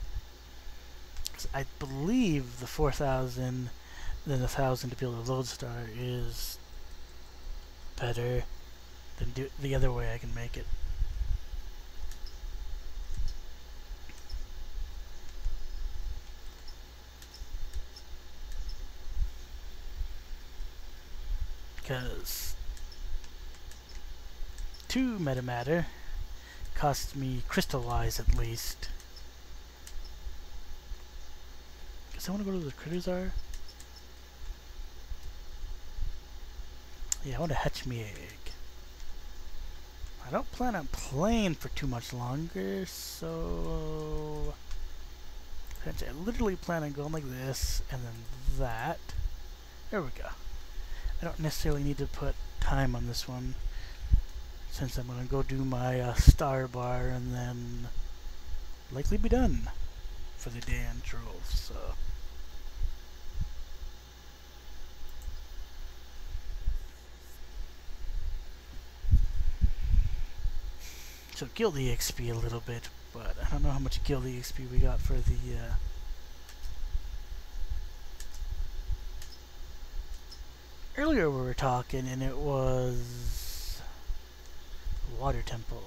I believe the 4,000, then 1,000 to build a lodestar is better than do the other way I can make it. Because 2 metamatter costs me crystallize at least. Guess I want to go to where the critters are. Yeah, I want to hatch me egg. I don't plan on playing for too much longer, so I literally plan on going like this and then that. There we go. I don't necessarily need to put time on this one, since I'm gonna go do my star bar and then likely be done for the day on trolls. So guild EXP a little bit, but I don't know how much guild EXP we got for the earlier we were talking, and it was water temple.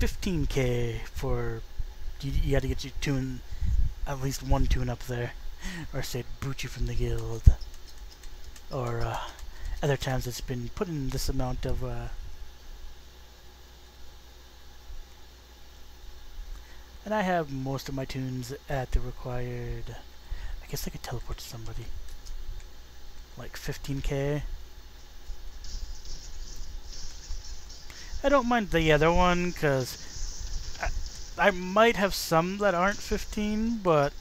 $15K for you got to get your tune, at least one tune up there, or say boot you from the guild. Or other times it's been put in this amount of and I have most of my tunes at the required. I guess I could teleport to somebody. Like 15K. I don't mind the other one, because I might have some that aren't 15, but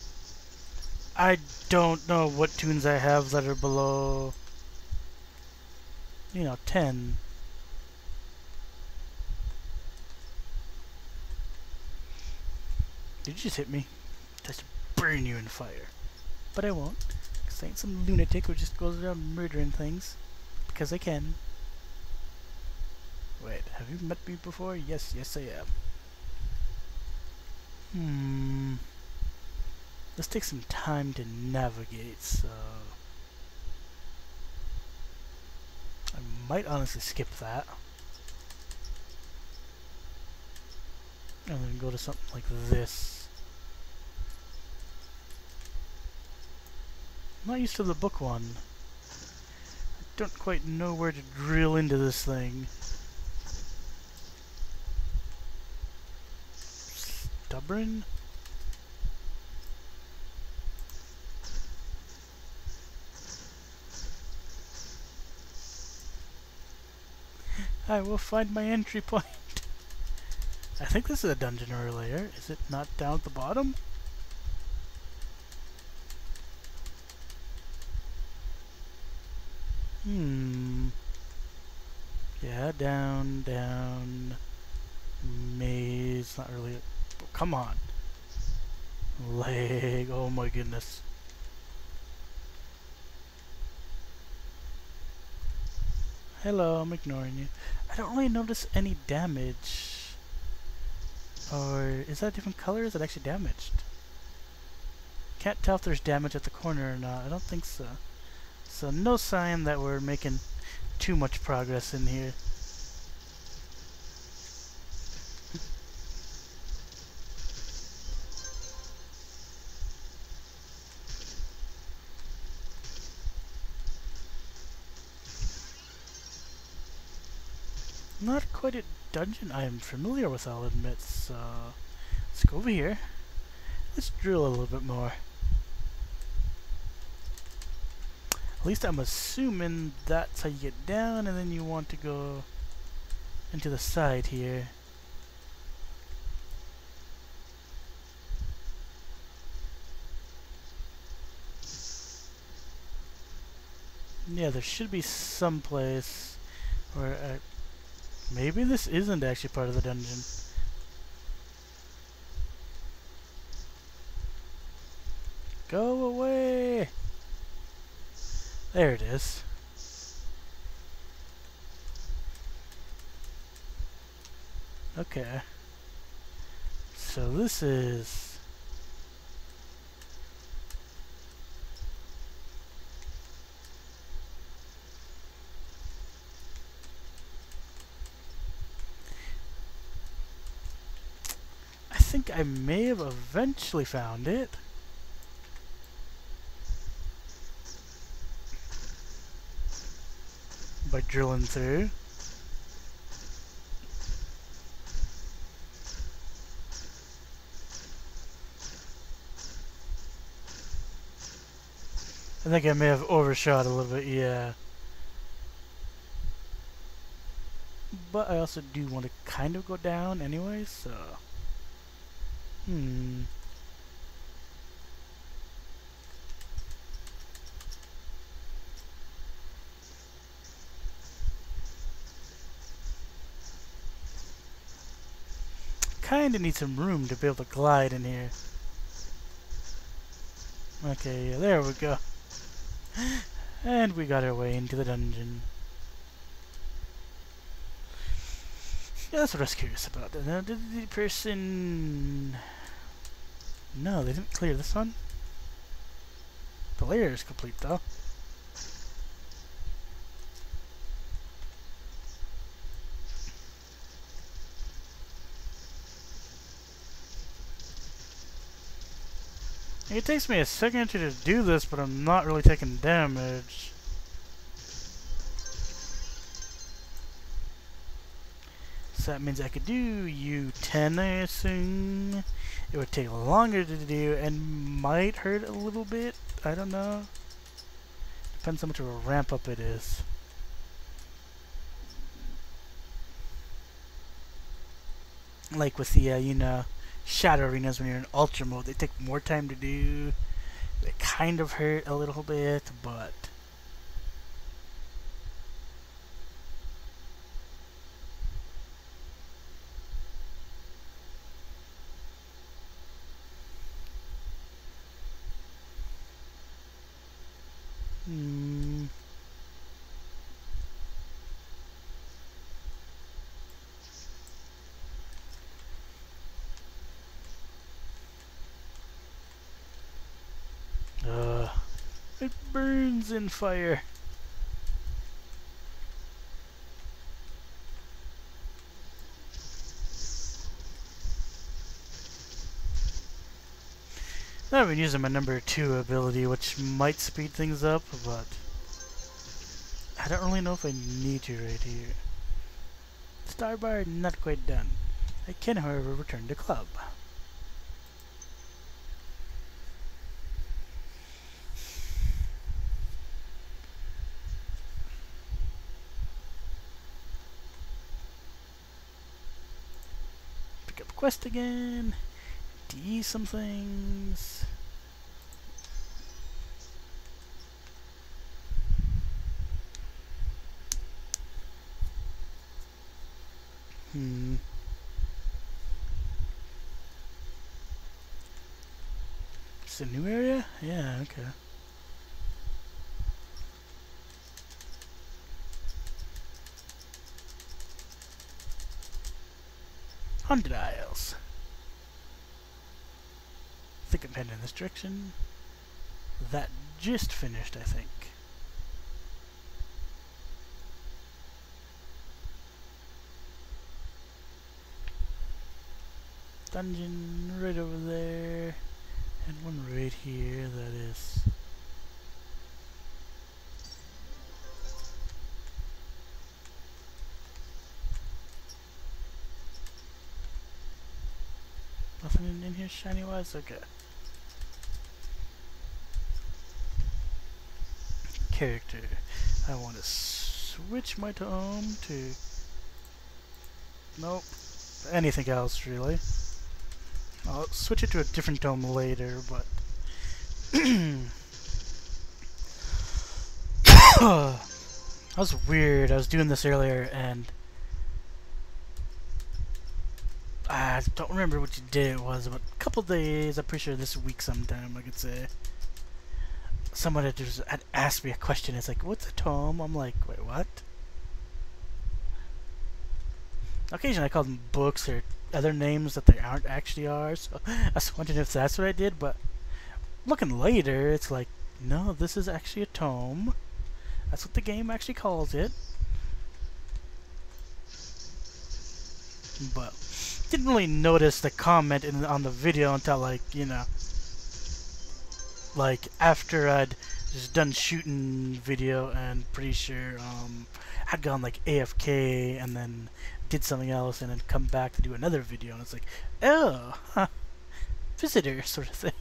I don't know what tunes I have that are below, 10. Did you just hit me? Just to burn you in fire. But I won't, because I ain't some lunatic who just goes around murdering things. Because I can. Wait, have you met me before? Yes, yes I am. This takes some time to navigate, so I might honestly skip that. And then go to something like this. I'm not used to the book one. I don't quite know where to drill into this thing. Stubborn? I will find my entry point. I think this is a dungeon or a lair. Is it not down at the bottom? Yeah, down. Maze, not really. Oh, come on. Leg, oh my goodness. Hello, I'm ignoring you. I don't really notice any damage. Or is that a different color? Is it actually damaged? Can't tell if there's damage at the corner or not. I don't think so. So no sign that we're making too much progress in here. Not quite a dungeon I am familiar with, I'll admit, so let's go over here. Let's drill a little bit more. At least I'm assuming that's how you get down, and then you want to go into the side here. Yeah, there should be some place where maybe this isn't actually part of the dungeon. Go away! There it is. Okay. So this is... I think I may have eventually found it. By drilling through. I think I may have overshot a little bit, yeah. But I also do want to kind of go down anyway, so... Kinda need some room to be able to glide in here. Okay, yeah, there we go. And we got our way into the dungeon. Yeah, that's what I was curious about. Now, did the person... No, they didn't clear this one. The layer is complete, though. It takes me a second to do this, but I'm not really taking damage. So that means I could do U10, I assume. It would take longer to do and might hurt a little bit. I don't know. Depends how much of a ramp up it is. Like with the, you know, shadow arenas when you're in ultra mode, they take more time to do. They kind of hurt a little bit, but... It burns in fire. I've been using my number 2 ability, which might speed things up, but I don't really know if I need to right here. Star bar not quite done. I can, however, return to club. Pick up quest again. Do some things. It's a new area? Yeah, okay. Haunted Isles. I think I'm heading in this direction. That just finished, I think. Dungeon right over there. And one right here, that is. Nothing in here shiny wise? Okay. Character. I want to switch my tome to... Nope. Anything else, really. I'll switch it to a different tome later, but... That was weird. I was doing this earlier, and... I don't remember which day it was, but a couple days, I'm pretty sure this week sometime, I could say. someone had asked me a question. It's like, what's a tome? I'm like, wait, what? Occasionally I call them books or other names that they aren't actually are. So I was wondering if that's what I did, but looking later, it's like, no, this is actually a tome. That's what the game actually calls it. But didn't really notice the comment on the video until, like, you know, like after I'd just done shooting video and pretty sure I'd gone like AFK and then did something else and then come back to do another video, and it's like, oh, huh, visitor sort of thing.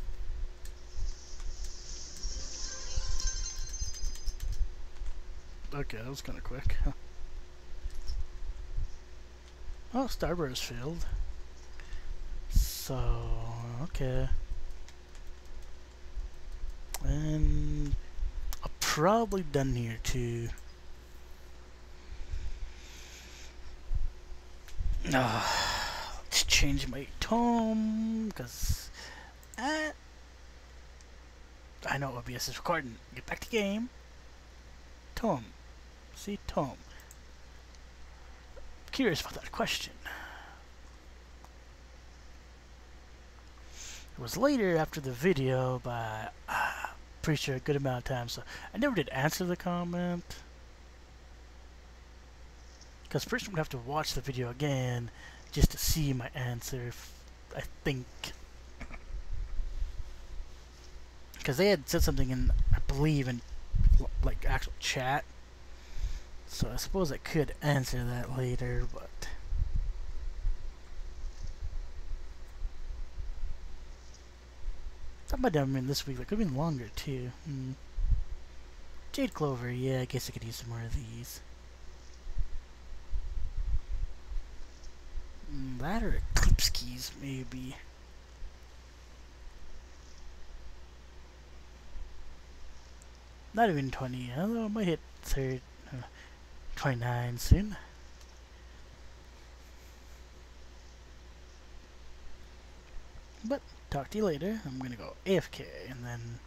Okay, that was kind of quick. Oh, starboard is filled. So, okay. And I'm probably done here too. Let's change my tone because I know OBS is recording. Get back to game. Tone. See, tone. Curious about that question. It was later after the video, but pretty sure a good amount of time, so I never did answer the comment. Because first I'm going to have to watch the video again just to see my answer, I think. Because they had said something in, I believe, in like actual chat. So I suppose I could answer that later, but that might have been this week. That could have been longer too. Jade Clover, yeah, I guess I could use some more of these. That or Eclipse keys, maybe. Not even 20, although I might hit 29 soon. But talk to you later. I'm gonna go AFK and then